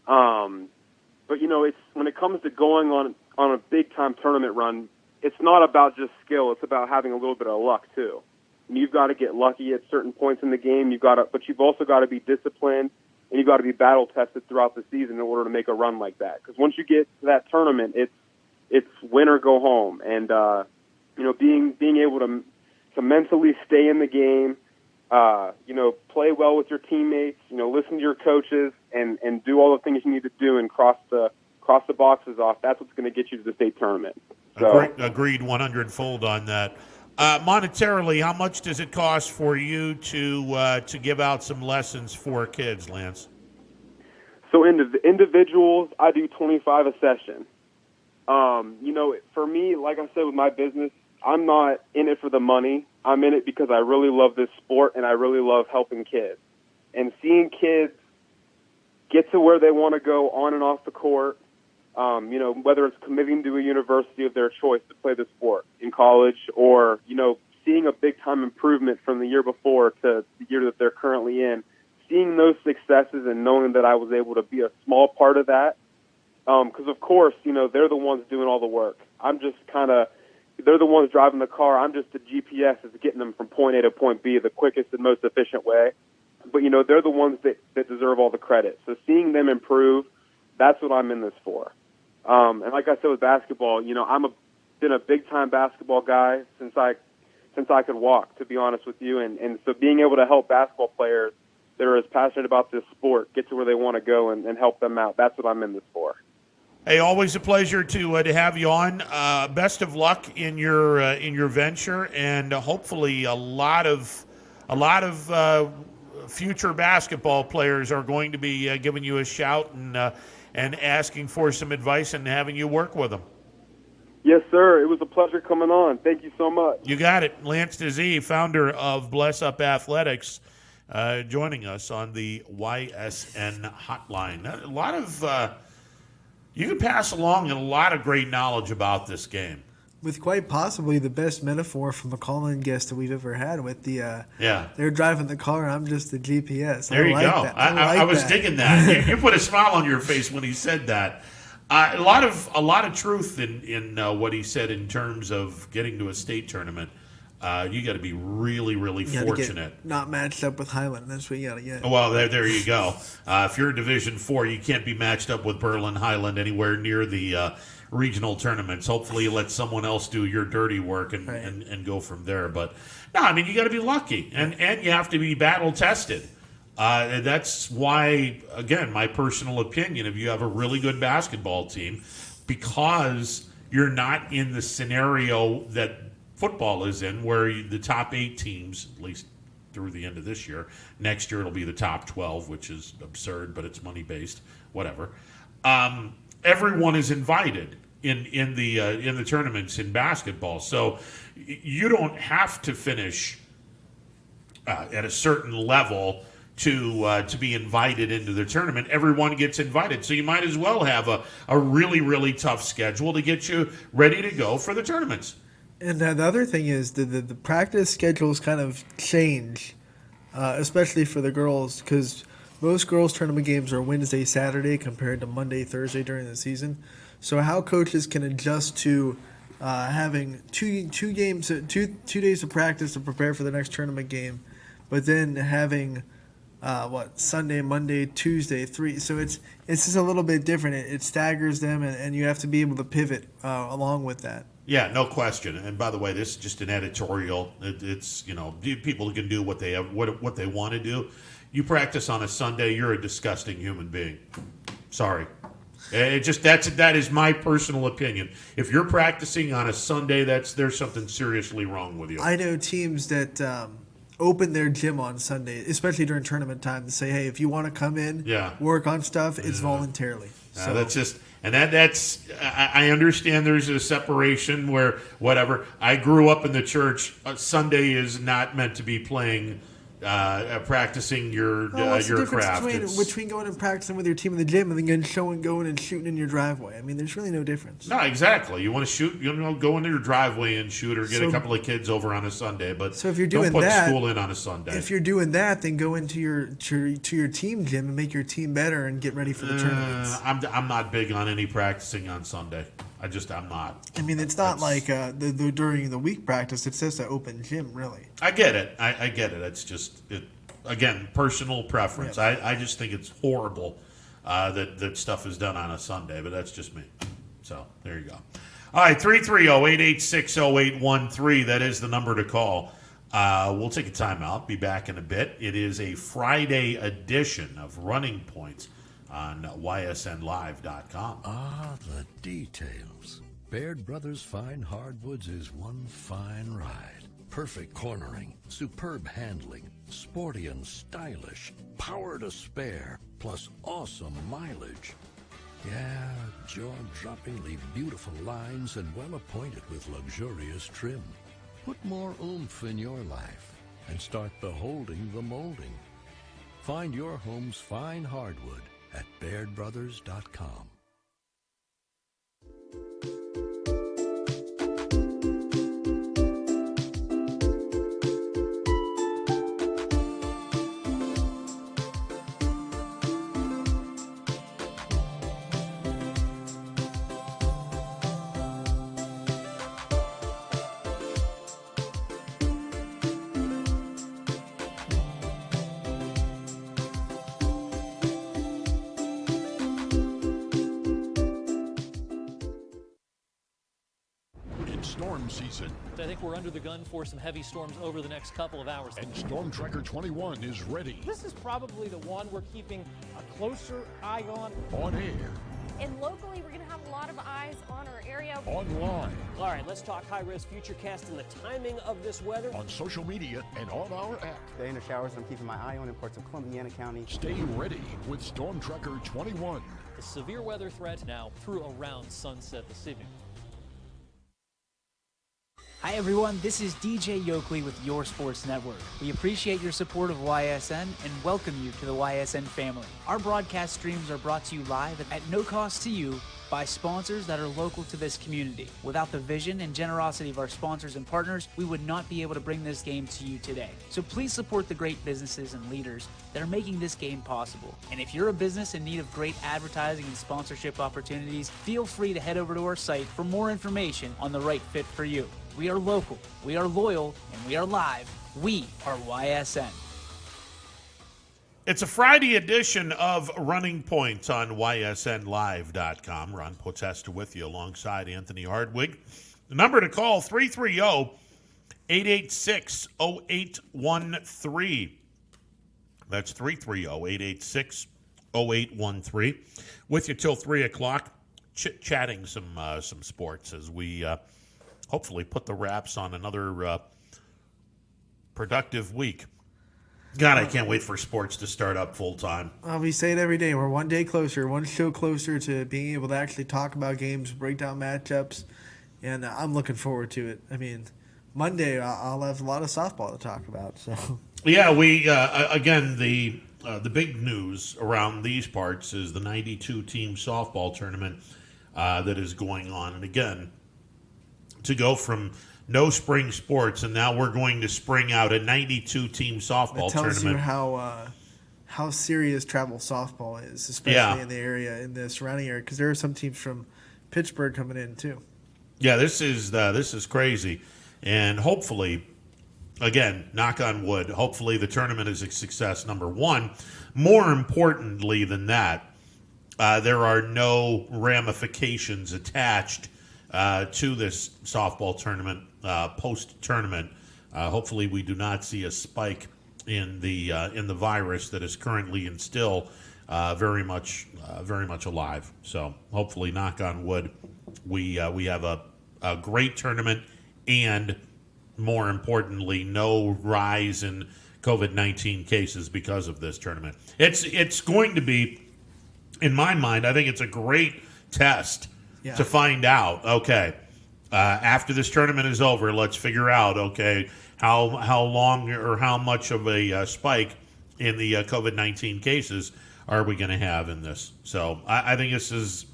But it's when it comes to going on on a big-time tournament run, it's not about just skill. It's about having a little bit of luck, too. And you've got to get lucky at certain points in the game. But you've also got to be disciplined, and you've got to be battle-tested throughout the season in order to make a run like that. Because once you get to that tournament, it's win or go home. And, being able to mentally stay in the game, play well with your teammates, listen to your coaches, and do all the things you need to do and cross the boxes off. That's what's going to get you to the state tournament. So, Agreed 100-fold on that. Monetarily, how much does it cost for you to give out some lessons for kids, Lance? So individuals, I do $25 a session. For me, like I said, with my business, I'm not in it for the money. I'm in it because I really love this sport and I really love helping kids. And seeing kids get to where they want to go on and off the court, whether it's committing to a university of their choice to play the sport in college or, seeing a big-time improvement from the year before to the year that they're currently in, seeing those successes and knowing that I was able to be a small part of that. Because, of course, they're the ones doing all the work. I'm just they're the ones driving the car. I'm just the GPS that's getting them from point A to point B the quickest and most efficient way. But, they're the ones that deserve all the credit. So seeing them improve, that's what I'm in this for. And like I said with basketball, been a big-time basketball guy since I could walk, to be honest with you. And so being able to help basketball players that are as passionate about this sport get to where they want to go and help them out, that's what I'm in this for. Hey, always a pleasure to have you on. Best of luck in your venture, and hopefully a lot of future basketball players are going to be giving you a shout and asking for some advice and having you work with them. Yes, sir. It was a pleasure coming on. Thank you so much. You got it. Lance DeZee, founder of Bless Up Athletics, joining us on the YSN hotline. A lot of you can pass along a lot of great knowledge about this game. With quite possibly the best metaphor from a call-in guest that we've ever had with they're driving the car and I'm just the GPS. There you go. I was digging that. You put a smile on your face when he said that. A lot of truth in what he said in terms of getting to a state tournament. You got to be really, really fortunate. Not matched up with Highland. That's what you got to get. Well, there you go. If you're in Division IV, you can't be matched up with Berlin Highland anywhere near the regional tournaments. Hopefully, you let someone else do your dirty work and go from there. But no, I mean you got to be lucky, and you have to be battle tested. That's why, again, my personal opinion, if you have a really good basketball team, because you're not in the scenario that football is in, where the top 8 teams, at least through the end of this year, next year it'll be the top 12, which is absurd, but it's money-based, whatever. Everyone is invited in the tournaments in basketball, so you don't have to finish at a certain level to be invited into the tournament. Everyone gets invited, so you might as well have a really, really tough schedule to get you ready to go for the tournaments. And the other thing is the practice schedules kind of change, especially for the girls, because most girls' tournament games are Wednesday, Saturday compared to Monday, Thursday during the season. So how coaches can adjust to having two days of practice to prepare for the next tournament game, but then having Sunday, Monday, Tuesday, 3. So it's just a little bit different. It staggers them, and you have to be able to pivot along with that. Yeah, no question. And by the way, this is just an editorial. It's people can do what they have, what they want to do. You practice on a Sunday, you're a disgusting human being. Sorry. That is my personal opinion. If you're practicing on a Sunday, there's something seriously wrong with you. I know teams that open their gym on Sunday, especially during tournament time, to say, hey, if you want to come in, work on stuff, it's voluntarily. So that's just. And that's I understand there's a separation where whatever. I grew up in the church. Sunday is not meant to be playing, practicing your craft. Between going and practicing with your team in the gym and then going and shooting in your driveway. I mean, there's really no difference. No, exactly. You want to shoot, go into your driveway and shoot, or get a couple of kids over on a Sunday. But so if you're doing don't put that, school in on a Sunday. If you're doing that, then go into your team gym and make your team better and get ready for the tournaments. I'm not big on any practicing on Sunday. I'm not. I mean, it's not like the during the week practice. It's just an open gym, really. I get it. I get it. It's just, again, personal preference. Yeah. I just think it's horrible that stuff is done on a Sunday, but that's just me. So there you go. All right, 330-886-0813. That is the number to call. We'll take a timeout. Be back in a bit. It is a Friday edition of Running Points on ysnlive.com. Ah, the details. Baird Brothers Fine Hardwoods is one fine ride. Perfect cornering, superb handling, sporty and stylish, power to spare, plus awesome mileage. Yeah, jaw-droppingly beautiful lines and well appointed with luxurious trim. Put more oomph in your life and start beholding the molding. Find your home's fine hardwood at BairdBrothers.com. Storm season. I think we're under the gun for some heavy storms over the next couple of hours. And Storm Tracker 21 is ready. This is probably the one we're keeping a closer eye on. On air. And locally, we're going to have a lot of eyes on our area. Online. All right, let's talk high-risk futurecast and the timing of this weather. On social media and on our app. Stay in the showers. I'm keeping my eye on in parts of Columbiana County. Stay ready with Storm Tracker 21. The severe weather threat now through around sunset this evening. Hi everyone, this is DJ Yoakley with Your Sports Network. We appreciate your support of YSN and welcome you to the YSN family. Our broadcast streams are brought to you live at no cost to you by sponsors that are local to this community. Without the vision and generosity of our sponsors and partners, we would not be able to bring this game to you today. So please support the great businesses and leaders that are making this game possible. And if you're a business in need of great advertising and sponsorship opportunities, feel free to head over to our site for more information on the right fit for you. We are local, we are loyal, and we are live. We are YSN. It's a Friday edition of Running Points on YSNlive.com. Ron Potesta with you alongside Anthony Hardwig. The number to call, 330-886-0813. That's 330-886-0813. With you till 3 o'clock, chit-chatting some sports as we hopefully put the wraps on another productive week. God, I can't wait for sports to start up full time. We say it every day. We're one day closer, one show closer to being able to actually talk about games, break down matchups, and I'm looking forward to it. I mean, Monday I'll have a lot of softball to talk about. So yeah, we again the big news around these parts is the 92 team softball tournament that is going on, and again, to go from no spring sports, and now we're going to spring out a 92-team softball tournament. It tells you how serious travel softball is, especially in the area, in the surrounding area, because there are some teams from Pittsburgh coming in too. Yeah, this is crazy, and hopefully, again, knock on wood, hopefully the tournament is a success. Number one, more importantly than that, there are no ramifications attached to this softball tournament, post-tournament. Hopefully we do not see a spike in the virus that is currently and still very much alive. So hopefully, knock on wood, we have a great tournament, and more importantly, no rise in COVID-19 cases because of this tournament. It's going to be, in my mind, I think it's a great test to find out, okay, after this tournament is over, let's figure out, okay, how long or how much of a spike in the COVID-19 cases are we going to have in this? So I think this is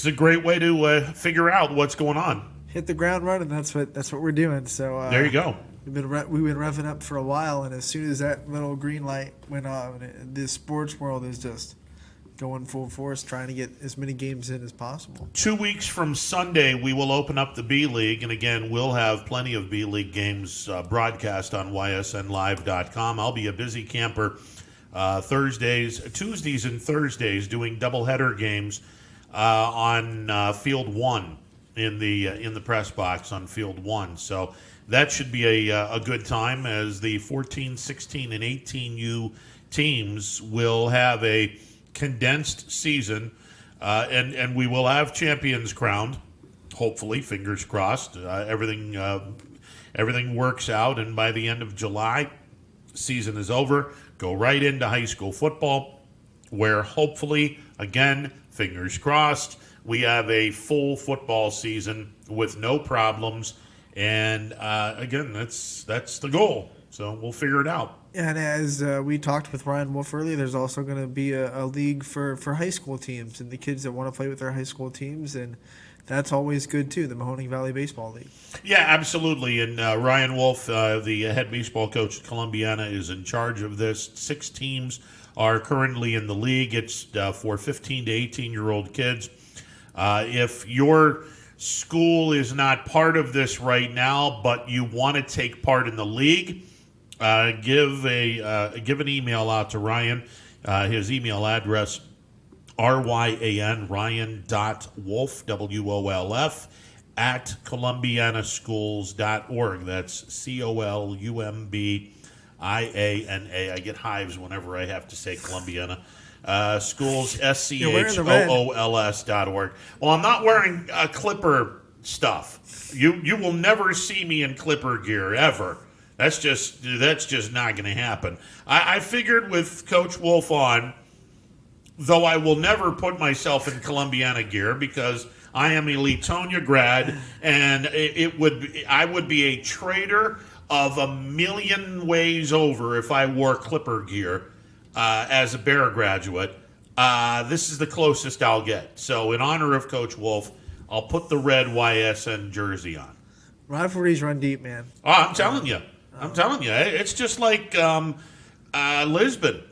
a great way to figure out what's going on. Hit the ground running. That's what we're doing. So there you go. We've been revving up for a while, and as soon as that little green light went on, this sports world is just going full force, trying to get as many games in as possible. 2 weeks from Sunday, we will open up the B League, and again, we'll have plenty of B League games broadcast on ysnlive.com. I'll be a busy camper Tuesdays and Thursdays doing doubleheader games on Field 1 in the press box on Field 1. So that should be a good time, as the 14, 16, and 18U teams will have a condensed season, and we will have champions crowned. Hopefully, fingers crossed. Everything works out, and by the end of July, season is over. Go right into high school football, where hopefully, again, fingers crossed, we have a full football season with no problems. And again, that's the goal. So we'll figure it out. And as we talked with Ryan Wolf earlier, there's also going to be a league for high school teams and the kids that want to play with their high school teams, and that's always good too, the Mahoning Valley Baseball League. Yeah, absolutely. And Ryan Wolf, the head baseball coach at Columbiana, is in charge of this. 6 teams are currently in the league. It's for 15 to 18-year-old kids. If your school is not part of this right now, but you want to take part in the league, give an email out to Ryan. His email address, ryan.wolf, WOLF, at columbianaschools.org. That's COLUMBIANA. I get hives whenever I have to say Columbiana. Schools, SCHOOLS.org. Well, I'm not wearing Clipper stuff. You will never see me in Clipper gear, ever. That's just not going to happen. I figured with Coach Wolf on, though I will never put myself in Columbiana gear because I am a Letonia grad, and I would be a traitor of a million ways over if I wore Clipper gear as a Bear graduate. This is the closest I'll get. So in honor of Coach Wolf, I'll put the red YSN jersey on. Rivalries run deep, man. Oh, I'm telling you. It's just like Lisbon.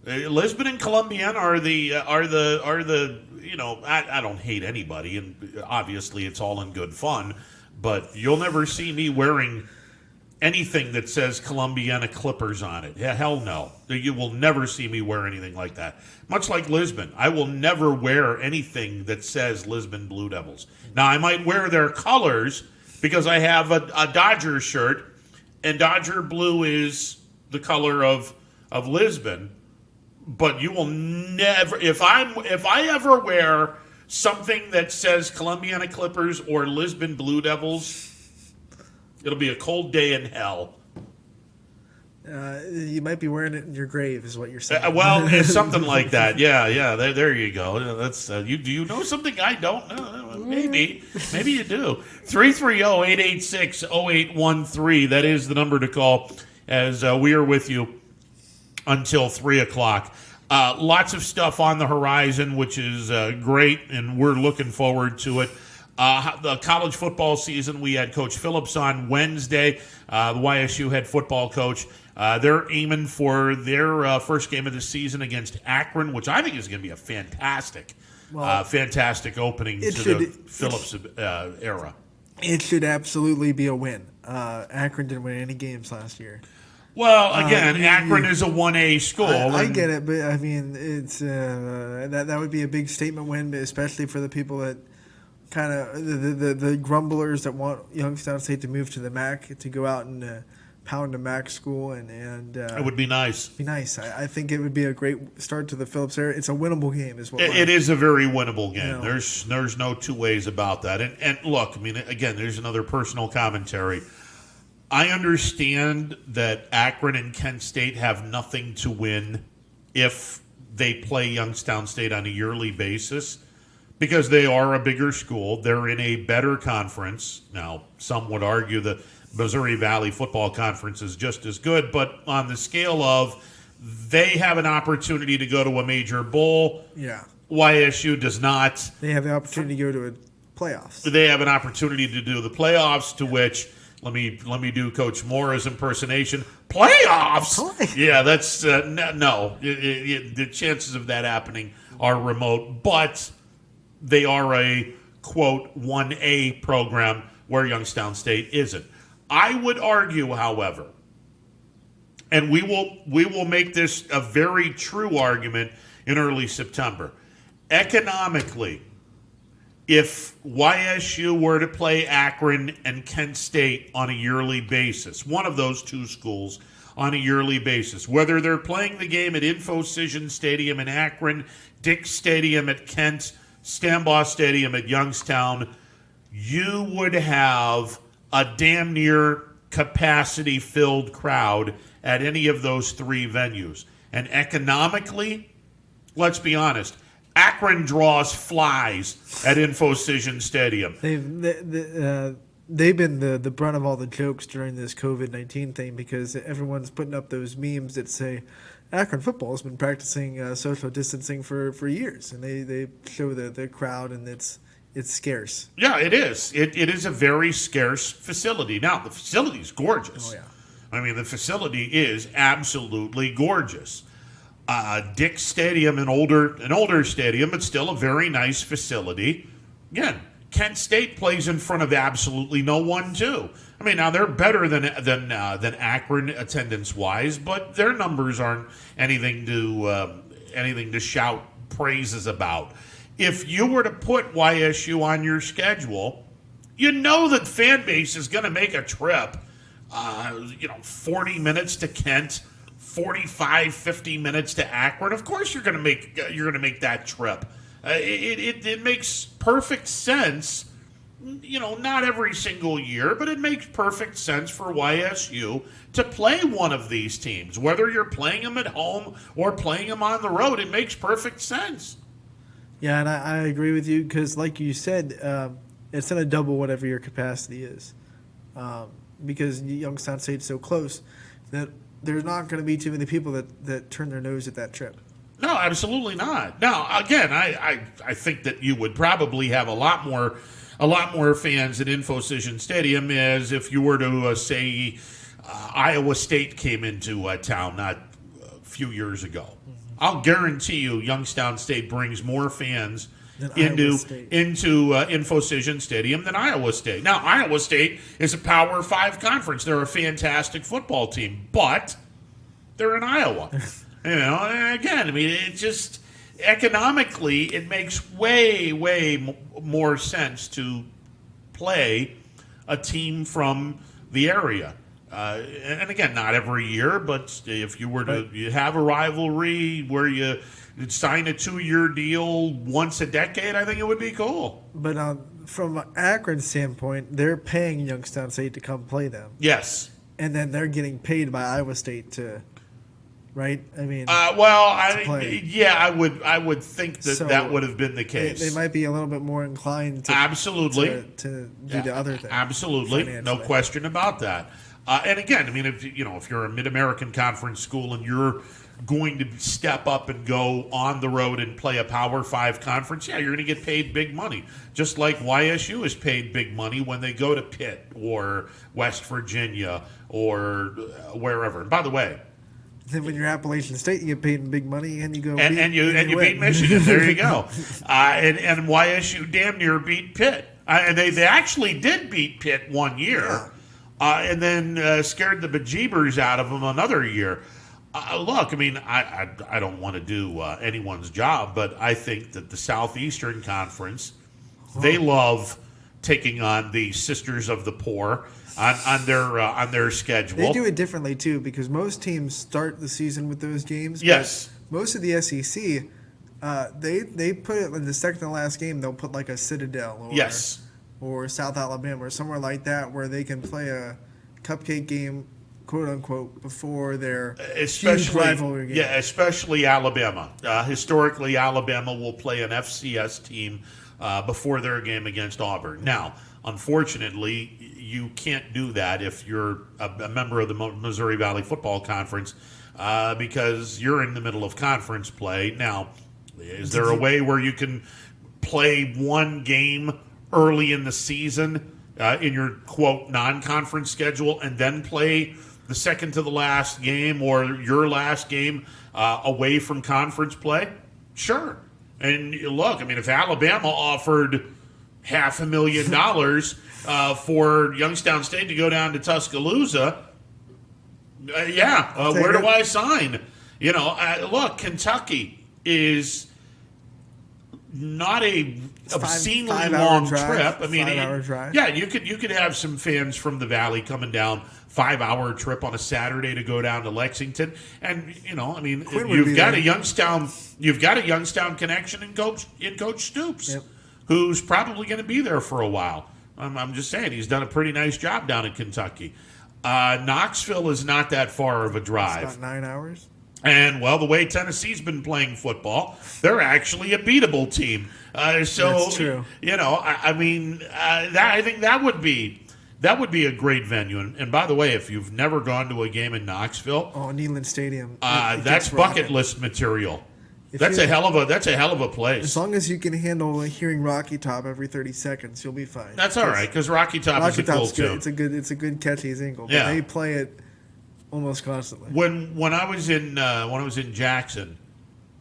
Lisbon and Columbiana are the I don't hate anybody, and obviously it's all in good fun, but you'll never see me wearing anything that says Columbiana Clippers on it. Yeah, hell no. You will never see me wear anything like that. Much like Lisbon, I will never wear anything that says Lisbon Blue Devils. Now, I might wear their colors because I have a Dodger shirt, and Dodger blue is the color of Lisbon. But you will never, if I ever wear something that says Columbiana Clippers or Lisbon Blue Devils, it'll be a cold day in hell. You might be wearing it in your grave, is what you're saying. Well, it's something like that. Yeah. There you go. That's do you know something I don't know? Maybe you do. 330-886-0813. That is the number to call as we are with you until 3 o'clock. Lots of stuff on the horizon, which is great, and we're looking forward to it. The college football season, we had Coach Phillips on Wednesday, the YSU head football coach. They're aiming for their first game of the season against Akron, which I think is going to be a fantastic opening to the Phillips era. It should absolutely be a win. Akron didn't win any games last year. Well, again, Akron is a 1A school. I get it, but I mean, it's that would be a big statement win, especially for the people that kind of the grumblers that want Youngstown State to move to the MAC, to go out and pound a MAC school, and it would be nice. Be nice. I think it would be a great start to the Phillips era. It's a winnable game, is what it is. A very winnable game. There's no two ways about that. And look, I mean, again, there's another personal commentary. I understand that Akron and Kent State have nothing to win if they play Youngstown State on a yearly basis, because they are a bigger school. They're in a better conference. Now, some would argue the Missouri Valley Football Conference is just as good, but on the scale of they have an opportunity to go to a major bowl. Yeah. YSU does not. They have the opportunity to go to a playoffs. They have an opportunity to do the playoffs, to which Let me do Coach Moore's impersonation. Playoffs? Yeah, that's no. The chances of that happening are remote, but they are a quote 1A program where Youngstown State isn't. I would argue, however, and we will make this a very true argument in early September. Economically, if YSU were to play Akron and Kent State on a yearly basis, one of those two schools on a yearly basis, whether they're playing the game at Infocision Stadium in Akron, Dick Stadium at Kent, Stambaugh Stadium at Youngstown, you would have a damn near capacity-filled crowd at any of those three venues. And economically, let's be honest, Akron draws flies at Infocision Stadium. They've been the brunt of all the jokes during this COVID-19 thing because everyone's putting up those memes that say Akron football has been practicing social distancing for years, and they show the crowd, and it's scarce. Yeah, it is. It is a very scarce facility. Now, the facility is gorgeous. Oh, yeah. I mean, the facility is absolutely gorgeous. Dick Stadium, an older stadium, but still a very nice facility. Again, Kent State plays in front of absolutely no one, too. I mean, now they're better than Akron attendance-wise, but their numbers aren't anything to shout praises about. If you were to put YSU on your schedule, you know that fan base is going to make a trip. 40 minutes to Kent, 45, 50 minutes to Akron. Of course, you're going to make that trip. It makes perfect sense. Not every single year, but it makes perfect sense for YSU to play one of these teams. Whether you're playing them at home or playing them on the road, it makes perfect sense. Yeah, and I agree with you because, like you said, it's going to double whatever your capacity is. Because Youngstown State's so close that there's not going to be too many people that turn their nose at that trip. No, absolutely not. Now, again, I think that you would probably have a lot more fans at Infocision Stadium as if you were to say Iowa State came into town not a few years ago. Mm-hmm. I'll guarantee you, Youngstown State brings more fans into Infocision Stadium than Iowa State. Now, Iowa State is a Power 5 conference. They're a fantastic football team, but they're in Iowa. Again, I mean, it just economically, it makes way more sense to play a team from the area. And again, not every year, but if you were to you have a rivalry where you sign a 2-year deal once a decade, I think it would be cool. But from Akron's standpoint, they're paying Youngstown State to come play them. Yes. And then they're getting paid by Iowa State to, right? I mean, I would think that would have been the case. They might be a little bit more inclined to absolutely to do the other thing. Absolutely, no question about that. And again, I mean, if you're a Mid-American Conference school and you're going to step up and go on the road and play a Power 5 conference, you're going to get paid big money. Just like YSU is paid big money when they go to Pitt or West Virginia or wherever. And by the way, then when you're Appalachian State, you get paid big money, and you go and you beat Michigan. There you go. And YSU damn near beat Pitt, and they actually did beat Pitt one year. Yeah. And then scared the bejeebers out of them another year. Look, I mean, I don't want to do anyone's job, but I think that the Southeastern Conference, they love taking on the Sisters of the Poor on their schedule. They do it differently too, because most teams start the season with those games. Yes. Most of the SEC, they put it in the second to last game. They'll put like a Citadel or South Alabama or somewhere like that where they can play a cupcake game, quote unquote, before their huge rivalry game. Yeah, especially Alabama. Historically, Alabama will play an FCS team before their game against Auburn. Now, unfortunately, you can't do that if you're a member of the Missouri Valley Football Conference because you're in the middle of conference play. Now, is there a way where you can play one game early in the season in your quote non-conference schedule and then play the second to the last game or your last game away from conference play? Sure. And look, I mean, if Alabama offered $500,000 for Youngstown State to go down to Tuscaloosa, where do I sign? Look, Kentucky is not a obscenely long trip. I mean, 5-hour drive. Yeah, you could have some fans from the Valley coming down 5-hour trip on a Saturday to go down to Lexington, and you've got a Youngstown connection in Coach Stoops, who's probably going to be there for a while. I'm just saying he's done a pretty nice job down in Kentucky. Knoxville is not that far of a drive. It's about 9 hours. And, well, the way Tennessee's been playing football, they're actually a beatable team. That's true. I think that would be a great venue. And by the way, if you've never gone to a game in Knoxville, Neyland Stadium, that's bucket list material. That's a hell of a place. As long as you can handle hearing Rocky Top every 30 seconds, you'll be fine. That's all right, because Rocky Top is a cool tune. It's a good catchy single. But they play it almost constantly. When I was in Jackson,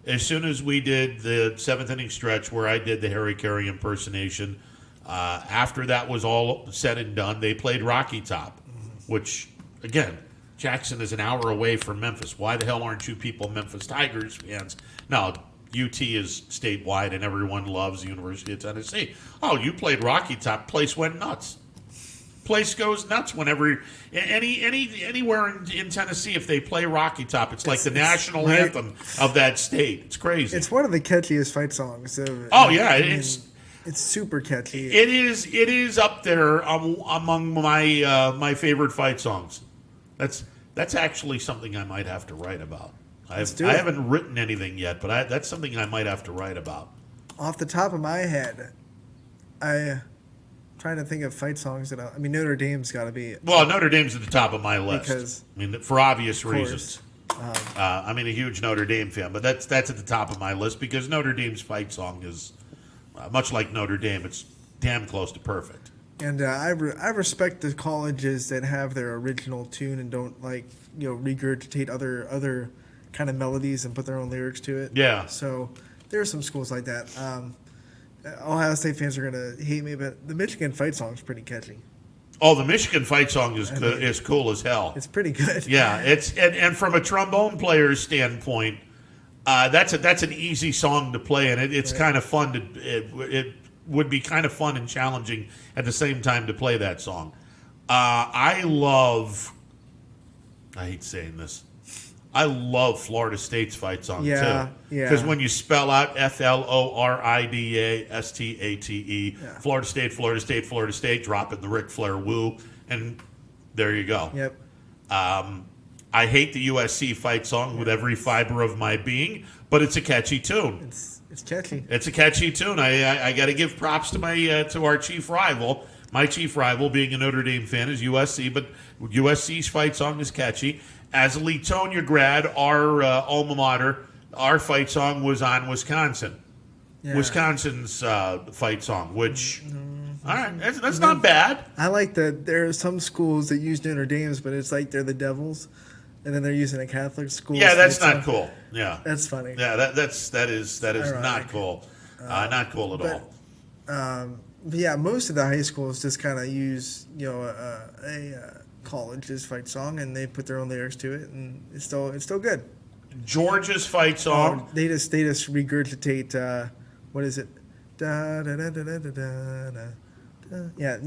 as soon as we did the seventh inning stretch where I did the Harry Carey impersonation, after that was all said and done, they played Rocky Top, which again, Jackson is an hour away from Memphis. Why the hell aren't you people Memphis Tigers fans? No, UT is statewide and everyone loves the University of Tennessee. Oh, you played Rocky Top, place went nuts. Place goes nuts whenever anywhere in Tennessee if they play Rocky Top. It's like the national anthem of that state. It's crazy. It's one of the catchiest fight songs. It's super catchy. It is up there among my favorite fight songs. That's actually something I might have to write about. I haven't written anything yet, but that's something I might have to write about. Off the top of my head, I'm trying to think of fight songs Notre Dame's got to be. Well, Notre Dame's at the top of my list. Because, for obvious reasons. I'm a huge Notre Dame fan, but that's at the top of my list because Notre Dame's fight song is much like Notre Dame. It's damn close to perfect. And I respect the colleges that have their original tune and don't regurgitate other kind of melodies and put their own lyrics to it. Yeah. So there are some schools like that. Ohio State fans are gonna hate me, but the Michigan fight song is pretty catchy. Oh, the Michigan fight song is cool as hell. It's pretty good. Yeah, and from a trombone player's standpoint, that's an easy song to play, and it's kind of fun it would be kind of fun and challenging at the same time to play that song. I hate saying this. I love Florida State's fight song, too. Yeah. Because when you spell out FLORIDASTATE, Florida State, Florida State, Florida State, drop in the Ric Flair woo, and there you go. Yep. I hate the USC fight song with every fiber of my being, but it's a catchy tune. It's catchy. It's a catchy tune. I got to give props to to our chief rival. My chief rival, being a Notre Dame fan, is USC, but USC's fight song is catchy. As a Letonia grad, our alma mater, our fight song was on Wisconsin. Yeah. Wisconsin's fight song, which, all right, that's not bad. I like that there are some schools that use Notre Dame's, but it's like they're the Devils, and then they're using a Catholic school. Yeah, that's not cool. Yeah, that's funny. Yeah, that is not cool. Not cool at all. But yeah, most of the high schools just kind of use a college's fight song, and they put their own lyrics to it, and it's still good. Georgia's fight song. They just regurgitate. What is it? Da da da da da da da. Yeah.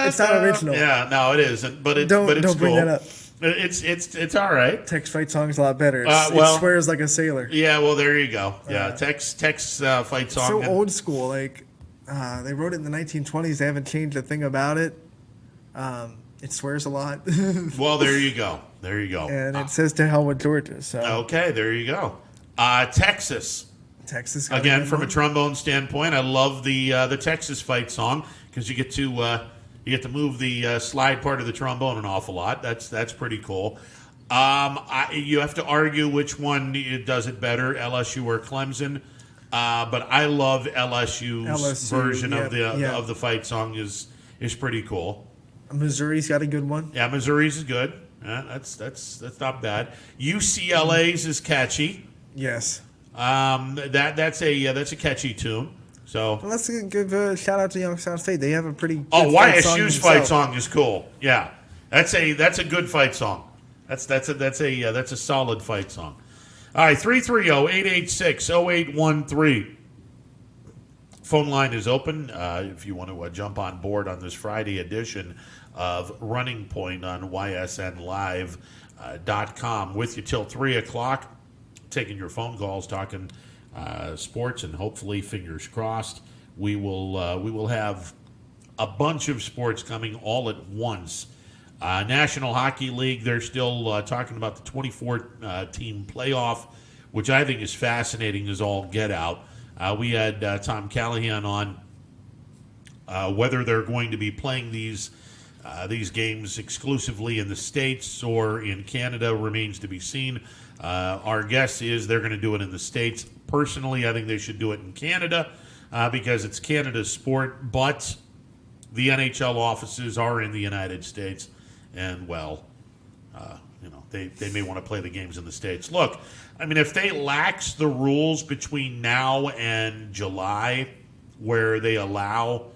It's not original. Yeah, no, it isn't. But it's don't cool. Bring that up. It's all right. Tex fight song's a lot better. It swears like a sailor. Yeah, well, there you go. Yeah, Tex fight song. So old school. Like they wrote it in the 1920s. They haven't changed a thing about it. It swears a lot. Well, there you go. And it says to hell with Georgia. So okay, there you go. Texas again from a trombone standpoint. I love the Texas fight song because you get to move the slide part of the trombone an awful lot. That's pretty cool. You have to argue which one does it better, LSU or Clemson. But I love LSU's LSU, version of yeah. the fight song is pretty cool. Missouri's got a good one. Yeah, Missouri's is good. That's not bad. UCLA's is catchy. Yes. That's a catchy tune. So well, let's give a shout out to Youngstown State. They have a pretty good YSU's fight song is cool. Yeah, that's a good fight song. That's a solid fight song. All right, 330-886-0813. Phone line is open if you want to jump on board on this Friday edition of Running Point on YSNLive.com. With you till 3 o'clock, taking your phone calls, talking sports, and hopefully, fingers crossed, we will have a bunch of sports coming all at once. National Hockey League, they're still talking about the 24-team playoff, which I think is fascinating as all get out. We had Tom Callahan on whether they're going to be playing these games exclusively in the States or in Canada remains to be seen. Our guess is they're going to do it in the States. Personally, I think they should do it in Canada because it's Canada's sport, but the NHL offices are in the United States, and, they may want to play the games in the States. Look, I mean, if they lax the rules between now and July where they allow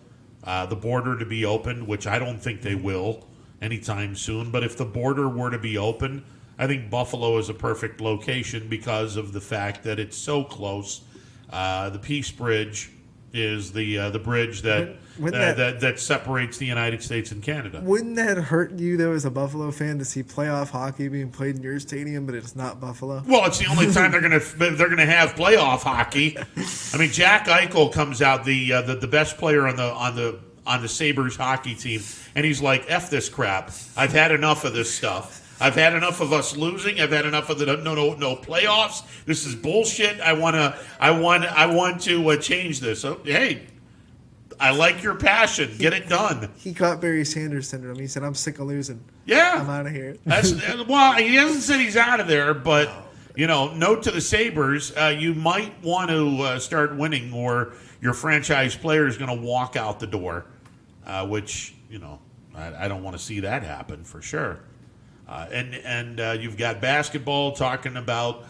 the border to be open, which I don't think they will anytime soon, but if the border were to be open, I think Buffalo is a perfect location because of the fact that it's so close. The Peace Bridge is the bridge that separates the United States and Canada. Wouldn't that hurt you, though, as a Buffalo fan, to see playoff hockey being played in your stadium, but it's not Buffalo? Well, it's the only time they're gonna have playoff hockey. I mean, Jack Eichel comes out, the best player on the Sabres hockey team, and he's like, "F this crap. I've had enough of this stuff. I've had enough of us losing. I've had enough of the no playoffs. This is bullshit. I want to change this." So, hey, I like your passion. Get it done. He caught Barry Sanders syndrome. He said, "I'm sick of losing. Yeah, I'm out of here." Well, he hasn't said he's out of there, but note to the Sabres, you might want to start winning, or your franchise player is going to walk out the door, which I don't want to see that happen for sure. And you've got basketball talking about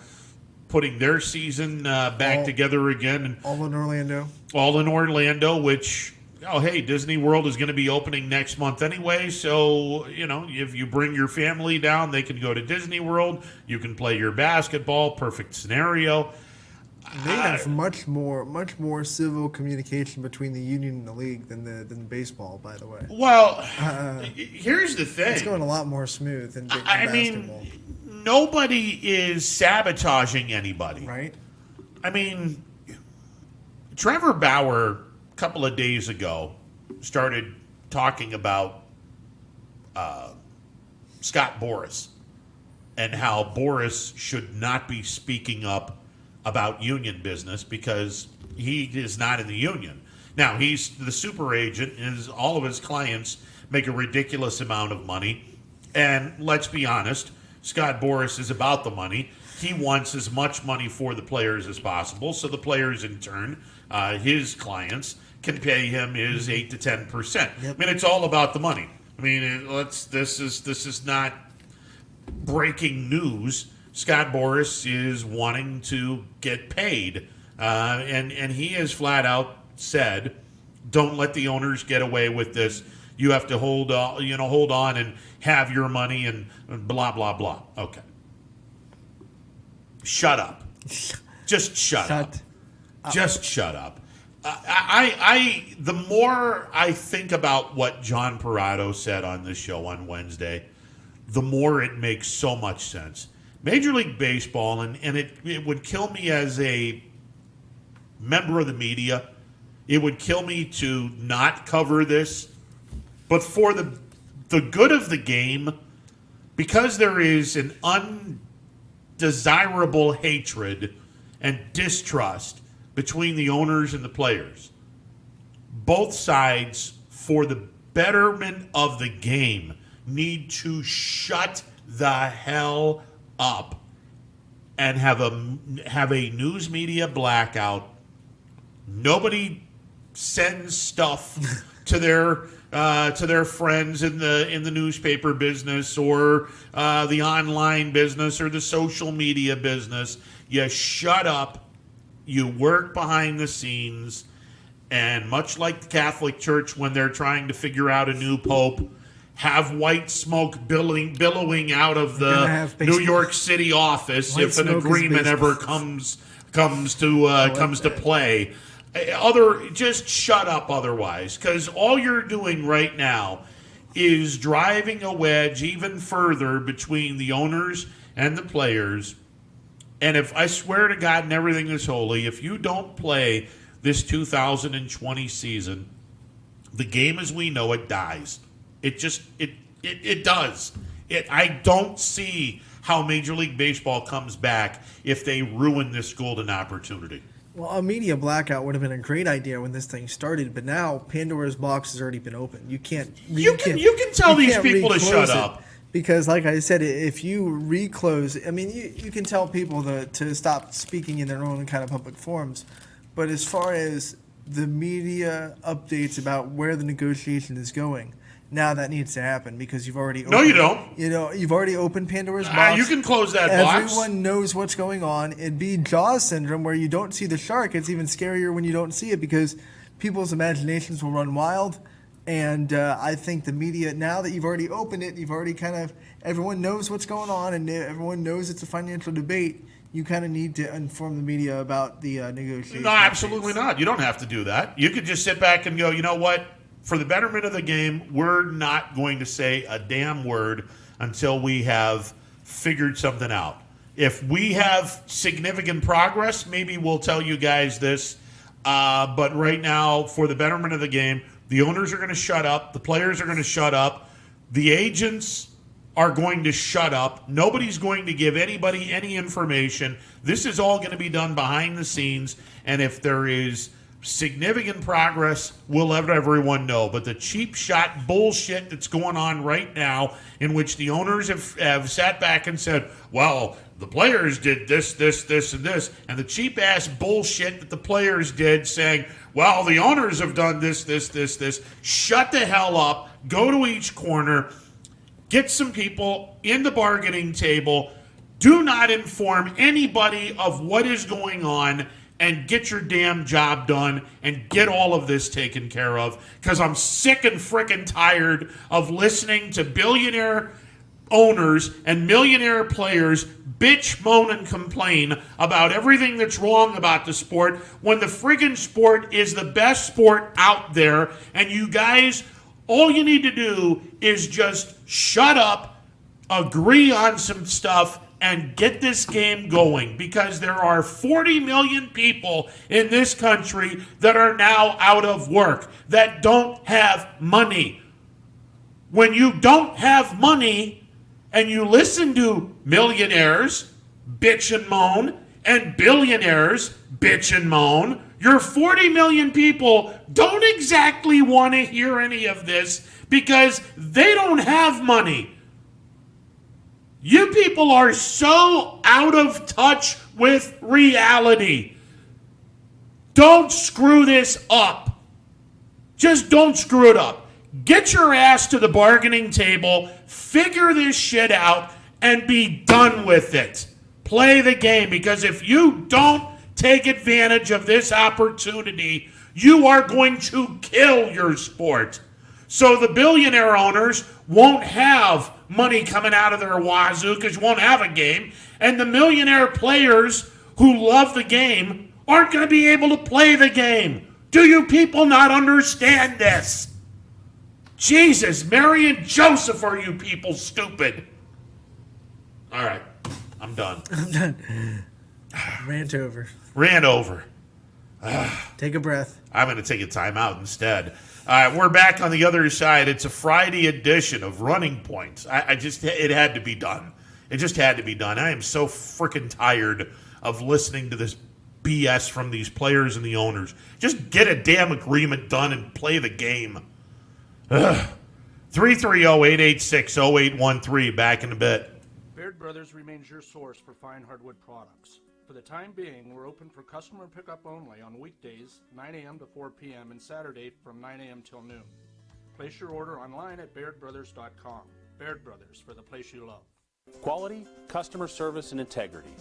putting their season back together again. All in Orlando. All in Orlando, which, hey, Disney World is going to be opening next month anyway. So, if you bring your family down, they can go to Disney World. You can play your basketball. Perfect scenario. They have much more civil communication between the union and the league than baseball, by the way. Well, here's the thing. It's going a lot more smooth than basketball. Nobody is sabotaging anybody. Right. I mean, Trevor Bauer, a couple of days ago, started talking about Scott Boras and how Boras should not be speaking up about union business because he is not in the union. Now, he's the super agent, and all of his clients make a ridiculous amount of money. And let's be honest, Scott Boras is about the money. He wants as much money for the players as possible, so the players, in turn, his clients, can pay him his 8 to 10%. Yep. I mean, it's all about the money. I mean, this is not breaking news. Scott Boras is wanting to get paid, and he has flat out said, "Don't let the owners get away with this. You have to hold on and have your money and blah blah blah." Okay, shut up. Just shut up. Just shut up. The more I think about what John Parado said on this show on Wednesday, the more it makes so much sense. Major League Baseball, and it would kill me as a member of the media. It would kill me to not cover this. But for the good of the game, because there is an undesirable hatred and distrust between the owners and the players, both sides, for the betterment of the game, need to shut the hell up and have a news media blackout Nobody sends stuff to their friends in the newspaper business or the online business or the social media business. You shut up. You work behind the scenes. And much like the Catholic Church when they're trying to figure out a new pope, have white smoke billowing out of the New York City office if an agreement ever comes to play. Just shut up otherwise, because all you're doing right now is driving a wedge even further between the owners and the players. And if I swear to God and everything is holy, if you don't play this 2020 season, the game as we know it dies. It does. I don't see how Major League Baseball comes back if they ruin this golden opportunity. Well, a media blackout would have been a great idea when this thing started, but now Pandora's box has already been opened. You can tell these people to shut up. Because, like I said, if you reclose, I mean, you can tell people to stop speaking in their own kind of public forums. But as far as the media updates about where the negotiation is going, now that needs to happen because you've already opened, No, you don't. You've already opened Pandora's box. You can close that box. Everyone knows what's going on. It'd be Jaws syndrome where you don't see the shark. It's even scarier when you don't see it because people's imaginations will run wild. And I think the media, now that you've already opened it, you've already everyone knows what's going on and everyone knows it's a financial debate. You kind of need to inform the media about the negotiations. No, absolutely not. You don't have to do that. You could just sit back and go, you know what? For the betterment of the game, we're not going to say a damn word until we have figured something out. If we have significant progress, maybe we'll tell you guys this. But right now, for the betterment of the game, the owners are going to shut up. The players are going to shut up. The agents are going to shut up. Nobody's going to give anybody any information. This is all going to be done behind the scenes. And if there is significant progress, we'll let everyone know. But the cheap shot bullshit that's going on right now, in which the owners have sat back and said, well, the players did this, this, this, and this, and the cheap ass bullshit that the players did saying, well, the owners have done this, this, this, this. Shut the hell up. Go to each corner. Get some people in the bargaining table. Do not inform anybody of what is going on and get your damn job done and get all of this taken care of, because I'm sick and frickin' tired of listening to billionaire owners and millionaire players bitch, moan, and complain about everything that's wrong about the sport when the friggin' sport is the best sport out there. And you guys, all you need to do is just shut up, agree on some stuff, and get this game going, because there are 40 million people in this country that are now out of work, that don't have money. When you don't have money and you listen to millionaires bitch and moan and billionaires bitch and moan, your 40 million people don't exactly want to hear any of this because they don't have money. You people are so out of touch with reality. Don't screw this up. Just don't screw it up. Get your ass to the bargaining table, figure this shit out, and be done with it. Play the game, because if you don't take advantage of this opportunity, you are going to kill your sport. So the billionaire owners won't have money coming out of their wazoo because you won't have a game. And the millionaire players who love the game aren't going to be able to play the game. Do you people not understand this? Jesus, Mary and Joseph, are you people stupid? All right, I'm done. I'm done. Rant over. Ran over. Take a breath. I'm going to take a timeout instead. All right, we're back on the other side. It's a Friday edition of Running Points. It had to be done. It just had to be done. I am so freaking tired of listening to this BS from these players and the owners. Just get a damn agreement done and play the game. 330-886-0813. Back in a bit. Baird Brothers remains your source for fine hardwood products. For the time being, we're open for customer pickup only on weekdays, 9 a.m. to 4 p.m., and Saturday from 9 a.m. till noon. Place your order online at BairdBrothers.com. Baird Brothers, for the place you love. Quality, customer service, and integrity.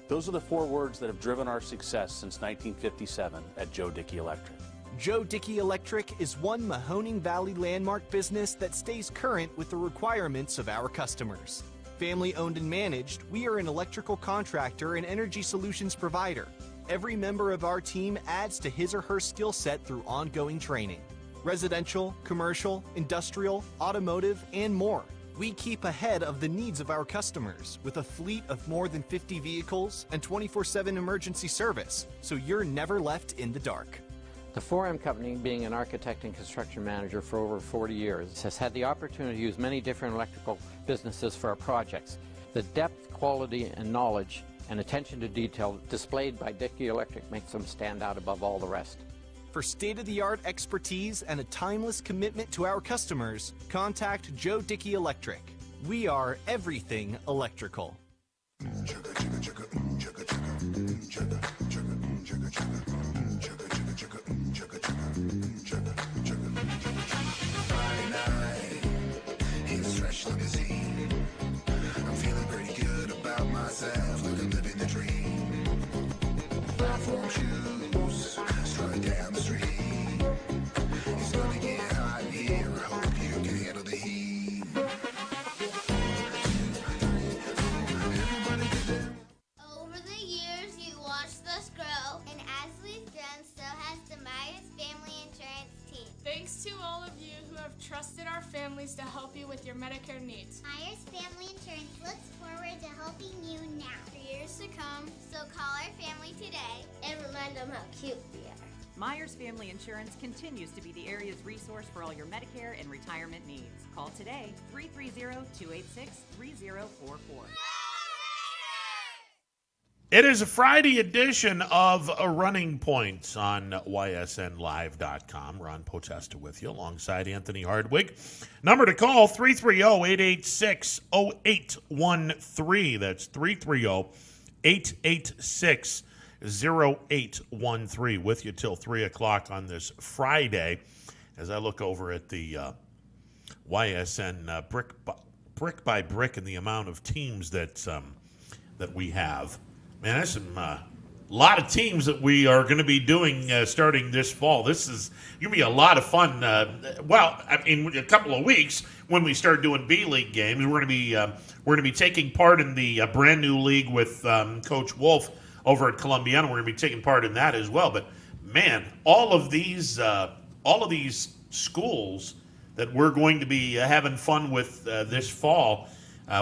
Those are the 4 words that have driven our success since 1957 at Joe Dickey Electric. Joe Dickey Electric is one Mahoning Valley landmark business that stays current with the requirements of our customers. Family owned and managed, we are an electrical contractor and energy solutions provider. Every member of our team adds to his or her skill set through ongoing training. Residential, commercial, industrial, automotive, and more. We keep ahead of the needs of our customers with a fleet of more than 50 vehicles and 24/7 emergency service, so you're never left in the dark. The 4M Company, being an architect and construction manager for over 40 years, has had the opportunity to use many different electrical businesses for our projects. The depth, quality, and knowledge and attention to detail displayed by Dickey Electric makes them stand out above all the rest. For state-of-the-art expertise and a timeless commitment to our customers, contact Joe Dickey Electric. We are everything electrical. Friday night, it's fresh limousine. I'm feeling pretty good about myself, like I'm living the dream. Platform shoes, strut down the street. It's gonna get hot in here, I hope you can handle the heat. Over the years, you watched us grow, and as we've grown, so has the Myers Family Insurance team. Thanks to all of you who have trusted our families to help you with your Medicare needs. Myers Family Insurance looks forward to helping you now for years to come, so call our family today and remind them how cute we are. Myers Family Insurance continues to be the area's resource for all your Medicare and retirement needs. Call today, 330-286-3044. It is a Friday edition of Running Points on YSNLive.com. Ron Potesta with you alongside Anthony Hardwig. Number to call, 330-886-0813. That's 330-886-0813. With you till 3 o'clock on this Friday as I look over at the YSN brick by brick and the amount of teams that we have. Man, that's a lot of teams that we are going to be doing starting this fall. This is going to be a lot of fun. In a couple of weeks when we start doing B League games, we're going to be taking part in the brand new league with Coach Wolf over at Columbiana. We're going to be taking part in that as well. But man, all of these schools that we're going to be having fun with this fall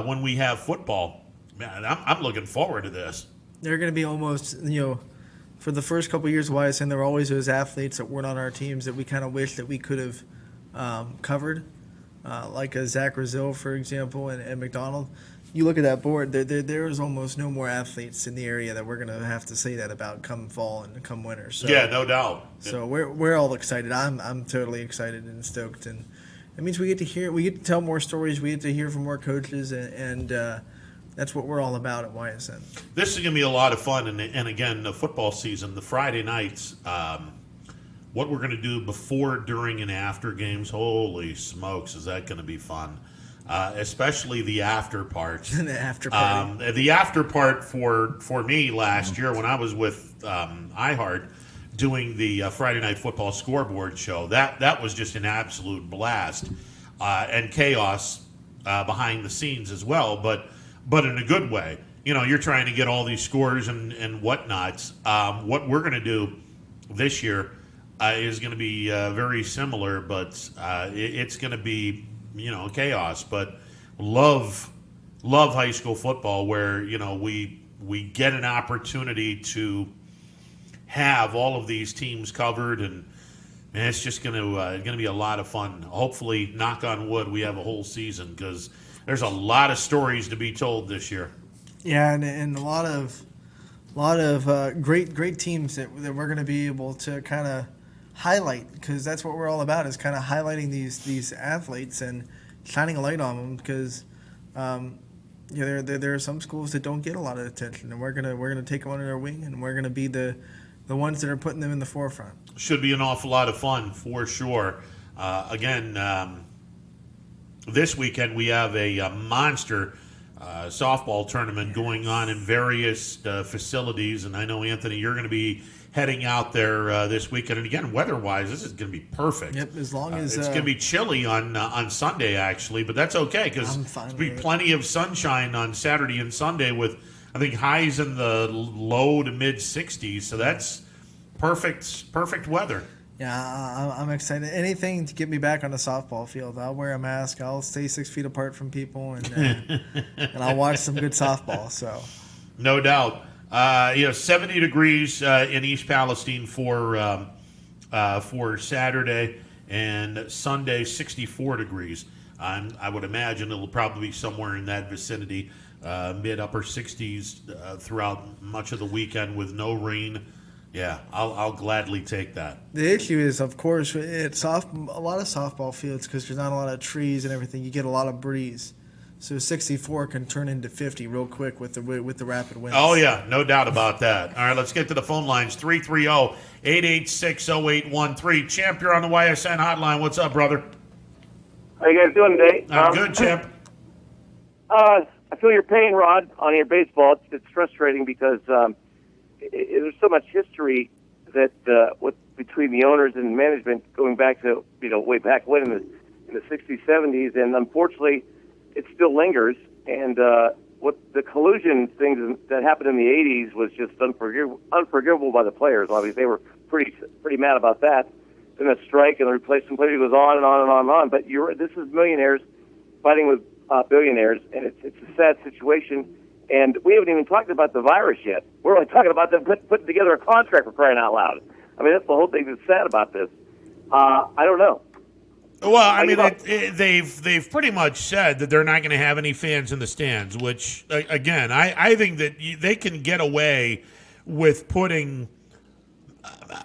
when we have football. Man, I'm looking forward to this. They're going to be almost, for the first couple of years of YSN, there were always those athletes that weren't on our teams that we kind of wish that we could have covered, like a Zach Brazil, for example, and McDonald. You look at that board, there is almost no more athletes in the area that we're going to have to say that about come fall and come winter. So, yeah, no doubt. So we're all excited. I'm totally excited and stoked, and it means we get to tell more stories. We get to hear from more coaches, and that's what we're all about at YSN. This is going to be a lot of fun, and again, the football season, the Friday nights, what we're going to do before, during, and after games. Holy smokes, is that going to be fun? Especially the after part. The after party. The after part for me last year when I was with iHeart doing the Friday Night Football scoreboard show. That was just an absolute blast and chaos behind the scenes as well, but in a good way. You're trying to get all these scores and whatnots. What we're going to do this year is going to be very similar, but it's going to be chaos. But love high school football, where we get an opportunity to have all of these teams covered, and man, it's just going to be a lot of fun. Hopefully, knock on wood, we have a whole season, because there's a lot of stories to be told this year. Yeah, and a lot of great teams that we're going to be able to kind of highlight, because that's what we're all about, is kind of highlighting these athletes and shining a light on them, because Yeah, there are some schools that don't get a lot of attention, and we're gonna take them under our wing, and we're gonna be the ones that are putting them in the forefront. Should be an awful lot of fun for sure. Again, this weekend we have a monster softball tournament going on in various facilities, and I know, Anthony, you're going to be heading out there this weekend. And again, weather-wise, this is going to be perfect. Yep, as long as it's going to be chilly on Sunday, actually, but that's okay because there'll be plenty of sunshine on Saturday and Sunday with, I think, highs in the low to mid 60s. So that's perfect weather. Yeah, I'm excited. Anything to get me back on the softball field. I'll wear a mask. I'll stay 6 feet apart from people, and I'll watch some good softball. So, no doubt. 70 degrees in East Palestine for Saturday, and Sunday 64 degrees. I would imagine it'll probably be somewhere in that vicinity, mid-upper 60s throughout much of the weekend with no rain. Yeah, I'll gladly take that. The issue is, of course, a lot of softball fields, because there's not a lot of trees and everything, you get a lot of breeze. So 64 can turn into 50 real quick with the rapid winds. Oh, yeah, no doubt about that. All right, let's get to the phone lines. 330-886-0813. Champ, you're on the YSN hotline. What's up, brother? How you guys doing today? I'm good, Champ. I feel your pain, Rod, on your baseball. It's frustrating because there's so much history that between the owners and management going back to way back when in the 60s, 70s, and unfortunately it still lingers. And what the collusion things that happened in the 80s was just unforgivable by the players. Obviously, they were pretty mad about that. Then a strike and the replacement player goes on and on and on and on. But this is millionaires fighting with billionaires, and it's a sad situation. And we haven't even talked about the virus yet. We're only talking about them putting together a contract, for crying out loud. I mean, that's the whole thing that's sad about this. I don't know. Well, I mean, they've pretty much said that they're not going to have any fans in the stands, which, again, I think that they can get away with putting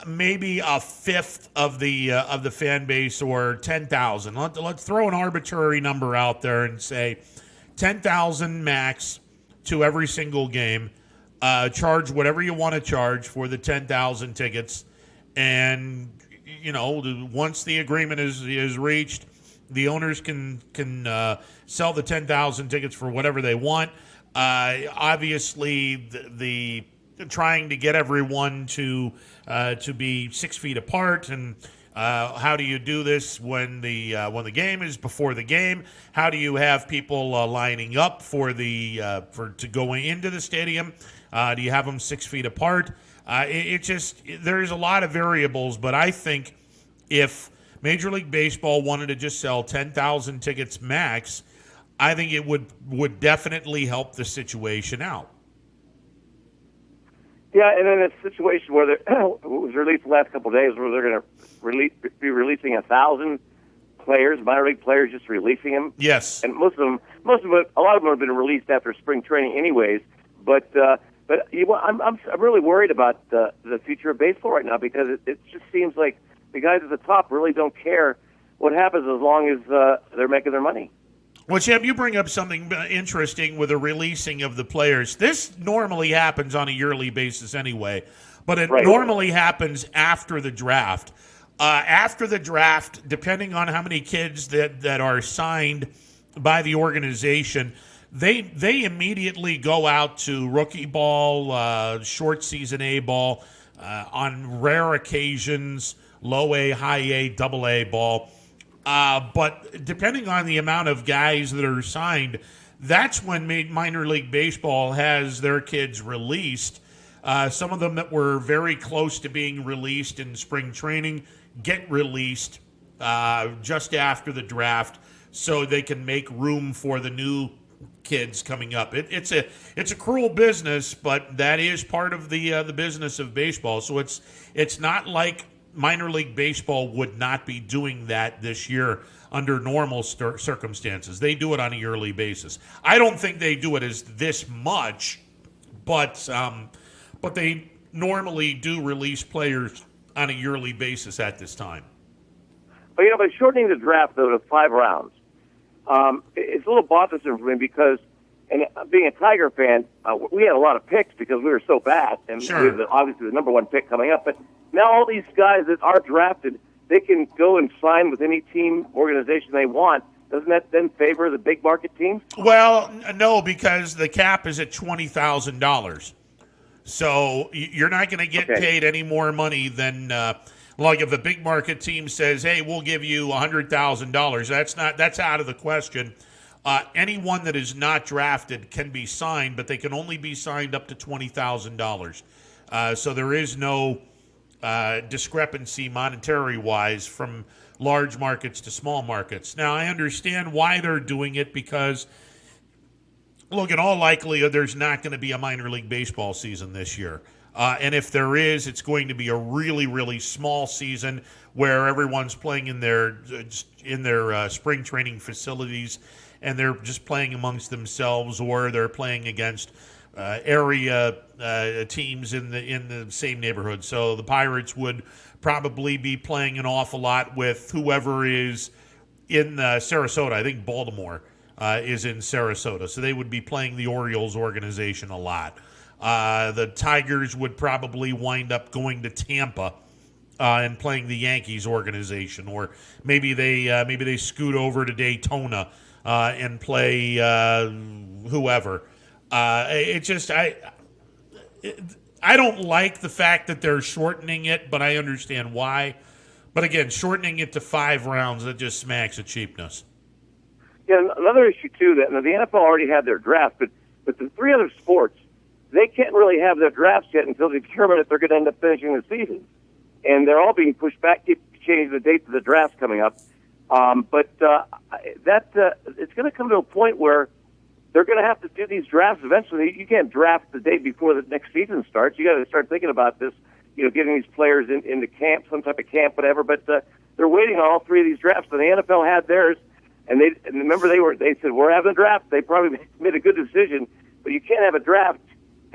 maybe a fifth of the fan base, or 10,000. Let's throw an arbitrary number out there and say 10,000 max to every single game. Charge whatever you want to charge for the 10,000 tickets, and once the agreement is reached, the owners can sell the 10,000 tickets for whatever they want. Obviously, the trying to get everyone to be 6 feet apart, and how do you do this when the game is before the game? How do you have people lining up to go into the stadium? Do you have them 6 feet apart? There's a lot of variables, but I think if Major League Baseball wanted to just sell 10,000 tickets max, I think it would definitely help the situation out. Yeah, and in a situation where it was released the last couple of days, where they're going to be releasing 1,000 players, minor league players, just releasing them. Yes, and a lot of them have been released after spring training, anyways. But I'm really worried about the future of baseball right now, because it just seems like the guys at the top really don't care what happens as long as they're making their money. Well, Champ, you bring up something interesting with the releasing of the players. This normally happens on a yearly basis anyway, but it normally happens after the draft. After the draft, depending on how many kids that are signed by the organization, they immediately go out to rookie ball, short season A ball, on rare occasions, low A, high A, double A ball. But depending on the amount of guys that are signed, that's when minor league baseball has their kids released. Some of them that were very close to being released in spring training get released just after the draft, so they can make room for the new kids coming up. It's a cruel business, but that is part of the business of baseball. So it's not like minor league baseball would not be doing that this year under normal circumstances. They do it on a yearly basis. I don't think they do it as this much, but they normally do release players on a yearly basis at this time. But by shortening the draft though to 5 rounds, it's a little bothersome for me, because And being a Tiger fan, we had a lot of picks because we were so bad, and we have obviously the number one pick coming up. But now all these guys that are drafted, they can go and sign with any team organization they want. Doesn't that then favor the big market teams? Well, no, because the cap is at $20,000. So you're not going to get paid any more money than like if a big market team says, "Hey, we'll give you $100,000." That's out of the question. Anyone that is not drafted can be signed, but they can only be signed up to $20,000. So there is no discrepancy monetary-wise from large markets to small markets. Now, I understand why they're doing it because, look, in all likelihood, there's not going to be a minor league baseball season this year. And if there is, it's going to be a really, really small season where everyone's playing in their spring training facilities, and they're just playing amongst themselves, or they're playing against area teams in the same neighborhood. So the Pirates would probably be playing an awful lot with whoever is in Sarasota. I think Baltimore is in Sarasota, so they would be playing the Orioles organization a lot. The Tigers would probably wind up going to Tampa and playing the Yankees organization, or maybe they scoot over to Daytona and play whoever. I don't like the fact that they're shortening it, but I understand why. But again, shortening it to 5 rounds, that just smacks of cheapness. Yeah, another issue too, that the NFL already had their draft, but the 3 other sports, they can't really have their drafts yet until they determine if they're going to end up finishing the season. And they're all being pushed back, keep changing the dates of the drafts coming up. But it's going to come to a point where they're going to have to do these drafts eventually. You can't draft the day before the next season starts. You got to start thinking about this, getting these players into camp, some type of camp, whatever. But they're waiting on all 3 of these drafts. And the NFL had theirs, and remember they said we're having a draft. They probably made a good decision, but you can't have a draft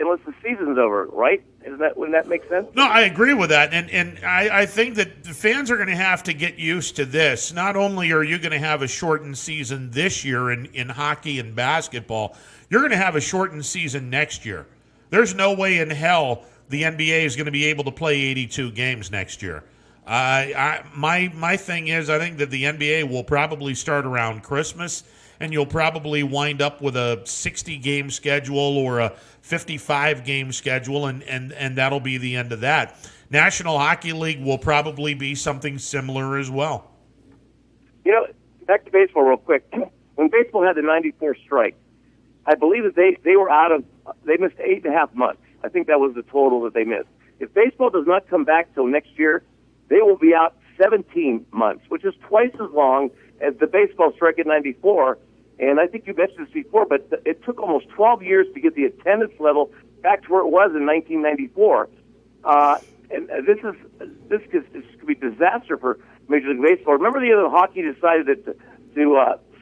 unless the season's over, right? Wouldn't that make sense? No, I agree with that, and I think that the fans are going to have to get used to this. Not only are you going to have a shortened season this year in hockey and basketball, you're going to have a shortened season next year. There's no way in hell the NBA is going to be able to play 82 games next year. My thing is, I think that the NBA will probably start around Christmas, and you'll probably wind up with a 60-game schedule or a 55-game schedule, and that'll be the end of that. National Hockey League will probably be something similar as well. Back to baseball real quick. When baseball had the 94 strike, I believe that they missed 8.5 months. I think that was the total that they missed. If baseball does not come back till next year, they will be out 17 months, which is twice as long as the baseball strike in 94. And I think you mentioned this before, but it took almost 12 years to get the attendance level back to where it was in 1994. And this could be a disaster for Major League Baseball. Remember the year that hockey decided to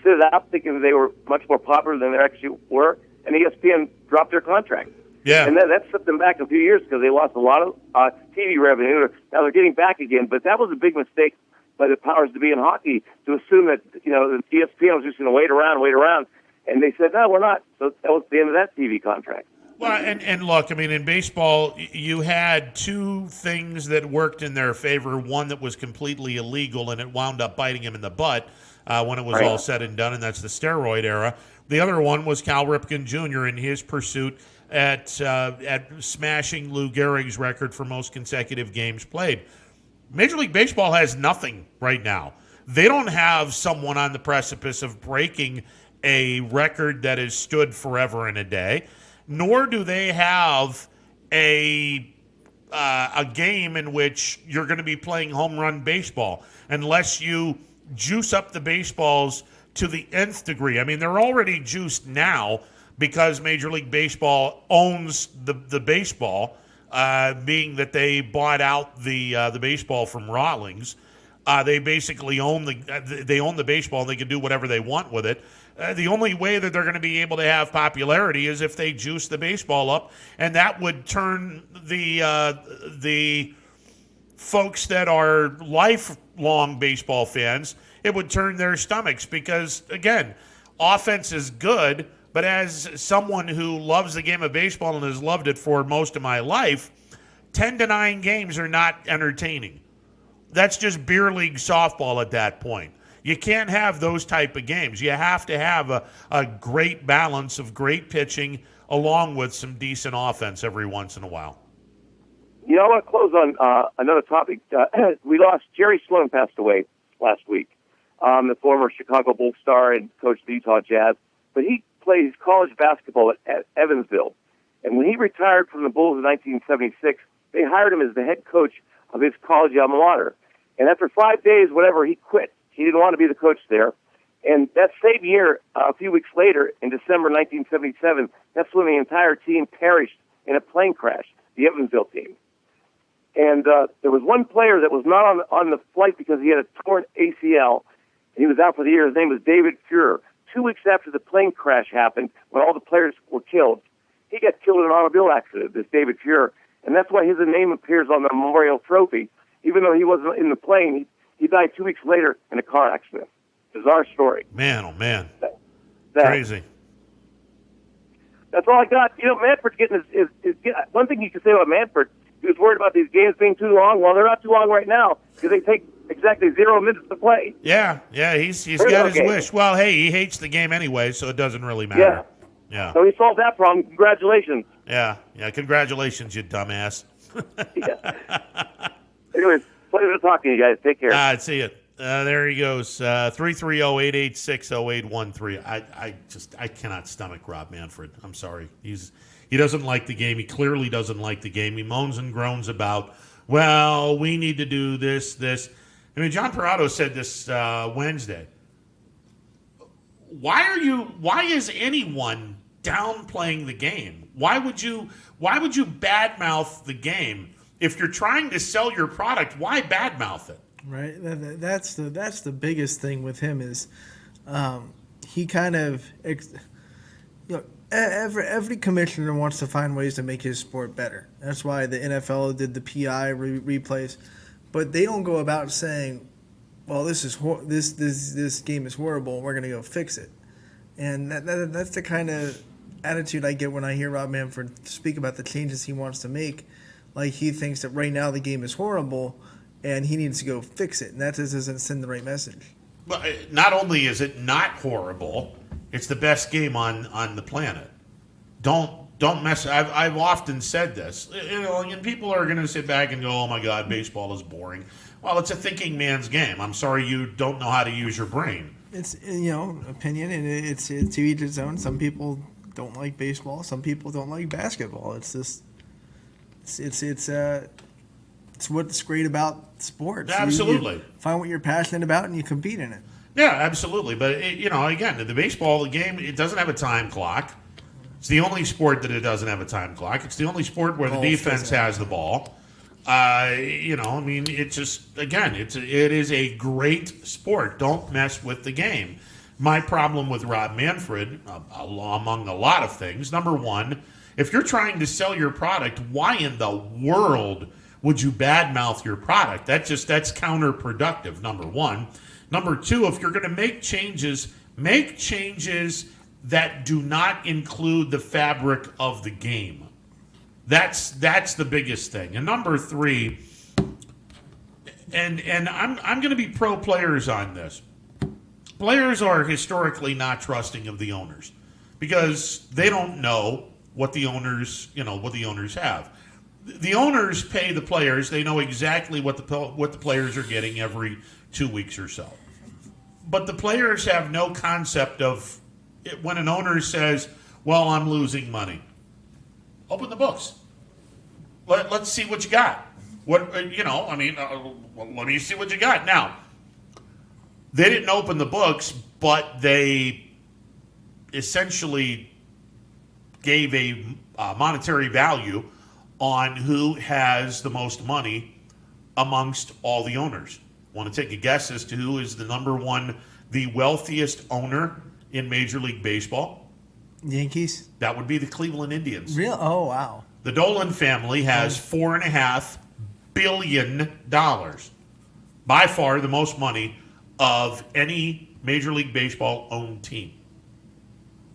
sit it out, thinking they were much more popular than they actually were, and ESPN dropped their contract. Yeah. And that set them back a few years because they lost a lot of TV revenue. Now they're getting back again, but that was a big mistake by the powers to be in hockey to assume that the ESPN was just going to wait around, and they said no, we're not. So that was the end of that TV contract. Well, and look, I mean, in baseball, you had 2 things that worked in their favor. One that was completely illegal, and it wound up biting him in the butt when it was all said and done, and that's the steroid era. The other one was Cal Ripken Jr. in his pursuit at smashing Lou Gehrig's record for most consecutive games played. Major League Baseball has nothing right now. They don't have someone on the precipice of breaking a record that has stood forever and a day, nor do they have a game in which you're going to be playing home run baseball unless you juice up the baseballs to the nth degree. I mean, they're already juiced now because Major League Baseball owns the baseball. Being that they bought out the baseball from Rawlings, they basically own the baseball. And they can do whatever they want with it. The only way that they're going to be able to have popularity is if they juice the baseball up, and that would turn the folks that are lifelong baseball fans. It would turn their stomachs because again, offense is good. But as someone who loves the game of baseball and has loved it for most of my life, 10 to 9 games are not entertaining. That's just beer league softball at that point. You can't have those type of games. You have to have a great balance of great pitching along with some decent offense every once in a while. You know, I want to close on another topic. We lost Jerry Sloan, passed away last week, the former Chicago Bulls star and coach of the Utah Jazz. But he played college basketball at Evansville. And when he retired from the Bulls in 1976, they hired him as the head coach of his college alma mater. And after 5 days, whatever, he quit. He didn't want to be the coach there. And that same year, a few weeks later, in December 1977, that's when the entire team perished in a plane crash, the Evansville team. And there was one player that was not on the flight because he had a torn ACL, and he was out for the year. His name was David Fuhrer. 2 weeks after the plane crash happened, when all the players were killed, he got killed in an automobile accident, this David Fuhrer. And that's why his name appears on the memorial trophy. Even though he wasn't in the plane, he died 2 weeks later in a car accident. Bizarre story. Man, oh man. Crazy. That's all I got. You know, Manfred's getting his one thing you can say about Manfred, he was worried about these games being too long. Well, they're not too long right now because they take exactly 0 minutes to play. Yeah, he's got his wish. Well, hey, he hates the game anyway, so it doesn't really matter. Yeah. So he solved that problem. Congratulations. Yeah, congratulations, you dumbass. Anyways, pleasure talking to you guys. Take care. See it. There he goes. 330-886-0813. I cannot stomach Rob Manfred. I'm sorry. He doesn't like the game. He clearly doesn't like the game. He moans and groans about, well, we need to do this. I mean, John Parado said this Wednesday. Why is anyone downplaying the game? Why would you badmouth the game? If you're trying to sell your product, why badmouth it? Right. That's the biggest thing with him is he kind of every commissioner wants to find ways to make his sport better. That's why the NFL did the PI replays, but they don't go about saying, "Well, this game is horrible. We're gonna go fix it." And that's the kind of attitude I get when I hear Rob Manfred speak about the changes he wants to make. Like he thinks that right now the game is horrible, and he needs to go fix it, and that just doesn't send the right message. But not only is it not horrible, it's the best game on the planet. Don't mess. I've often said this, and people are going to sit back and go, "Oh my God, baseball is boring." Well, it's a thinking man's game. I'm sorry you don't know how to use your brain. It's opinion, and it's to each his own. Some people don't like baseball. Some people don't like basketball. It's just it's what's great about sports. Absolutely. You find what you're passionate about and you compete in it. Yeah, absolutely. But, again, the baseball game, it doesn't have a time clock. It's the only sport that it doesn't have a time clock. It's the only sport where the defense has the ball. It's just, again, it is a great sport. Don't mess with the game. My problem with Rob Manfred, among a lot of things, number one, if you're trying to sell your product, why in the world would you badmouth your product? That's counterproductive, number one. Number two, if you're going to make changes that do not include the fabric of the game. That's the biggest thing. And number three, and I'm going to be pro players on this. Players are historically not trusting of the owners because they don't know what the owners have. The owners pay the players. They know exactly what the players are getting every 2 weeks or so. But the players have no concept of it. When an owner says, "Well, I'm losing money," open the books. Let's see what you got. Let me see what you got. Now, they didn't open the books, but they essentially gave a monetary value on who has the most money amongst all the owners. Want to take a guess as to who is the wealthiest owner in Major League Baseball? Yankees? That would be the Cleveland Indians. Real? Oh, wow. The Dolan family has $4.5 billion. By far the most money of any Major League Baseball owned team.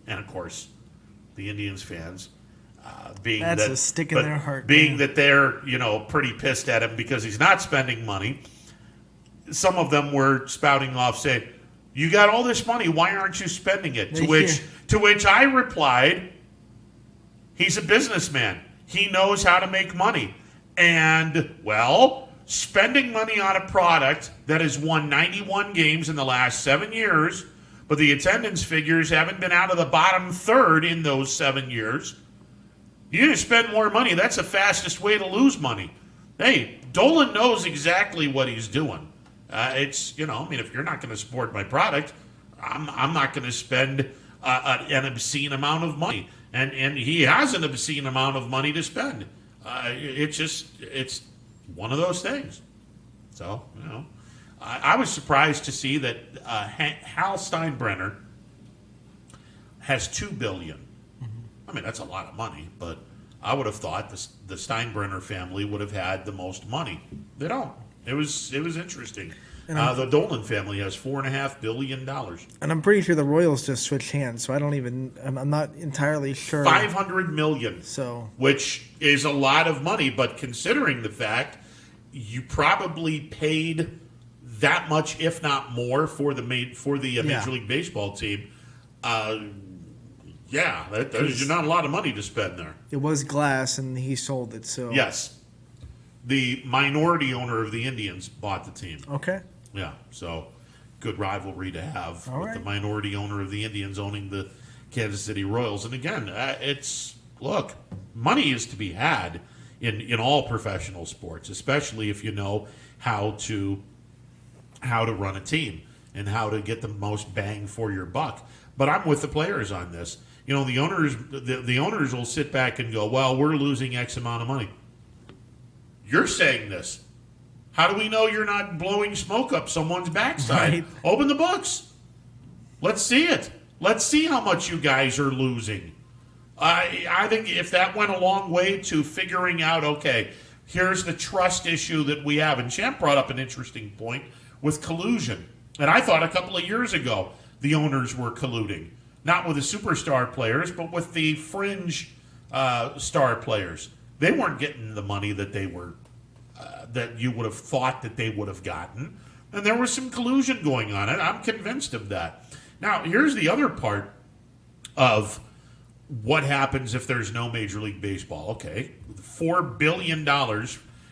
And, of course, the Indians fans, being That's that a stick in their heart. being that they're, pretty pissed at him because he's not spending money, some of them were spouting off saying, you got all this money, why aren't you spending it? To which I replied, he's a businessman. He knows how to make money. And, well, spending money on a product that has won 91 games in the last 7 years, but the attendance figures haven't been out of the bottom third in those 7 years. You just spend more money. That's the fastest way to lose money. Hey, Dolan knows exactly what he's doing. If you're not going to support my product, I'm not going to spend an obscene amount of money. And he has an obscene amount of money to spend. It's one of those things. So, I was surprised to see that Hal Steinbrenner has $2 billion. Mm-hmm. I mean, that's a lot of money, but I would have thought the Steinbrenner family would have had the most money. They don't. It was interesting. The Dolan family has $4.5 billion. And I'm pretty sure the Royals just switched hands, so I'm not entirely sure. $500 million. So, which is a lot of money, but considering the fact you probably paid that much, if not more, for the Major League Baseball team, there's not a lot of money to spend there. It was glass, and he sold it. So yes, the minority owner of the Indians bought the team. Okay. Yeah, so good rivalry to have All with right. the minority owner of the Indians owning the Kansas City Royals. And again, money is to be had in all professional sports, especially if you know how to run a team and how to get the most bang for your buck. But I'm with the players on this. The owners will sit back and go, well, we're losing X amount of money. You're saying this. How do we know you're not blowing smoke up someone's backside? Right. Open the books. Let's see it. Let's see how much you guys are losing. I think if that went a long way to figuring out, okay, here's the trust issue that we have. And Champ brought up an interesting point with collusion. And I thought a couple of years ago the owners were colluding. Not with the superstar players, but with the fringe star players. They weren't getting the money that they were that you would have thought that they would have gotten. And there was some collusion going on, and I'm convinced of that. Now, here's the other part of what happens if there's no Major League Baseball. Okay, $4 billion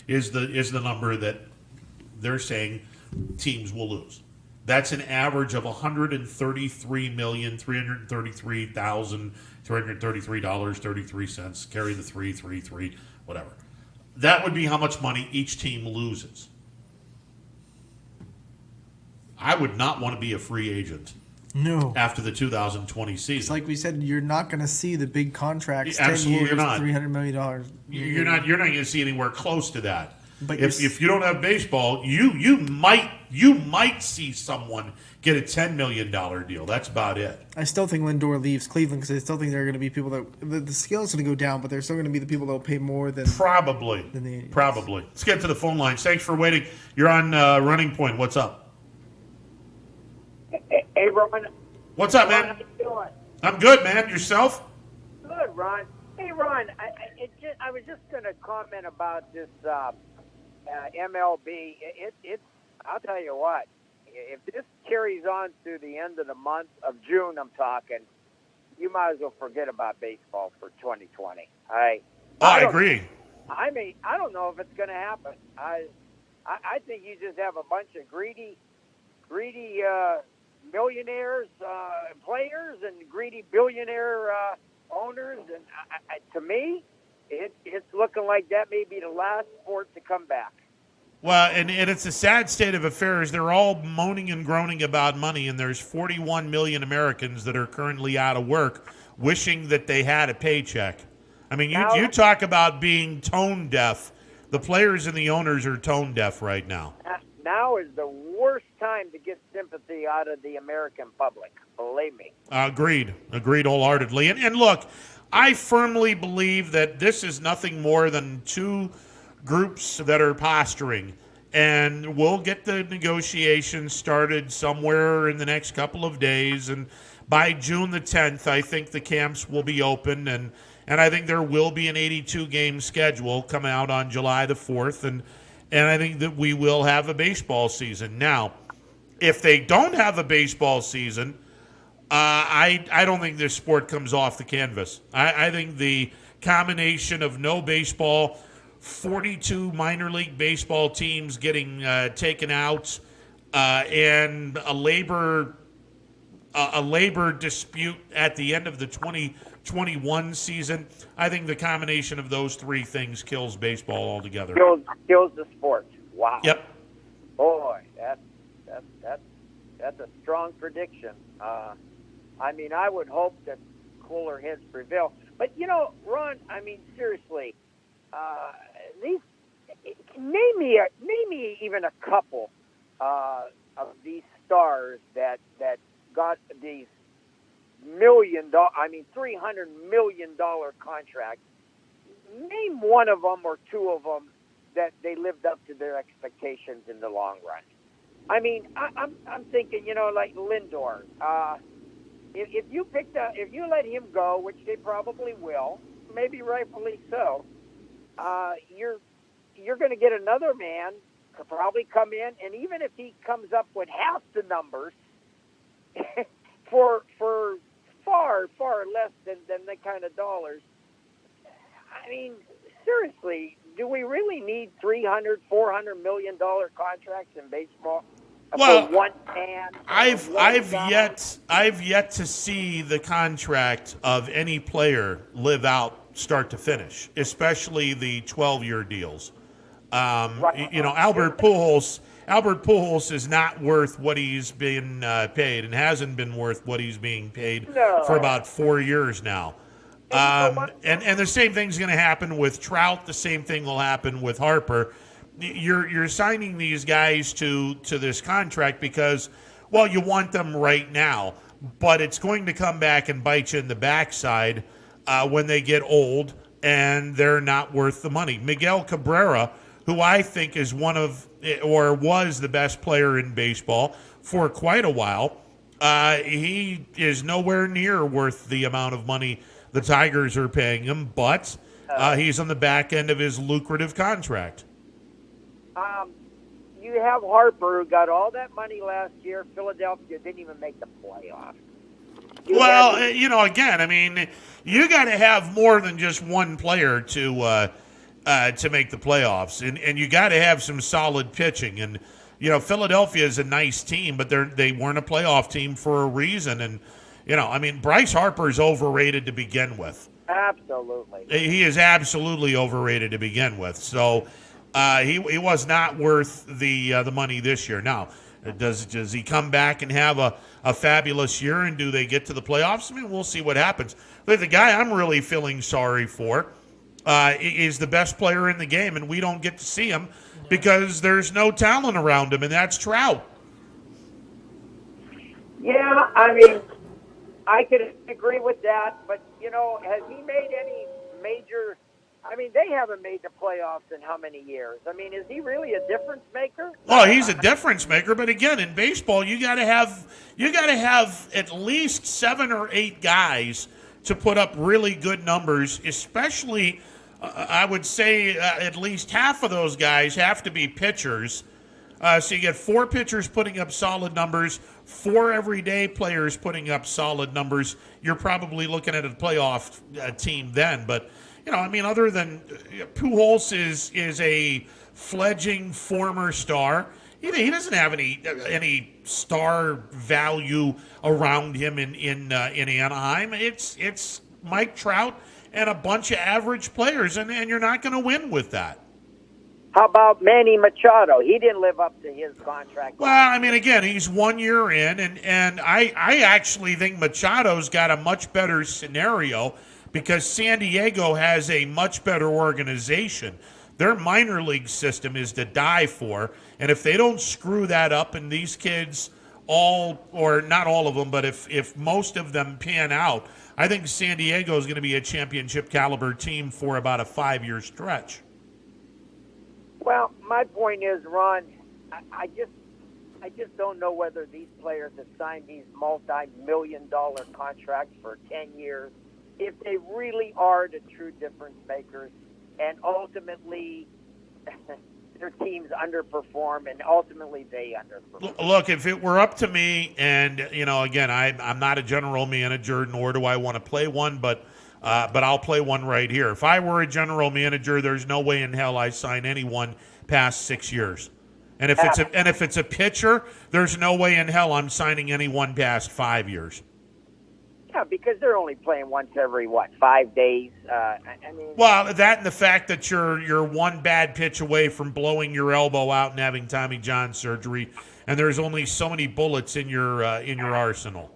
is the number that they're saying teams will lose. That's an average of $133,333,333.33. Carry the 333, whatever. That would be how much money each team loses. I would not want to be a free agent. No. After the 2020 season. It's like we said, you're not going to see the big contracts. Absolutely, 10 years, you're not. $300 million. You're not going to see anywhere close to that. But if you don't have baseball, you might see someone get a $10 million deal. That's about it. I still think Lindor leaves Cleveland because I still think there are going to be people that the scale is going to go down, but there's still going to be the people that will pay more than probably. Probably. Let's get to the phone lines. Thanks for waiting. You're on Running Point. What's up? Hey, Ron. What's up, man? How you doing? I'm good, man. Yourself? Good, Ron. Hey, Ron. I was just going to comment about this MLB. I'll tell you what. If this carries on through the end of the month of June, I'm talking, you might as well forget about baseball for 2020. I agree. I mean, I don't know if it's going to happen. I think you just have a bunch of greedy millionaires, players, and greedy billionaire owners. And to me, it's looking like that may be the last sport to come back. Well, and it's a sad state of affairs. They're all moaning and groaning about money, and there's 41 million Americans that are currently out of work wishing that they had a paycheck. I mean, you talk about being tone deaf. The players and the owners are tone deaf right now. Now is the worst time to get sympathy out of the American public. Believe me. Agreed wholeheartedly. And look, I firmly believe that this is nothing more than two groups that are posturing, and we'll get the negotiations started somewhere in the next couple of days. by June the 10th, I think the camps will be open, and I think there will be an 82-game schedule come out on July the 4th, and I think that we will have a baseball season. Now, if they don't have a baseball season, I don't think this sport comes off the canvas. I think the combination of no baseball, 42 minor league baseball teams getting taken out, and a labor dispute at the end of the 2021 season, I think the combination of those three things kills baseball altogether. Kills the sport. Wow. Yep. Boy, that's a strong prediction. I mean, I would hope that cooler heads prevail. But, Ron, I mean, seriously, name me even a couple of these stars that got these $300 million contracts. Name one of them or two of them that they lived up to their expectations in the long run. I mean, I'm thinking, like Lindor. If you let him go, which they probably will, maybe rightfully so, you're going to get another man could probably come in, and even if he comes up with half the numbers, for far less than the kind of dollars. I mean, seriously, do we really need $300-400 million contracts in baseball? Well, for one man. I've yet to see the contract of any player live out start to finish, especially the 12-year deals. Albert Pujols is not worth what he's been paid, and hasn't been worth what he's being paid for about 4 years now. And the same thing's going to happen with Trout. The same thing will happen with Harper. You're signing these guys to this contract because, well, you want them right now, but it's going to come back and bite you in the backside when they get old and they're not worth the money. Miguel Cabrera, who I think is was the best player in baseball for quite a while, he is nowhere near worth the amount of money the Tigers are paying him, but he's on the back end of his lucrative contract. You have Harper, who got all that money last year. Philadelphia didn't even make the playoffs. Again, I mean, you got to have more than just one player to make the playoffs, and you got to have some solid pitching. And Philadelphia is a nice team, but they weren't a playoff team for a reason. And Bryce Harper is overrated to begin with. Absolutely, he is absolutely overrated to begin with. So he was not worth the money this year. Now, does he come back and have a fabulous year, and do they get to the playoffs? I mean, we'll see what happens. But the guy I'm really feeling sorry for is the best player in the game, and we don't get to see him because there's no talent around him, and that's Trout. Yeah, I mean, I could agree with that, but, has he made any major – I mean, they haven't made the playoffs in how many years? I mean, is he really a difference maker? Well, he's a difference maker, but again, in baseball, you got to have at least 7 or 8 guys to put up really good numbers, especially I would say at least half of those guys have to be pitchers. So you get 4 pitchers putting up solid numbers, 4 everyday players putting up solid numbers. You're probably looking at a playoff team then. But, other than Pujols is a fledgling former star. He doesn't have any star value around him in Anaheim. It's Mike Trout and a bunch of average players, and you're not going to win with that. How about Manny Machado? He didn't live up to his contract. Well, again, he's 1 year in, and I actually think Machado's got a much better scenario because San Diego has a much better organization. Their minor league system is to die for, and if they don't screw that up and these kids or not all of them, but if most of them pan out, I think San Diego is going to be a championship caliber team for about a 5-year stretch. Well, my point is, Ron, I just I just don't know whether these players have signed these multi-million-dollar contracts for 10 years, if they really are the true difference makers, and ultimately their teams underperform, and ultimately they underperform. Look, if it were up to me, and again, I'm not a general manager, nor do I want to play one, but I'll play one right here. If I were a general manager, there's no way in hell I sign anyone past 6 years. And if it's a pitcher, there's no way in hell I'm signing anyone past 5 years. Yeah, because they're only playing once every 5 days. Well, that and the fact that you're one bad pitch away from blowing your elbow out and having Tommy John surgery, and there's only so many bullets in your arsenal.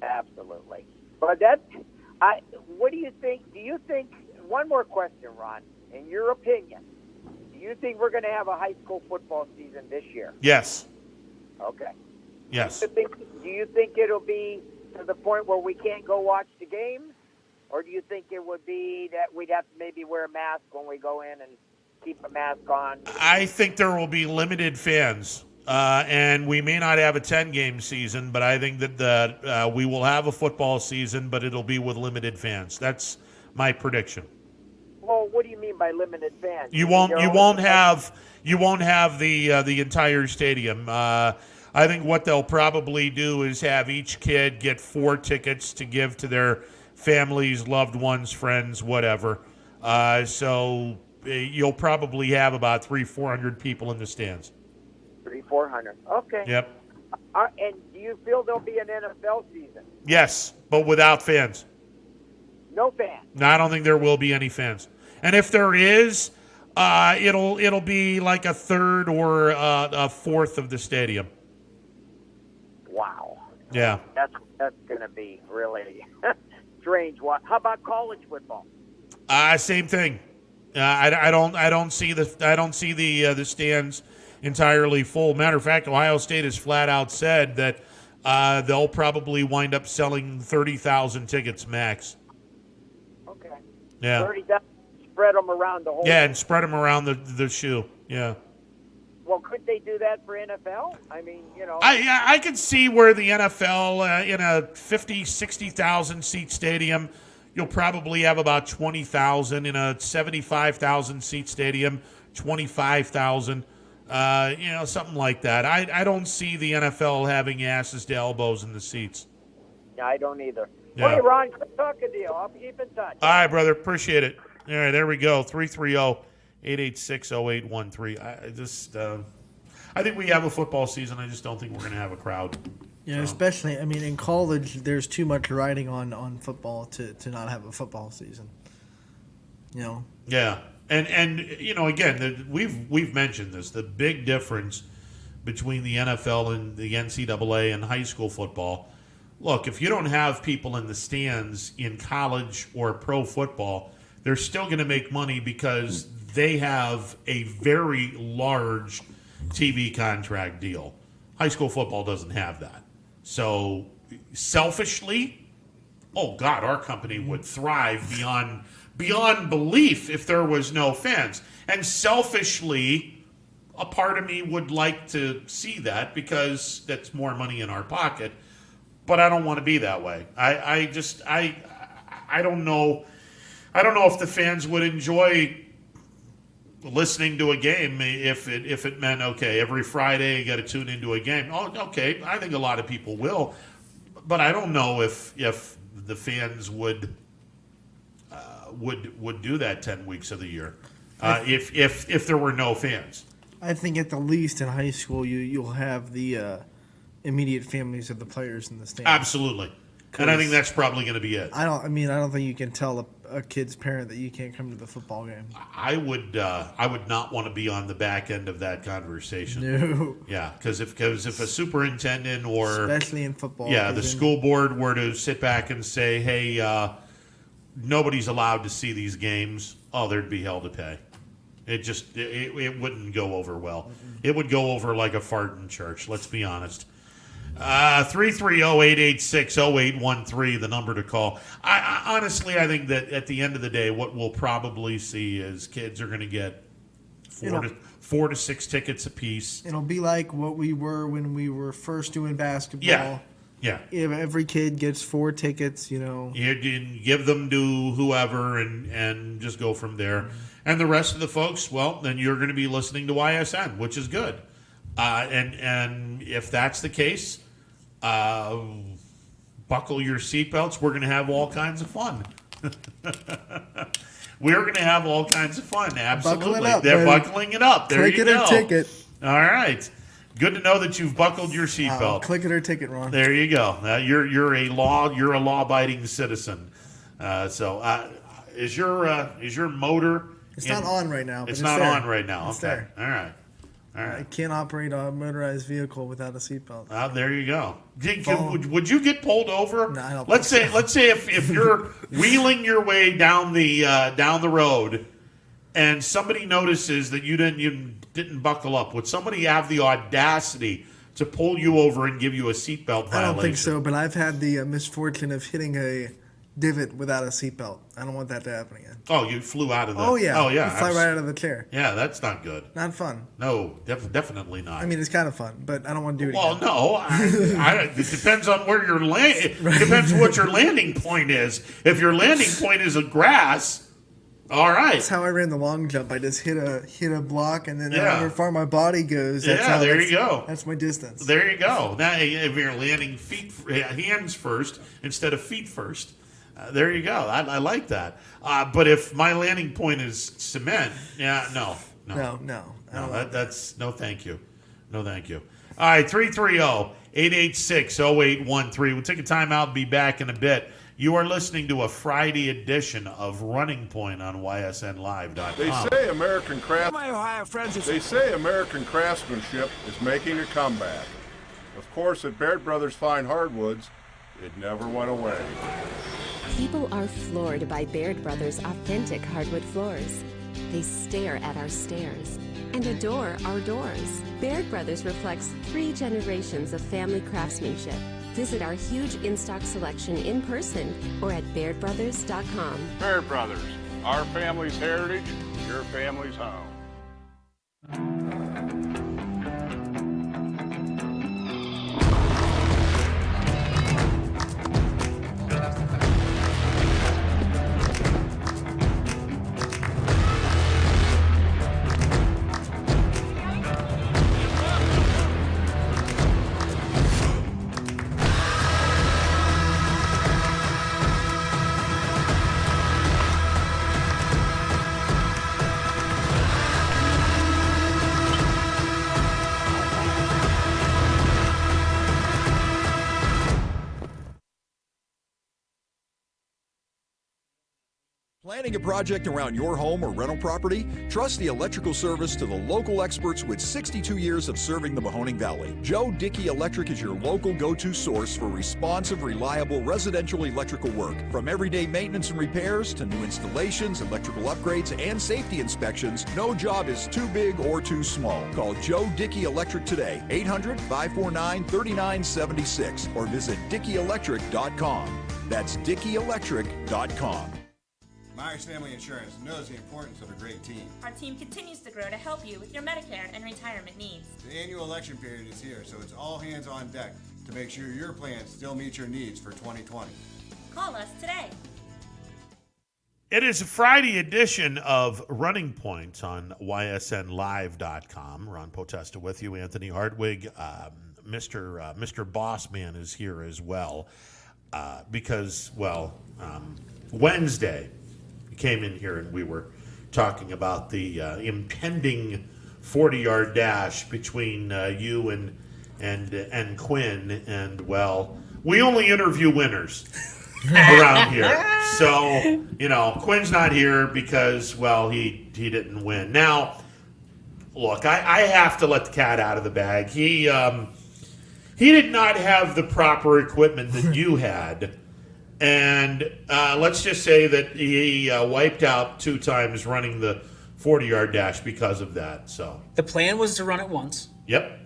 Absolutely. But what do you think? Do you think, one more question, Ron, in your opinion, do you think we're going to have a high school football season this year? Yes. Okay. Yes. Do you think it'll be to the point where we can't go watch the games? Or do you think it would be that we'd have to maybe wear a mask when we go in and keep a mask on? I think there will be limited fans. And we may not have a 10-game season, but I think that we will have a football season, but it'll be with limited fans. That's my prediction. Well, what do you mean by limited fans? You won't have the entire stadium. I think what they'll probably do is have each kid get 4 tickets to give to their families, loved ones, friends, whatever. So you'll probably have about 300-400 people in the stands. 300-400. Okay. Yep. And do you feel there'll be an NFL season? Yes, but without fans. No fans. No, I don't think there will be any fans. And if there is, it'll be like a third or a fourth of the stadium. Wow. Yeah. That's going to be really strange. How about college football? Same thing. I don't see the stands entirely full. Matter of fact, Ohio State has flat out said that they'll probably wind up selling 30,000 tickets max. Okay. Yeah. 30,000. Spread them around the whole. Yeah, and spread them around the shoe. Yeah. Well, could they do that for NFL? I mean, I could see where the NFL in a 50, 60,000 seat stadium, you'll probably have about 20,000. In a 75,000 seat stadium, 25,000. Something like that. I don't see the NFL having asses to elbows in the seats. Yeah, I don't either. Yeah. Hey, Ron, good talking to you. I'll keep in touch. All right, brother. Appreciate it. All right, there we go. 330-886-0813. I think we have a football season. I just don't think we're going to have a crowd. Yeah, especially, in college, there's too much riding on football to not have a football season. Yeah. And again, we've mentioned this. The big difference between the NFL and the NCAA and high school football. Look, if you don't have people in the stands in college or pro football, they're still going to make money because they have a very large TV contract deal. High school football doesn't have that. So selfishly, oh God, our company would thrive beyond belief if there was no fans. And selfishly, a part of me would like to see that because that's more money in our pocket. But I don't want to be that way. I don't know. I don't know if the fans would enjoy listening to a game if it meant, okay, every Friday you got to tune into a game. Oh, okay, I think a lot of people will, but I don't know if the fans would do that 10 weeks of the year if there were no fans. I think at the least in high school you'll have the immediate families of the players in the stands. Absolutely. And I think that's probably going to be it. I don't think you can tell a kid's parent that you can't come to the football game. I would not want to be on the back end of that conversation. No. Yeah, because if a superintendent or especially in football, the school board were to sit back and say, hey, nobody's allowed to see these games, there'd be hell to pay. It wouldn't go over well. Mm-hmm. It would go over like a fart in church. Let's be honest. 330-886-0813, the number to call. Honestly, I think that at the end of the day, what we'll probably see is kids are going to get 4 to 6 tickets apiece. It'll be like what we were when we were first doing basketball. Yeah. If every kid gets 4 tickets, You give them to whoever and just go from there. And the rest of the folks, well, then you're going to be listening to YSN, which is good. And if that's the case, buckle your seatbelts. We're going to have all kinds of fun. We're going to have all kinds of fun. Absolutely. They're buckling it up. There click you it go. or ticket. All right. Good to know that you've buckled your seatbelt. Click it or ticket, Ron. There you go. You're a law-abiding citizen. Is your motor? It's not on right now. But It's not there. on right now. It's Okay. there. All right. I can't operate a motorized vehicle without a seatbelt. There you go. Would you get pulled over? No, I don't Let's think say if you're wheeling your way down the road, and somebody notices that you didn't buckle up, would somebody have the audacity to pull you over and give you a seatbelt violation? I don't think so, but I've had the misfortune of hitting a divot without a seatbelt. I don't want that to happen again. Oh, you flew out of the... Oh, yeah. You fly right out of the chair. Yeah, that's not good. Not fun. No, definitely not. I mean, it's kind of fun, but I don't want to do it Well, again. no. It depends on where you're landing. It depends what your landing point is. If your landing point is a grass, all right. That's how I ran the long jump. I just hit a block, and then however far my body goes, there you go. That's my distance. There you go. Now, if you're landing hands first instead of feet first, there you go. I like that. But if my landing point is cement, no. That's no thank you. No thank you. All right, 330-886-0813. We'll take a time out and be back in a bit. You are listening to a Friday edition of Running Point on YSNLive.com. They say American craftsmanship is making a comeback. Of course, at Baird Brothers Fine Hardwoods, it never went away. People are floored by Baird Brothers' authentic hardwood floors. They stare at our stairs and adore our doors. Baird Brothers reflects 3 generations of family craftsmanship. Visit our huge in-stock selection in person or at BairdBrothers.com. Baird Brothers, our family's heritage, your family's home. Planning a project around your home or rental property? Trust the electrical service to the local experts with 62 years of serving the Mahoning Valley. Joe Dickey Electric is your local go-to source for responsive, reliable residential electrical work. From everyday maintenance and repairs to new installations, electrical upgrades, and safety inspections, no job is too big or too small. Call Joe Dickey Electric today, 800-549-3976, or visit DickeyElectric.com. That's DickeyElectric.com. Myers Family Insurance knows the importance of a great team. Our team continues to grow to help you with your Medicare and retirement needs. The annual election period is here, so it's all hands on deck to make sure your plans still meet your needs for 2020. Call us today. It is a Friday edition of Running Point on YSNLive.com. Ron Potesta with you. Anthony Hartwig, Mr. Bossman is here as well because, Wednesday we came in here and we were talking about the impending 40-yard dash between you and Quinn, and we only interview winners around here. So, Quinn's not here because, he didn't win. Now, look, I have to let the cat out of the bag. He did not have the proper equipment that you had. And let's just say that he wiped out 2 times running the 40-yard dash because of that. So the plan was to run it once. Yep.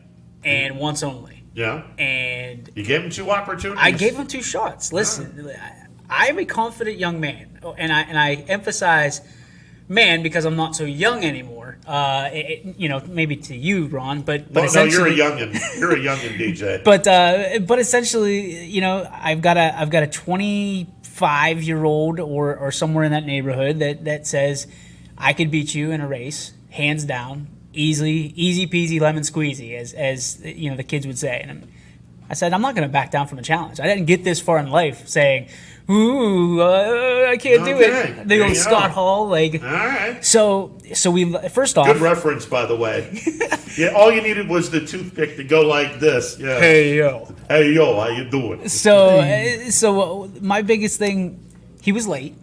And once only. Yeah. And you gave him 2 opportunities. I gave him 2 shots. Listen, I'm a confident young man, and I emphasize man because I'm not so young anymore. Maybe to you, Ron, but No, you're a essentially, youngin. You're a youngin, DJ. but essentially, I've got a 25-year-old or somewhere in that neighborhood that says I could beat you in a race, hands down, easy peasy lemon squeezy, as the kids would say. And I said, I'm not going to back down from a challenge. I didn't get this far in life saying, "Ooh, I can't do it." The old Scott Hall, all right. So we first off, good reference, by the way. Yeah, all you needed was the toothpick to go like this. Yeah. Hey yo, how you doing? So my biggest thing, he was late.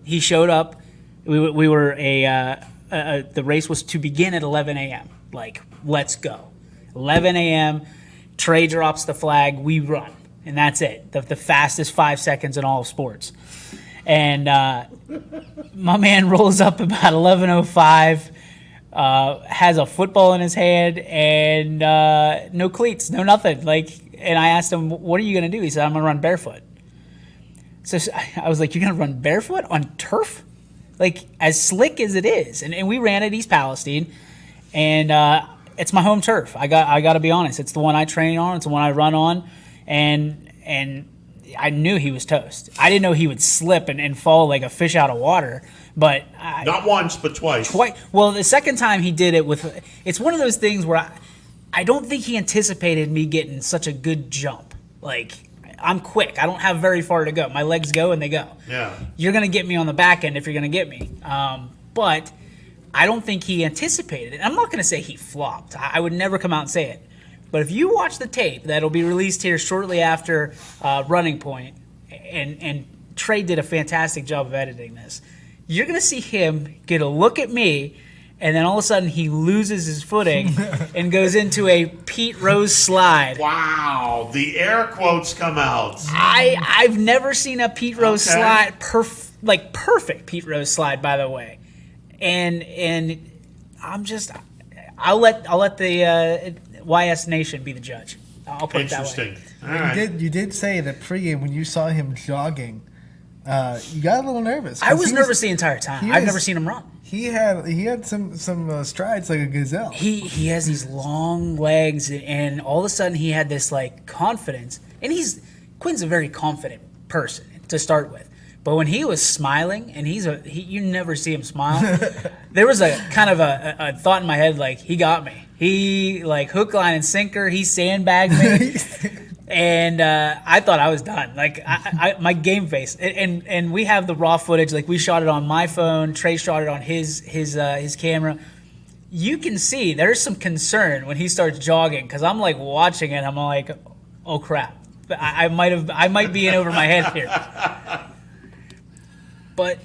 He showed up. We were the race was to begin at 11 a.m. Like, let's go. 11 a.m. Trey drops the flag. We run, and that's it. The fastest 5 seconds in all of sports. And my man rolls up about 11:05. Has a football in his hand and no cleats, no nothing. And I asked him, "What are you gonna do?" He said, "I'm gonna run barefoot." So I was like, "You're gonna run barefoot on turf? Like, as slick as it is?" And we ran at East Palestine, and it's my home turf. I got to be honest. It's the one I train on. It's the one I run on, and I knew he was toast. I didn't know he would slip and fall like a fish out of water. But not once, but twice. Well, the second time he did it it's one of those things where I don't think he anticipated me getting such a good jump. Like, I'm quick. I don't have very far to go. My legs go and they go. Yeah. You're going to get me on the back end if you're going to get me. But I don't think he anticipated it. I'm not going to say he flopped. I would never come out and say it. But if you watch the tape that'll be released here shortly after Running Point, and Trey did a fantastic job of editing this, you're going to see him get a look at me, and then all of a sudden he loses his footing and goes into a Pete Rose slide. Wow, the air quotes come out. I've never seen a Pete Rose slide, perfect Pete Rose slide, by the way. And I'll let the YS Nation be the judge. I'll put it that way. Interesting. All right. You did say that pregame when you saw him jogging, you got a little nervous. I was nervous the entire time. I've never seen him run. He had some strides like a gazelle. He has these long legs, and all of a sudden he had this like confidence. And Quinn's a very confident person to start with. But when he was smiling, and you never see him smile, there was a kind of a thought in my head like, he got me. He like hook, line, and sinker. He sandbagged me. And I thought I was done. Like my game face, and we have the raw footage. Like, we shot it on my phone. Trey shot it on his camera. You can see there's some concern when he starts jogging, because I'm like watching it. I'm like, oh crap, I might be in over my head here. But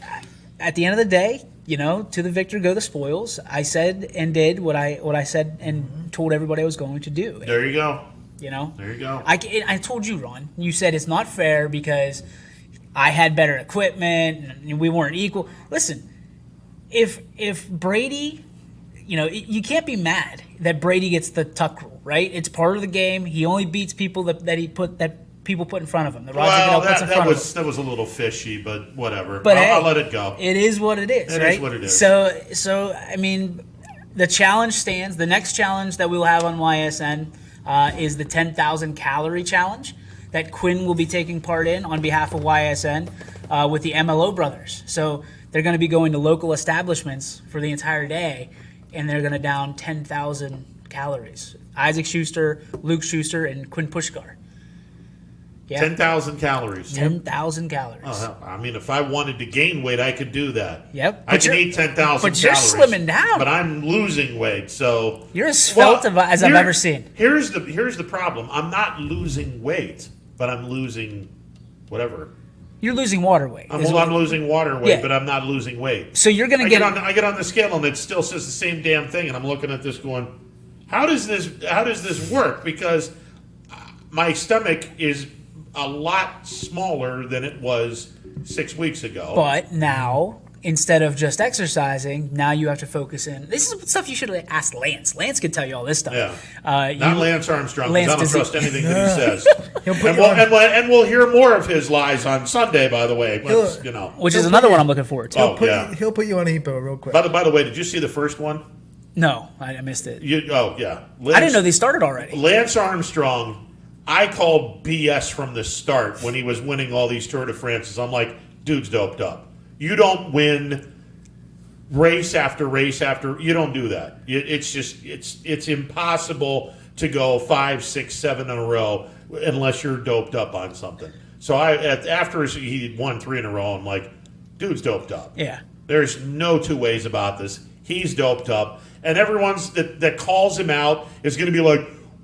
at the end of the day, to the victor go the spoils. I said and did what I said and told everybody I was going to do. There you go. There you go. I told you, Ron. You said it's not fair because I had better equipment and we weren't equal. Listen, if Brady, you can't be mad that Brady gets the tuck rule, right? It's part of the game. He only beats people that people put in front of him. That was a little fishy, but whatever. But I'll let it go. It is what it is. It right? is what it is. So I mean, the challenge stands. The next challenge that we'll have on YSN is the 10,000 calorie challenge that Quinn will be taking part in on behalf of YSN with the MLO brothers. So they're going to be going to local establishments for the entire day, and they're going to down 10,000 calories. Isaac Schuster, Luke Schuster, and Quinn Pushkar. Yeah. 10,000 calories. 10,000 calories. Oh, hell, I mean, if I wanted to gain weight, I could do that. Yep. I can eat 10,000 calories. But you're slimming down. But I'm losing weight, so... You're as svelte as I've ever seen. Here's the problem. I'm not losing weight, but I'm losing whatever. You're losing water weight. I'm losing water weight, but I'm not losing weight. So you're going to I get on the scale, and it still says the same damn thing, and I'm looking at this going, how does this work? Because my stomach is a lot smaller than it was 6 weeks ago. But now, instead of just exercising, now you have to focus in. This is stuff you should ask Lance. Lance could tell you all this stuff. Yeah. Not Lance Armstrong, because I don't trust anything that he says. And we'll hear more of his lies on Sunday, by the way. Which is another one I'm looking forward to. He'll put you on EPO real quick. By the way, did you see the first one? No, I missed it. Yeah. I didn't know they started already. Lance Armstrong, I called BS from the start when he was winning all these Tour de France's. I'm like, dude's doped up. You don't win race after race after. You don't do that. It's impossible to go 5, 6, 7 in a row unless you're doped up on something. So after he won 3 in a row, I'm like, dude's doped up. Yeah. There's no two ways about this. He's doped up. And everyone that calls him out is going to be like,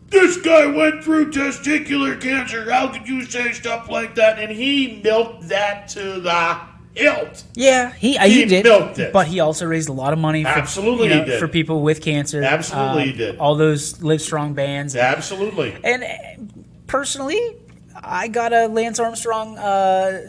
this guy went through testicular cancer. How could you say stuff like that? And he milked that to the hilt. Yeah, he did. Milked it. But he also raised a lot of money Absolutely he did. for people with cancer. Absolutely he did. All those Live Strong bands. Absolutely. And personally, I got a Lance Armstrong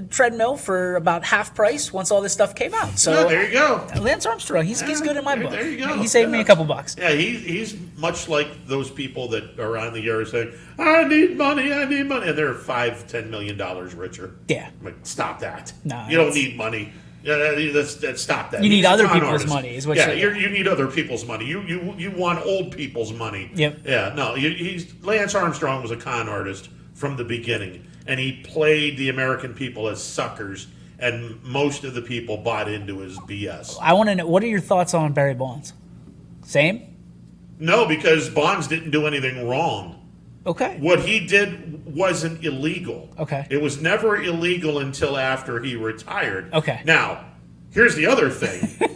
treadmill for about half price once all this stuff came out. So there you go. Lance Armstrong, he's good in my book. There you go. He saved me a couple bucks. Yeah, he's much like those people that are on the air saying, I need money, and they're $5-10 million richer. Yeah. I'm like, stop that. No, you don't need money. Let's stop that. You need He's a other con people's artist. money, is what you need other people's money. You want old people's money. Yep. Yeah, no, Lance Armstrong was a con artist from the beginning, and he played the American people as suckers, and most of the people bought into his BS. I want to know, what are your thoughts on Barry Bonds? Same? No, because Bonds didn't do anything wrong. Okay. What he did wasn't illegal. Okay. It was never illegal until after he retired. Okay. Now, here's the other thing.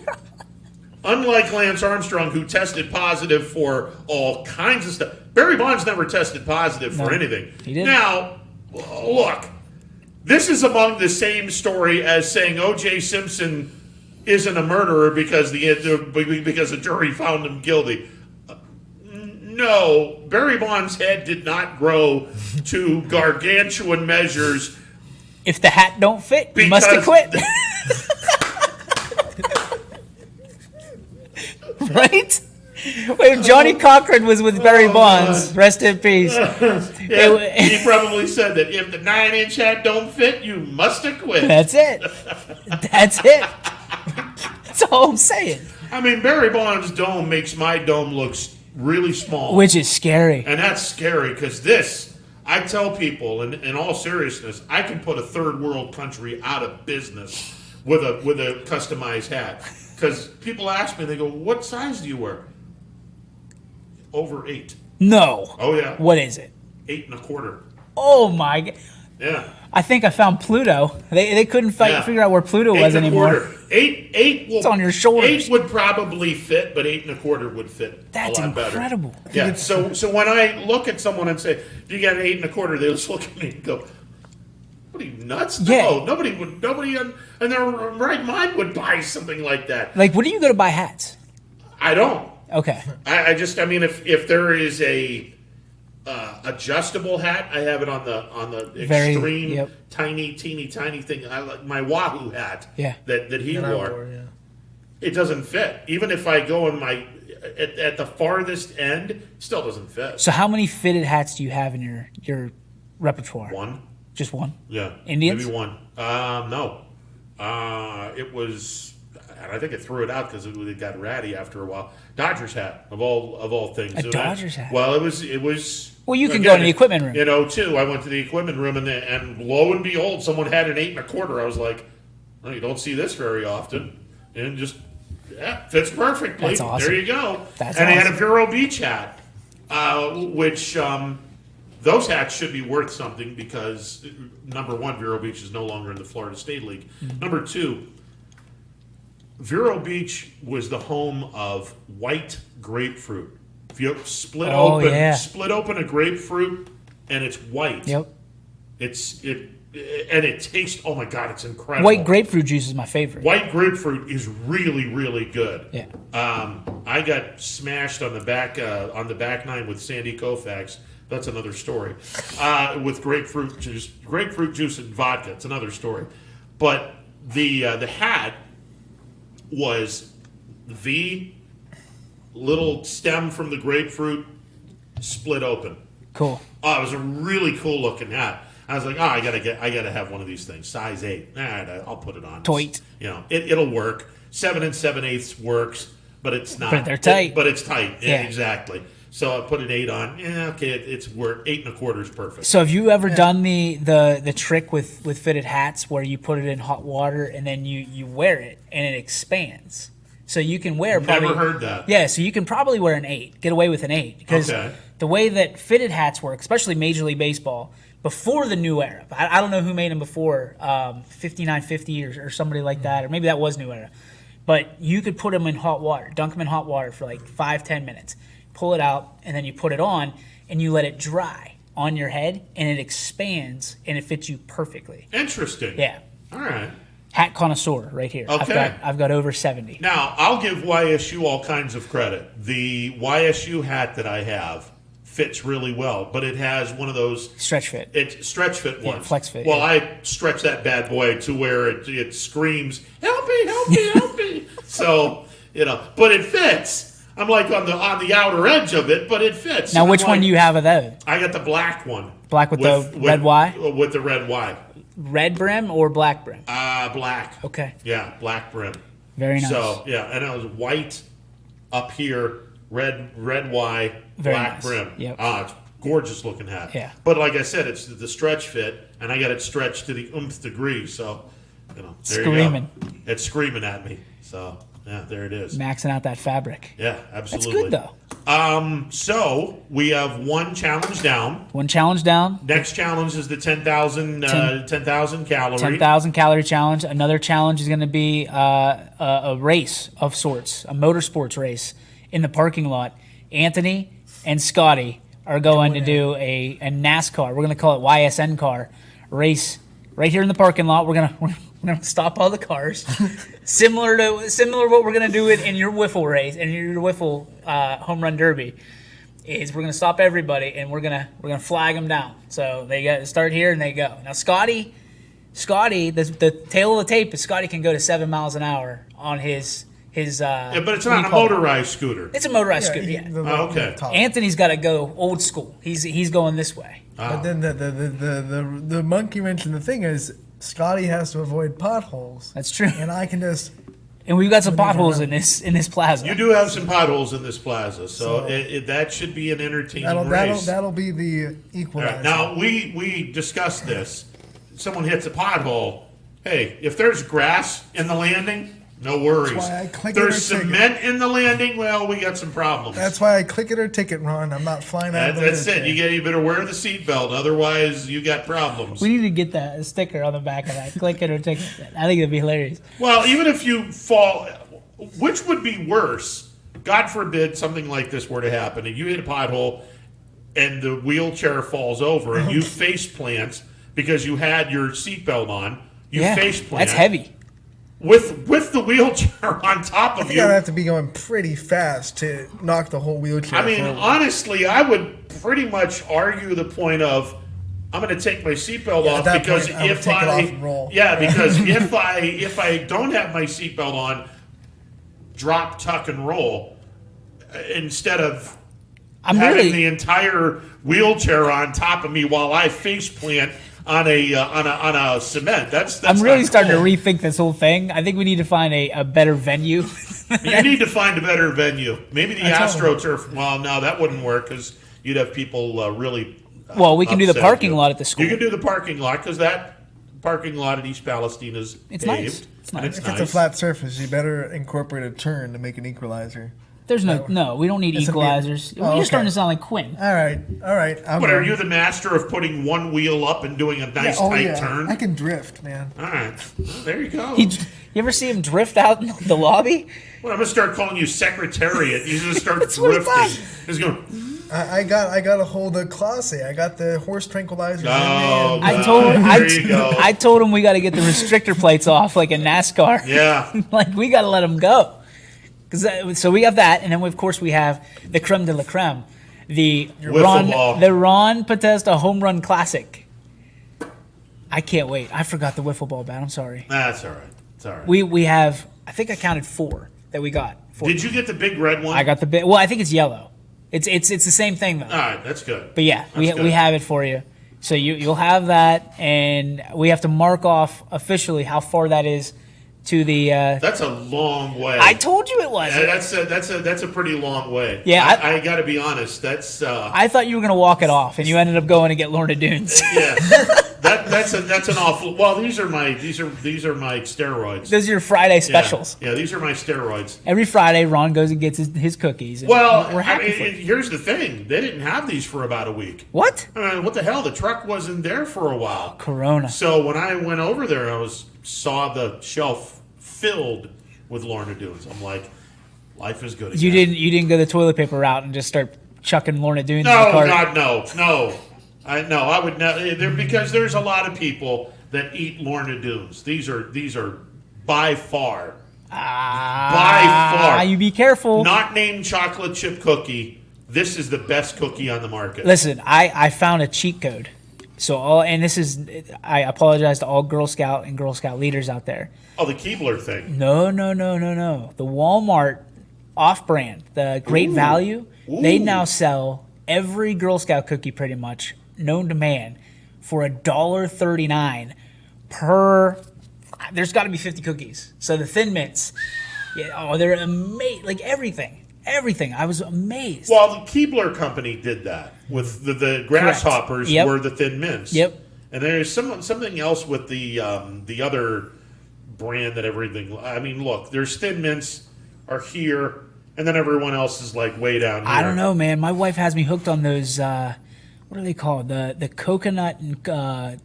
Unlike Lance Armstrong, who tested positive for all kinds of stuff, Barry Bonds never tested positive for anything. He didn't. Now, look, this is among the same story as saying O.J. Simpson isn't a murderer because the jury found him guilty. No, Barry Bonds' head did not grow to gargantuan measures. If the hat don't fit, you must have quit. Right? When Johnny Cochran was with Barry Bonds, rest in peace. He probably said that if the 9-inch hat don't fit, you must have quit. That's it. That's it. That's all I'm saying. I mean, Barry Bonds' dome makes my dome look really small. Which is scary. And that's scary because this, I tell people, in all seriousness, I can put a third world country out of business with a customized hat. Because people ask me, they go, what size do you wear? Over 8. No. Oh, yeah. What is it? 8 1/4. Oh, my God. Yeah. I think I found Pluto. They couldn't figure out where Pluto 8 was 1/4. anymore. 8 will, it's on your shoulders. 8 would probably fit, but 8 1/4 would fit That's a lot incredible. better. Yeah. So when I look at someone and say, "Do you got an 8 1/4?" They just look at me and go, "What are you nuts? Yeah. No, nobody in their right mind would buy something like that." Like, when do you go to buy hats? I don't. Okay. I mean, if there is a adjustable hat, I have it on the extreme teeny tiny thing. I like my Wahoo hat. Yeah. That he wore. It doesn't fit. Even if I go in my at the farthest end, it still doesn't fit. So how many fitted hats do you have in your repertoire? One. Just one? Yeah. Indians? Maybe one. No. It was. And I think I threw it out because it got ratty after a while. Dodgers hat of all things. A Dodgers hat. Well, it was. Well, you can go in the equipment room. Too. I went to the equipment room and lo and behold, someone had an 8 1/4. I was like, well, you don't see this very often, and just fits perfectly. That's awesome. There you go. That's and awesome. I had a Vero Beach hat, which those hats should be worth something because number one, Vero Beach is no longer in the Florida State League. Mm-hmm. Number two, Vero Beach was the home of white grapefruit. If you split open a grapefruit and it's white, it tastes. Oh my God, it's incredible. White grapefruit juice is my favorite. White grapefruit is really, really good. Yeah. I got smashed on the back nine with Sandy Koufax. That's another story. With grapefruit juice and vodka. It's another story. But the hat was the little stem from the grapefruit split open. Cool. Oh, it was a really cool looking hat. I was like, I gotta have one of these things, size 8. I'll put it on. Toit. It'll work. 7 7/8 works. but it's not. But they're tight. But it's tight. Yeah. Exactly. So I put an 8 on. Yeah, okay, it's where 8 1/4 is perfect. So have you ever done the trick with fitted hats where you put it in hot water and then you wear it and it expands? So you can wear probably. Never heard that. Yeah, so you can probably wear an 8, get away with an 8 because the way that fitted hats work, especially Major League Baseball, before the new era. I don't know who made them before, 5950 or somebody like that, or maybe that was new era. But you could put them in hot water, dunk them in hot water for like 5-10 minutes. Pull it out, and then you put it on, and you let it dry on your head, and it expands, and it fits you perfectly. Interesting. Yeah. All right. Hat connoisseur right here. Okay. I've got over 70. Now, I'll give YSU all kinds of credit. The YSU hat that I have fits really well, but it has one of those stretch fit. It's stretch fit ones. Flex fit. Well, I stretch that bad boy to where it screams, "Help me! Help me! Help me!" So but it fits. I'm like on the outer edge of it, but it fits. Now, which one do you have of those? I got the black one. Black with the red Y? With the red Y. Red brim or black brim? Black. Okay. Yeah, black brim. Very nice. So, yeah, and it was white up here, red Y, Very black nice. brim. Yep. It's gorgeous looking hat. Yeah. But like I said, it's the stretch fit, and I got it stretched to the nth degree, so, there Screaming. you go. It's screaming at me, so... Yeah, there it is. Maxing out that fabric. Yeah, absolutely. That's good, though. So we have one challenge down. One challenge down. Next challenge is the 10,000 calorie. 10,000 calorie challenge. Another challenge is going to be a race of sorts, a motorsports race in the parking lot. Anthony and Scotty are going to do a NASCAR. We're going to call it YSN car race right here in the parking lot. We're gonna stop all the cars, similar to what we're gonna do in your wiffle race and your wiffle home run derby. Is we're gonna stop everybody and we're gonna flag them down. So they got to start here and they go. Now Scotty, the tail of the tape is Scotty can go to 7 miles an hour on his. Yeah, but it's not a motorized scooter. It's a motorized scooter. Yeah. Okay. Anthony's got to go old school. He's going this way. But then the monkey wrench in the thing is Scotty has to avoid potholes. That's true. And I can just. And we've got some potholes in this plaza. You do have some potholes in this plaza, so that should be an entertaining race. That'll be the equalizer. Right, now we discussed this. Someone hits a pothole. Hey, if there's grass in the landing, no worries. That's why I click There's it or ticket. cement in the landing. Well, we got some problems. That's why I click it or ticket, Ron. I'm not flying out of the That's wheelchair. it. You better wear the seatbelt, otherwise you got problems. We need to get a sticker on the back of that. Click it or ticket. I think it'd be hilarious. Well, even if you fall, which would be worse? God forbid something like this were to happen, and you hit a pothole, and the wheelchair falls over, and you face plant because you had your seatbelt on. You face plant. That's heavy. With the wheelchair on top I of think you. I'd have to be going pretty fast to knock the whole wheelchair I mean, forward. honestly, I would pretty much argue the point of I'm going to take my seatbelt off at that because point, I would if take it I off and roll. because if I don't have my seatbelt on, drop, tuck, and roll instead of having the entire wheelchair on top of me while I face plant on a cement. That's I'm really not starting cool. to rethink this whole thing. I think we need to find a better venue. You need to find a better venue. Maybe the I totally- AstroTurf. Well, no, that wouldn't work because you'd have people really. Well, we can do the upset parking you. lot at the school. You can do the parking lot because that parking lot at East Palestine is It's paved. nice. It's nice. And it's If nice. it's a flat surface, you better incorporate a turn to make an equalizer. There's no, we don't need It's a bit- equalizers. Oh, You're okay. starting to sound like Quinn. All right. But are you the master of putting one wheel up and doing a nice tight turn? I can drift, man. All right. Well, there you go. You ever see him drift out in the lobby? Well, I'm gonna start calling you Secretariat. He's gonna start That's what he drifting. He's going. I got a hold of Classe. I got the horse tranquilizers. Oh, in me and, I told him. there you go. I told him we got to get the restrictor plates off like in NASCAR. Yeah. Like we got to let them go. So we have that, and then of course we have the creme de la creme, the Wiffle ball. Ron Podesta Home Run Classic. I can't wait. I forgot the wiffle ball bat. I'm sorry. That's all right. It's all right. We have. I think I counted 4 that we got. 4. Did you get the big red one? I got the big. Well, I think it's yellow. It's the same thing though. All right, that's good. But yeah, That's good. we have it for you. So you'll have that, and we have to mark off officially how far that is to the. That's a long way. I told you it was. Yeah, that's a pretty long way. Yeah, I got to be honest. That's. I thought you were going to walk it off, and you ended up going to get Lorna Doones. Yeah, that's an awful. Well, these are my steroids. Those are your Friday specials. Yeah, these are my steroids. Every Friday, Ron goes and gets his cookies. And Well, we're happy for here's the thing: they didn't have these for about a week. What? What the hell? The truck wasn't there for a while. Corona. So when I went over there, saw the shelf filled with Lorna Doones. I'm like, life is good again. You didn't go the toilet paper route and just start chucking Lorna Doones in the No, cart. God, no. I would not. Because there's a lot of people that eat Lorna Doones. These are by far. By far. You be careful. Not named chocolate chip cookie. This is the best cookie on the market. Listen, I found a cheat code. So I apologize to all Girl Scout and Girl Scout leaders out there. Oh, the Keebler thing. No. The Walmart off-brand, the Great Value, they now sell every Girl Scout cookie pretty much known to man for $1.39 per. There's got to be 50 cookies. So the Thin Mints, they're amazing. Like everything. I was amazed. Well, the Keebler company did that with the grasshoppers. Yep. Were the Thin Mints. Yep. And there's something else with the other brand that everything. I mean, look, there's Thin Mints are here, and then everyone else is like way down here. I don't know, man. My wife has me hooked on those. What are they called? The coconut and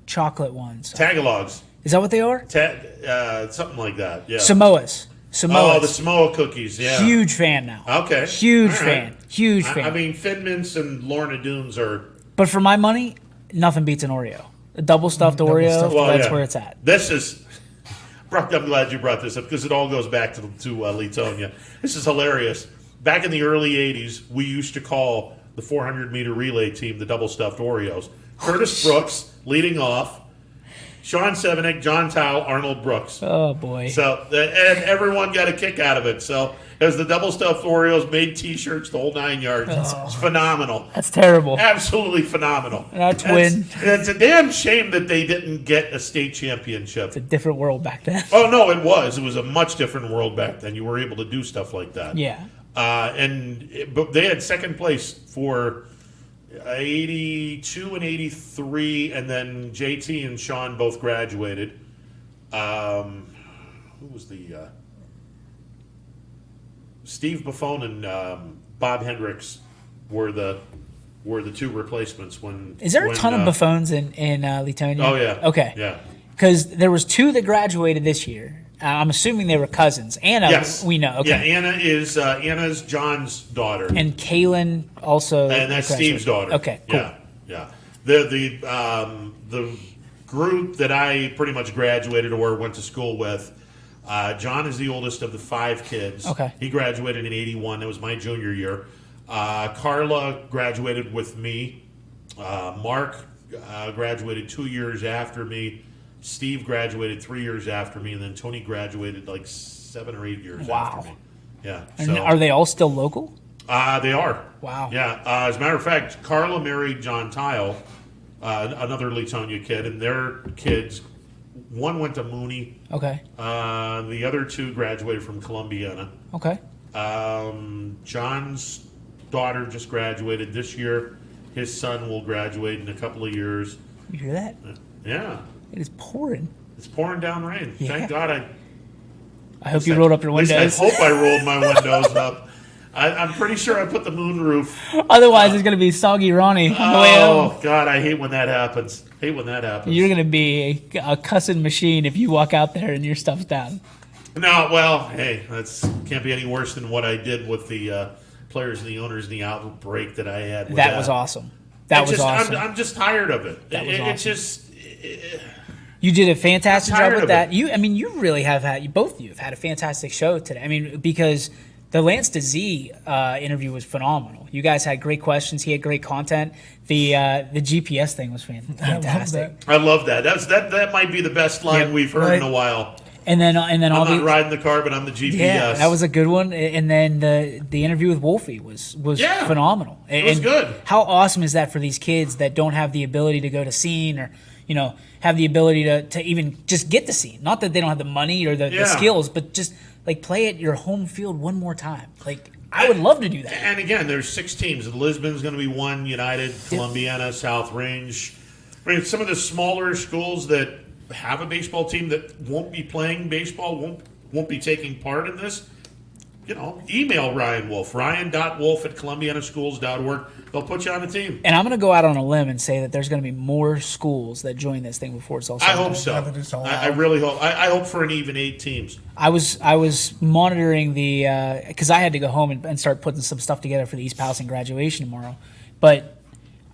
chocolate ones. Tagalogs. Is that what they are? Something like that. Yeah. Samoas. Oh, the Samoa cookies. Yeah. Huge fan now. Okay. Huge All fan. right. Huge fan. I mean, Thin Mints and Lorna Doones are. But for my money, nothing beats an Oreo. A double stuffed Oreo. That's where it's at. This is. Brock, I'm glad you brought this up because it all goes back to Latonia. This is hilarious. Back in the early 80s, we used to call the 400-meter relay team the double stuffed Oreos. Curtis Brooks leading off. Sean Sevenik, John Tao, Arnold Brooks. Oh, boy. So, and everyone got a kick out of it. So, it was the double stuffed Oreos, made T-shirts, the whole 9 yards. It's phenomenal. That's terrible. Absolutely phenomenal. And our twin. It's a damn shame that they didn't get a state championship. It's a different world back then. Oh, no, it was. It was a much different world back then. You were able to do stuff like that. Yeah. But they had second place for 82 and 83, and then JT and Sean both graduated. Who was the Steve Buffon and Bob Hendricks were the two replacements when. Is there a ton of Buffons in Latonia? Oh yeah. Okay. Yeah. Because there was two that graduated this year. I'm assuming they were cousins. Anna, yes. we know. Okay. Yeah, Anna's John's daughter. And Kaylin also. And that's Steve's daughter. Okay, cool. Yeah. The group that I pretty much graduated or went to school with, John is the oldest of the 5 kids. Okay. He graduated in 81. That was my junior year. Carla graduated with me. Mark graduated 2 years after me. Steve graduated 3 years after me, and then Tony graduated like 7 or 8 years after me. Yeah. And are they all still local? They are. Wow. Yeah. As a matter of fact, Carla married John Tile, another Latonia kid, and their kids, one went to Mooney. Okay. The other 2 graduated from Columbiana. Okay. John's daughter just graduated this year. His son will graduate in a couple of years. You hear that? Yeah. It is pouring. It's pouring down rain. Yeah. Thank God I hope you rolled up your windows. I hope I rolled my windows up. I'm pretty sure I put the moonroof. Otherwise, it's going to be soggy Ronnie on the way home. Oh, God, I hate when that happens. You're going to be a cussing machine if you walk out there and your stuff's down. No, well, hey, that's can't be any worse than what I did with the players and the owners and the outbreak that I had with that. Was awesome. That was awesome. I'm just tired of it. It's just... You did a fantastic job with that. You really have had, both of you have had a fantastic show today. I mean, because the Lance DeZ interview was phenomenal. You guys had great questions. He had great content. The GPS thing was fantastic. I love that. That might be the best line we've heard in a while. And then I'm all not riding the car, but I'm the GPS. Yeah, that was a good one. And then the interview with Wolfie was phenomenal. It was good. How awesome is that for these kids that don't have the ability to go to scene or, have the ability to even just get the scene? Not that they don't have the money or the skills, but just like play at your home field one more time. Like I would love to do that. And again, there's 6 teams. Lisbon's going to be 1, United, Columbiana, South Range. I mean, some of the smaller schools that have a baseball team that won't be playing baseball, won't be taking part in this, email Ryan Wolf, ryan.wolf@columbianaschools.org. They'll put you on a team. And I'm going to go out on a limb and say that there's going to be more schools that join this thing before it's all said. I hope so. I really hope. I hope for an even 8 teams. I was monitoring because I had to go home and start putting some stuff together for the East Palestine graduation tomorrow. But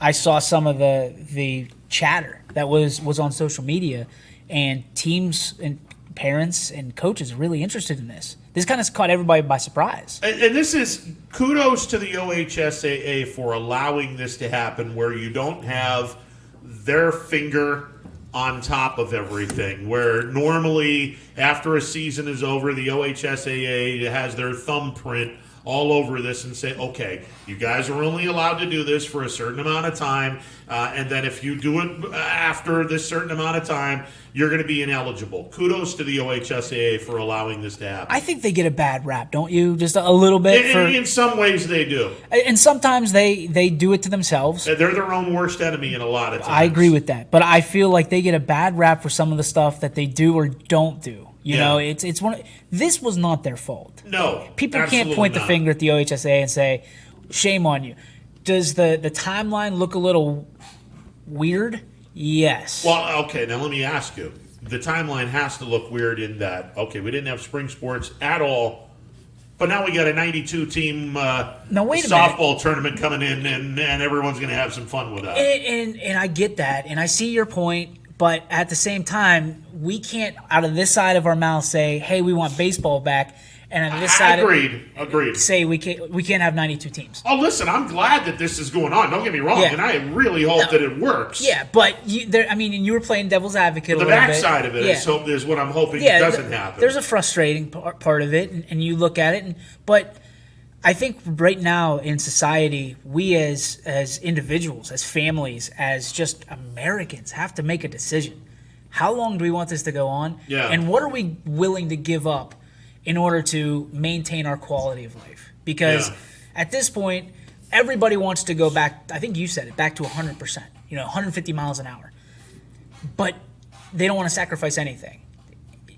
I saw some of the chatter that was on social media, and teams and parents and coaches are really interested in this. This kind of caught everybody by surprise. And this is kudos to the OHSAA for allowing this to happen, where you don't have their finger on top of everything, where normally after a season is over, the OHSAA has their thumbprint all over this and say, okay, you guys are only allowed to do this for a certain amount of time, and then if you do it after this certain amount of time, you're going to be ineligible. Kudos to the OHSAA for allowing this to happen. I think they get a bad rap, don't you? Just a little bit. In some ways they do. And sometimes they do it to themselves. They're their own worst enemy in a lot of times. I agree with that. But I feel like they get a bad rap for some of the stuff that they do or don't do. You know, it's this was not their fault. No, people can't point the finger at the OHSAA and say, "Shame on you." Does the timeline look a little weird? Yes. Well, okay. Now let me ask you: the timeline has to look weird in that. Okay, we didn't have spring sports at all, but now we got a 92-team softball tournament coming in, and everyone's going to have some fun with that. And I get that, and I see your point. But at the same time, we can't, out of this side of our mouth, say, "Hey, we want baseball back," and on this side, agreed, say we can't have 92 teams. Oh, listen, I'm glad that this is going on. Don't get me wrong, and I really hope that it works. Yeah, but and you were playing devil's advocate. The backside of it is what I'm hoping doesn't happen. There's a frustrating part of it, and you look at it, but I think right now in society, we as individuals, as families, as just Americans have to make a decision. How long do we want this to go on? Yeah. And what are we willing to give up in order to maintain our quality of life? Because at this point, everybody wants to go back, I think you said it, back to 100%, 150 miles an hour. But they don't want to sacrifice anything.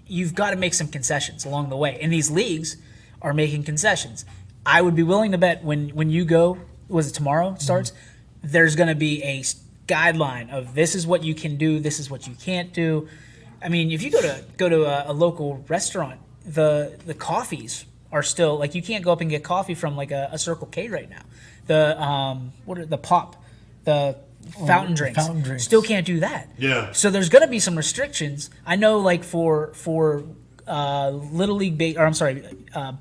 You've got to make some concessions along the way. And these leagues are making concessions. I would be willing to bet when you go, was it tomorrow it starts, there's going to be a guideline of this is what you can do, this is what you can't do. I mean, if you go to a local restaurant, the coffees are still, like, you can't go up and get coffee from like a Circle K right now. The fountain drinks still can't do that. Yeah. So there's going to be some restrictions. I know, like for Little League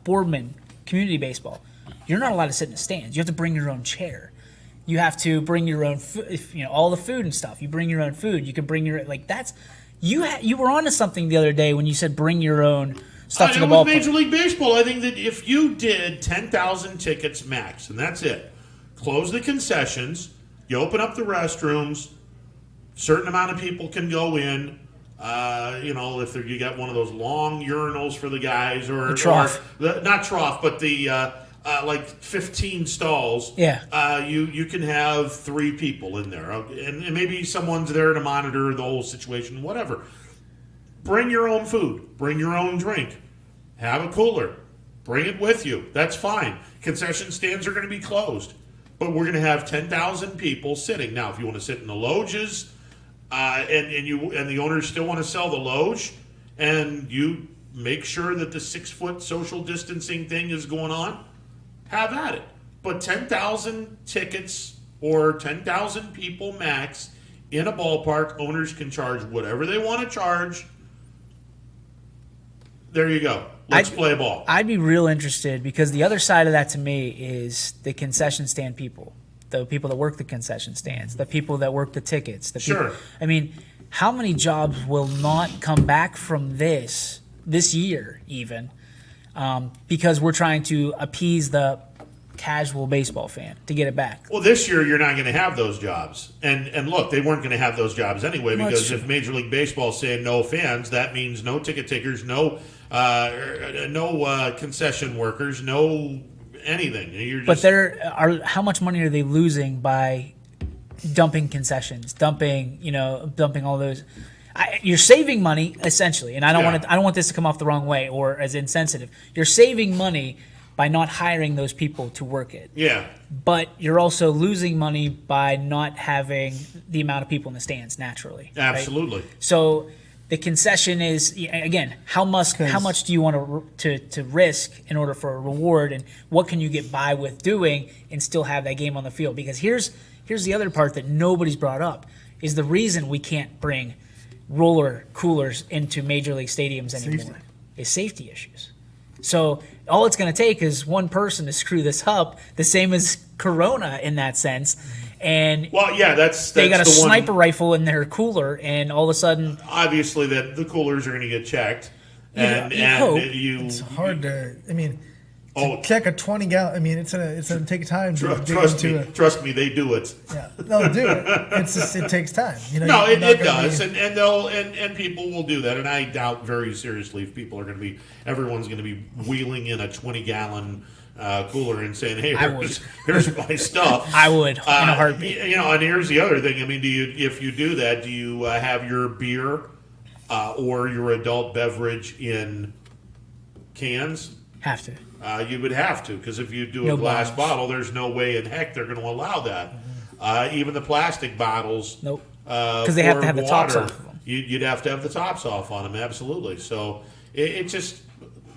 Boardman community baseball, you're not allowed to sit in the stands. You have to bring your own chair. You have to bring your own all the food and stuff. You bring your own food. You can bring your you were onto something the other day when you said bring your own stuff to the ballpark. With Major League Baseball, I think that if you did 10,000 tickets max, and that's it, close the concessions, you open up the restrooms, certain amount of people can go in. If you got one of those long urinals for the guys, or the trough, not trough, but the like 15 stalls. Yeah. You can have 3 people in there, and maybe someone's there to monitor the whole situation. Whatever. Bring your own food. Bring your own drink. Have a cooler. Bring it with you. That's fine. Concession stands are going to be closed, but we're going to have 10,000 people sitting. Now, if you want to sit in the loges. And the owners still want to sell the loge, and you make sure that the 6-foot social distancing thing is going on, have at it. But 10,000 tickets or 10,000 people max in a ballpark, owners can charge whatever they want to charge. There you go. Let's play ball. I'd be real interested, because the other side of that to me is the concession stand people. The people that work the concession stands, the people that work the tickets. Sure. I mean, how many jobs will not come back from this this year even, because we're trying to appease the casual baseball fan to get it back. Well, this year you're not going to have those jobs. And look, they weren't going to have those jobs anyway, because if Major League Baseball is saying no fans, that means no ticket takers, no concession workers, no anything. But how much money are they losing by dumping concessions, dumping all those? You're saving money essentially, and I don't want this to come off the wrong way or as insensitive. You're saving money by not hiring those people to work it. Yeah. But you're also losing money by not having the amount of people in the stands naturally. Absolutely. Right? So the concession is, again, how much do you want to risk in order for a reward, and what can you get by with doing and still have that game on the field? Because here's the other part that nobody's brought up, is the reason we can't bring roller coolers into major league stadiums anymore is safety issues. So all it's going to take is one person to screw this up, the same as Corona in that sense. And that's they got a sniper rifle in their cooler, and all of a sudden, obviously that the coolers are going to get checked. It's hard to. I mean, check a 20-gallon. I mean, it's gonna take time to trust me, they do it. Yeah, they'll do it. It's just it takes time. It does, and people will do that, and I doubt very seriously if everyone's going to be wheeling in a 20-gallon cooler and saying, "Hey, here's my stuff." I would in a heartbeat. And here's the other thing. I mean, if you do that, do you have your beer or your adult beverage in cans? Have to. You would have to, because if you do a glass bottle, there's no way in heck they're going to allow that. Even the plastic bottles. Nope. Because they have to have the tops off of them. You'd have to have the tops off on them, absolutely. So it just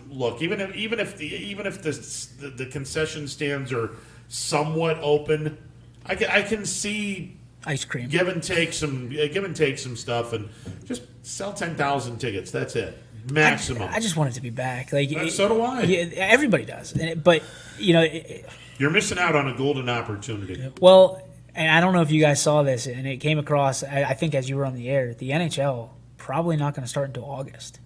look, even if the concession stands are somewhat open, I can see ice cream. Give and take some stuff, and just sell 10,000 tickets. That's it. Maximum. I just want it to be back. So do I. Yeah, everybody does. But you're missing out on a golden opportunity. Well, and I don't know if you guys saw this, and it came across, I think, as you were on the air. The NHL probably not going to start until August.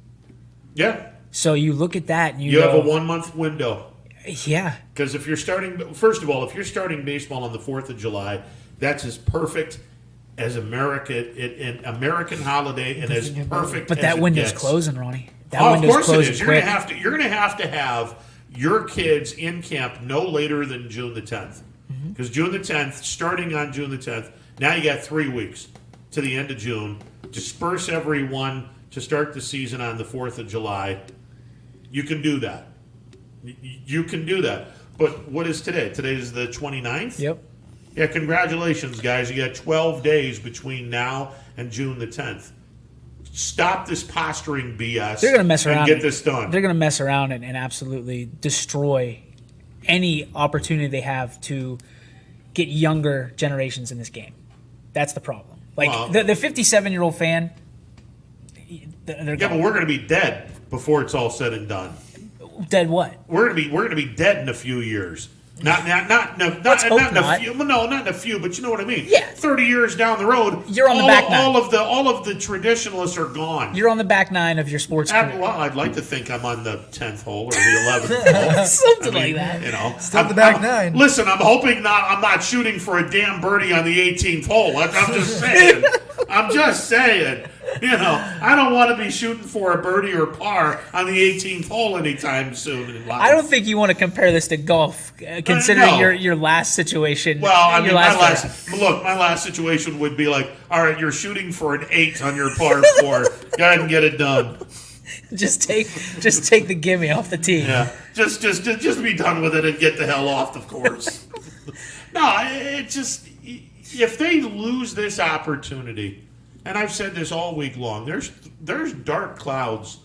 Yeah. So you look at that, and you have a 1 month window. Yeah. Because if you're starting baseball on the 4th of July, that's as perfect as an American holiday, and as perfect. But that window's closing, Ronnie. Of course it is. You're going to have to have your kids in camp no later than June the 10th, because June the 10th, starting on June the 10th, now you got 3 weeks to the end of June. Disperse everyone to start the season on the 4th of July. You can do that. You can do that. But what is today? Today is the 29th? Yep. Yeah, congratulations, guys. You got 12 days between now and June the 10th. Stop this posturing BS. They're going to mess around and get this done. They're going to mess around and absolutely destroy any opportunity they have to get younger generations in this game. That's the problem. The 57-year-old fan, they're but we're going to be dead before it's all said and done. Dead what? We're going to be dead in a few years. Not in a few. No, not in a few. But you know what I mean. Yeah. 30 years down the road, you're on the back nine. All of the traditionalists are gone. You're on the back nine of your sports career. Well, I'd like to think I'm on the 10th hole or the 11th hole. Something like that. Still the back nine. Listen, I'm hoping I'm not shooting for a damn birdie on the 18th hole. I'm just saying. I'm just saying. I don't want to be shooting for a birdie or par on the 18th hole anytime soon in life. I don't think you want to compare this to golf, considering your last situation. Well, I mean, my last situation would be like, all right, you're shooting for an 8 on your par 4. Go ahead and get it done. Just take the gimme off the tee. Yeah, just be done with it and get the hell off the course. No, it just, if they lose this opportunity. And I've said this all week long. There's dark clouds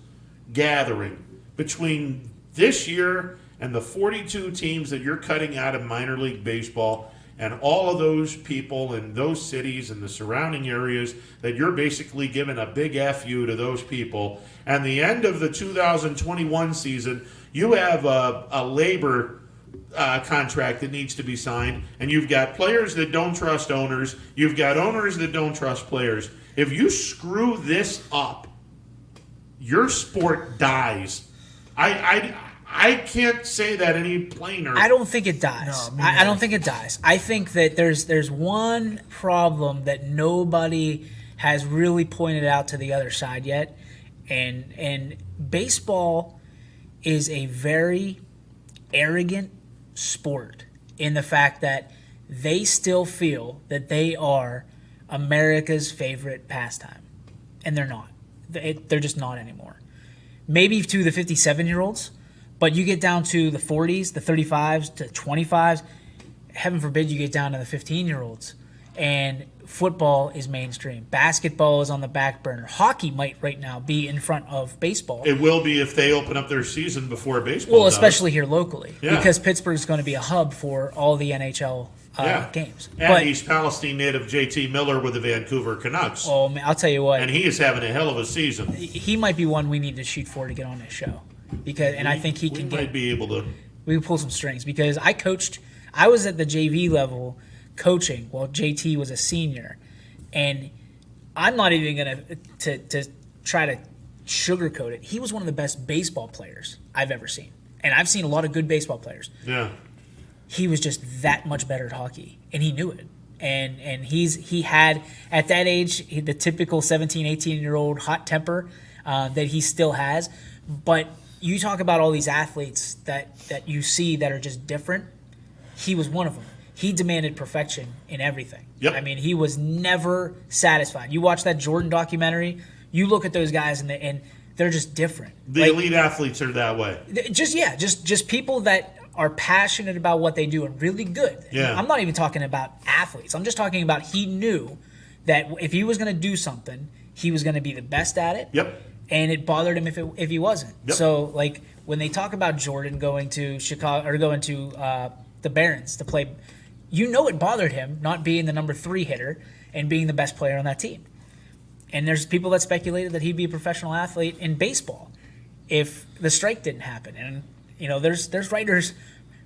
gathering between this year and the 42 teams that you're cutting out of minor league baseball, and all of those people in those cities and the surrounding areas that you're basically giving a big FU to those people. And the end of the 2021 season, you have a labor contract that needs to be signed, and you've got players that don't trust owners. You've got owners that don't trust players. If you screw this up, your sport dies. I can't say that any plainer. I don't think it dies. No, I don't think it dies. I think that there's one problem that nobody has really pointed out to the other side yet, and baseball is a very arrogant sport in the fact that they still feel that they are America's favorite pastime, and they're not. They're just not anymore. Maybe to the 57-year-olds, but you get down to the 40s, the 35s, to 25s. Heaven forbid you get down to the 15-year-olds. And football is mainstream. Basketball is on the back burner. Hockey might right now be in front of baseball. It will be if they open up their season before baseball. Well, especially here locally, Yeah. because Pittsburgh's going to be a hub for all the NHL games. And But East Palestine native JT Miller with the Vancouver Canucks. oh, man, I'll tell you what, And he is having a hell of a season. he might be one we need to shoot for to get on this show, I think he can might be able to. We can pull some strings because I was at the JV level coaching while JT was a senior, and I'm not even going to try to sugarcoat it. He was one of the best baseball players I've ever seen, and I've seen a lot of good baseball players. Yeah. He was just that much better at hockey, and he knew it. And he had, at that age, the typical 17, 18-year-old hot temper that he still has. But you talk about all these athletes that you see that are just different. He was one of them. He demanded perfection in everything. Yep. I mean, he was never satisfied. You watch that Jordan documentary, you look at those guys, and they're just different. The elite athletes are that way. Just people that are passionate about what they do and really good. Yeah. I'm not even talking about athletes. I'm just talking about he knew that if he was going to do something, he was going to be the best at it. Yep. And it bothered him if he wasn't. Yep. So, like, when they talk about Jordan going to Chicago or going to the Barons to play, you know it bothered him not being the number 3 hitter and being the best player on that team. And there's people that speculated that he'd be a professional athlete in baseball if the strike didn't happen. And you know, there's writers,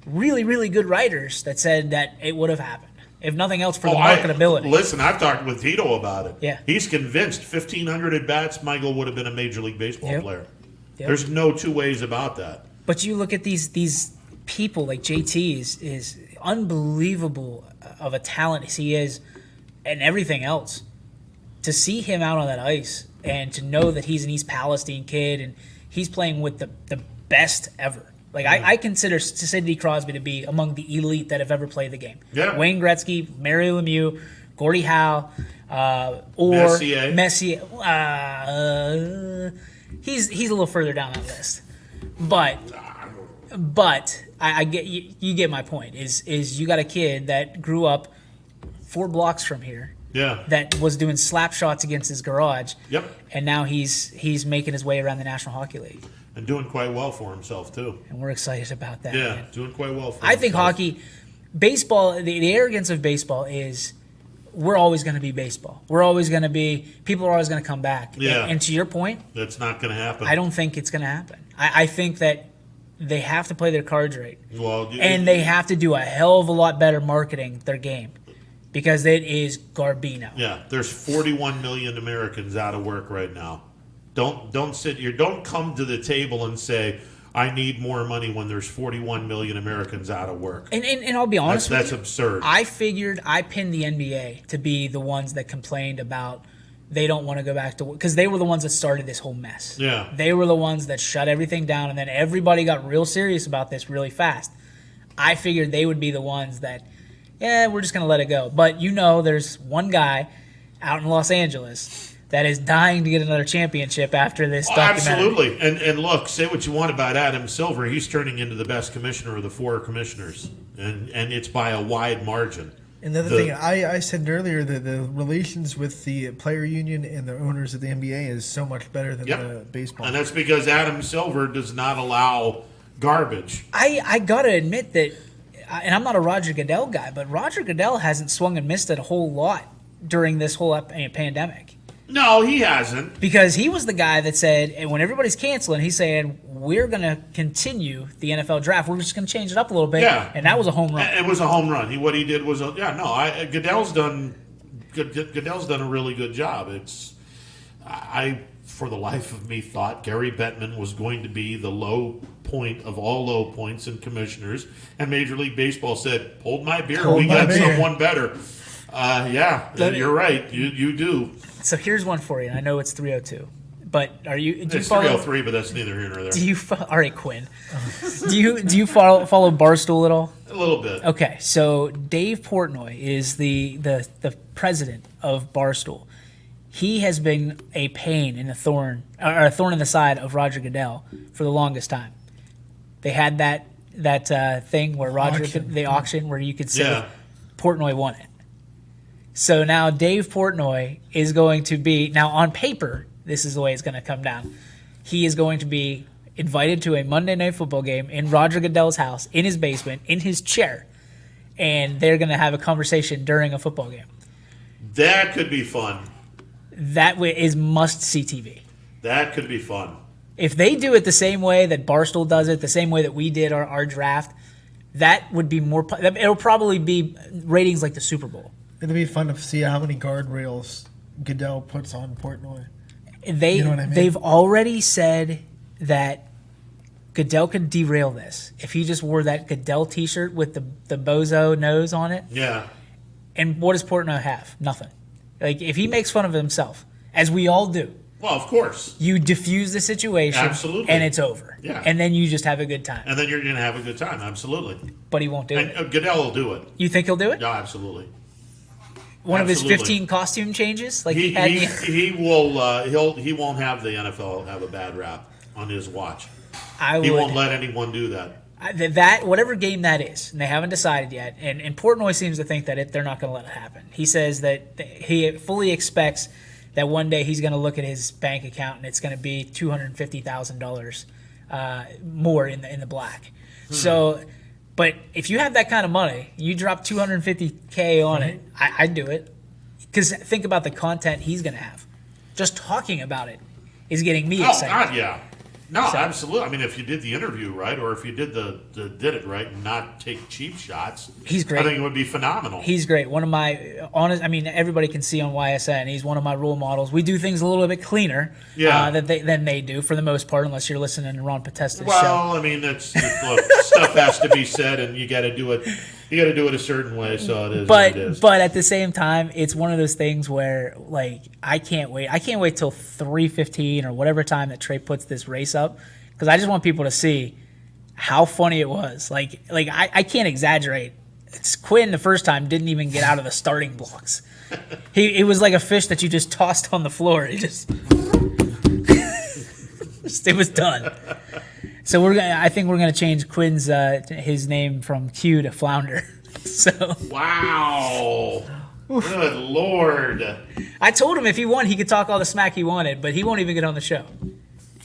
really, really good writers that said that it would have happened. If nothing else, for the marketability. Listen, I've talked with Tito about it. Yeah. He's convinced 1,500 at-bats, Michael would have been a Major League Baseball player. Yep. There's no two ways about that. But you look at these people, like JT is unbelievable of a talent as he is and everything else. To see him out on that ice and to know that he's an East Palestine kid and he's playing with the best ever. Like, I consider Sidney Crosby to be among the elite that have ever played the game. Yeah. Wayne Gretzky, Mario Lemieux, Gordie Howe, or Messier. He's a little further down that list. But I get you get my point. Is you got a kid that grew up 4 blocks from here. Yeah. That was doing slap shots against his garage. Yep. And now he's making his way around the National Hockey League. And doing quite well for himself, too. And we're excited about that. Yeah, man. doing quite well for I himself. think hockey, baseball, the arrogance of baseball is we're always going to be baseball. We're always going to be, people are always going to come back. Yeah. And to your point, that's not going to happen. I don't think it's going to happen. I think that they have to play their cards right. Well, and they have to do a hell of a lot better marketing their game because it is garbino. Yeah, there's 41 million Americans out of work right now. Don't sit here. Don't come to the table and say, I need more money when there's 41 million Americans out of work. And I'll be honest with you. That's absurd. I figured I pinned the NBA to be the ones that complained about they don't want to go back to work because they were the ones that started this whole mess. Yeah. They were the ones that shut everything down, and then everybody got real serious about this really fast. I figured they would be the ones that, we're just going to let it go. But there's one guy out in Los Angeles that is dying to get another championship after this documentary. Absolutely. And look, say what you want about Adam Silver. He's turning into the best commissioner of the 4 commissioners. And it's by a wide margin. Another thing, I said earlier that the relations with the player union and the owners of the NBA is so much better than the baseball. And that's because Adam Silver does not allow garbage. I got to admit that, and I'm not a Roger Goodell guy, but Roger Goodell hasn't swung and missed it a whole lot during this whole pandemic. No, he hasn't. Because he was the guy that said, and when everybody's canceling, he's saying, we're going to continue the NFL draft. We're just going to change it up a little bit. Yeah. And that was a home run. It was a home run. What he did was, Goodell's done a really good job. I for the life of me, thought Gary Bettman was going to be the low point of all low points in commissioners, and Major League Baseball said, "Hold my beer, we got someone better." You're right. You do. So here's one for you. I know it's 302, but It's 303, but that's neither here nor there. All right, Quinn. do you follow Barstool at all? A little bit. Okay, so Dave Portnoy is the president of Barstool. He has been a pain in the thorn, or a thorn in the side of Roger Goodell for the longest time. They had that thing where the auction where you could say Portnoy won it. So now Dave Portnoy is going to be, now on paper, this is the way it's going to come down. He is going to be invited to a Monday Night Football game in Roger Goodell's house, in his basement, in his chair, and they're going to have a conversation during a football game. That could be fun. That is must-see TV. That could be fun. If they do it the same way that Barstool does it, the same way that we did our draft, that would be more. It'll probably be ratings like the Super Bowl. It'll be fun to see how many guardrails Goodell puts on Portnoy. You know what I mean? They've already said that Goodell could derail this if he just wore that Goodell T-shirt with the bozo nose on it. Yeah. And what does Portnoy have? Nothing. Like, if he makes fun of himself, as we all do. Well, of course. You diffuse the situation. Absolutely. And it's over. Yeah. And then you just have a good time. And then you're going to have a good time. Absolutely. But he won't do it. Goodell will do it. You think he'll do it? Yeah, absolutely. One of his 15 costume changes? Like he will. He won't have the NFL have a bad rap on his watch. He won't let anyone do that. That whatever game that is, and they haven't decided yet. And Portnoy seems to think that they're not going to let it happen. He says that he fully expects that one day he's going to look at his bank account and it's going to be $250,000 more in the black. So, but if you have that kind of money, you drop $250K on it, I'd do it. Because think about the content he's going to have. Just talking about it is getting me excited. Oh God, yeah. No, absolutely. I mean, if you did the interview right, or if you did did it right and not take cheap shots, he's great. I think it would be phenomenal. He's great. One of my everybody can see on YSN. He's one of my role models. We do things a little bit cleaner than they do for the most part, unless you're listening to Ron Podesta's show. Well, I mean, look, stuff has to be said, and you got to do it. You got to do it a certain way, so it is what it is. But at the same time, it's one of those things where, like, I can't wait. I can't wait till 3:15 or whatever time that Trey puts this race up, because I just want people to see how funny it was. Like I can't exaggerate. It's Quinn the first time didn't even get out of the starting blocks. It was like a fish that you just tossed on the floor. It just it was done. So I think we're gonna change Quinn's his name from Q to Flounder. So wow, good Lord! I told him if he won, he could talk all the smack he wanted, but he won't even get on the show.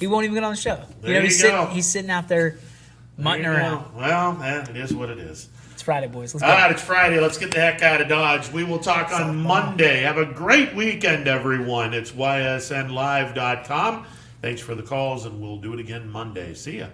He won't even get on the show. He's sitting out there mutting around. Well, it is what it is. It's Friday, boys. Let's go. All right, it's Friday. Let's get the heck out of Dodge. We will talk on Monday. Have a great weekend, everyone. It's ysnlive.com. Thanks for the calls, and we'll do it again Monday. See ya.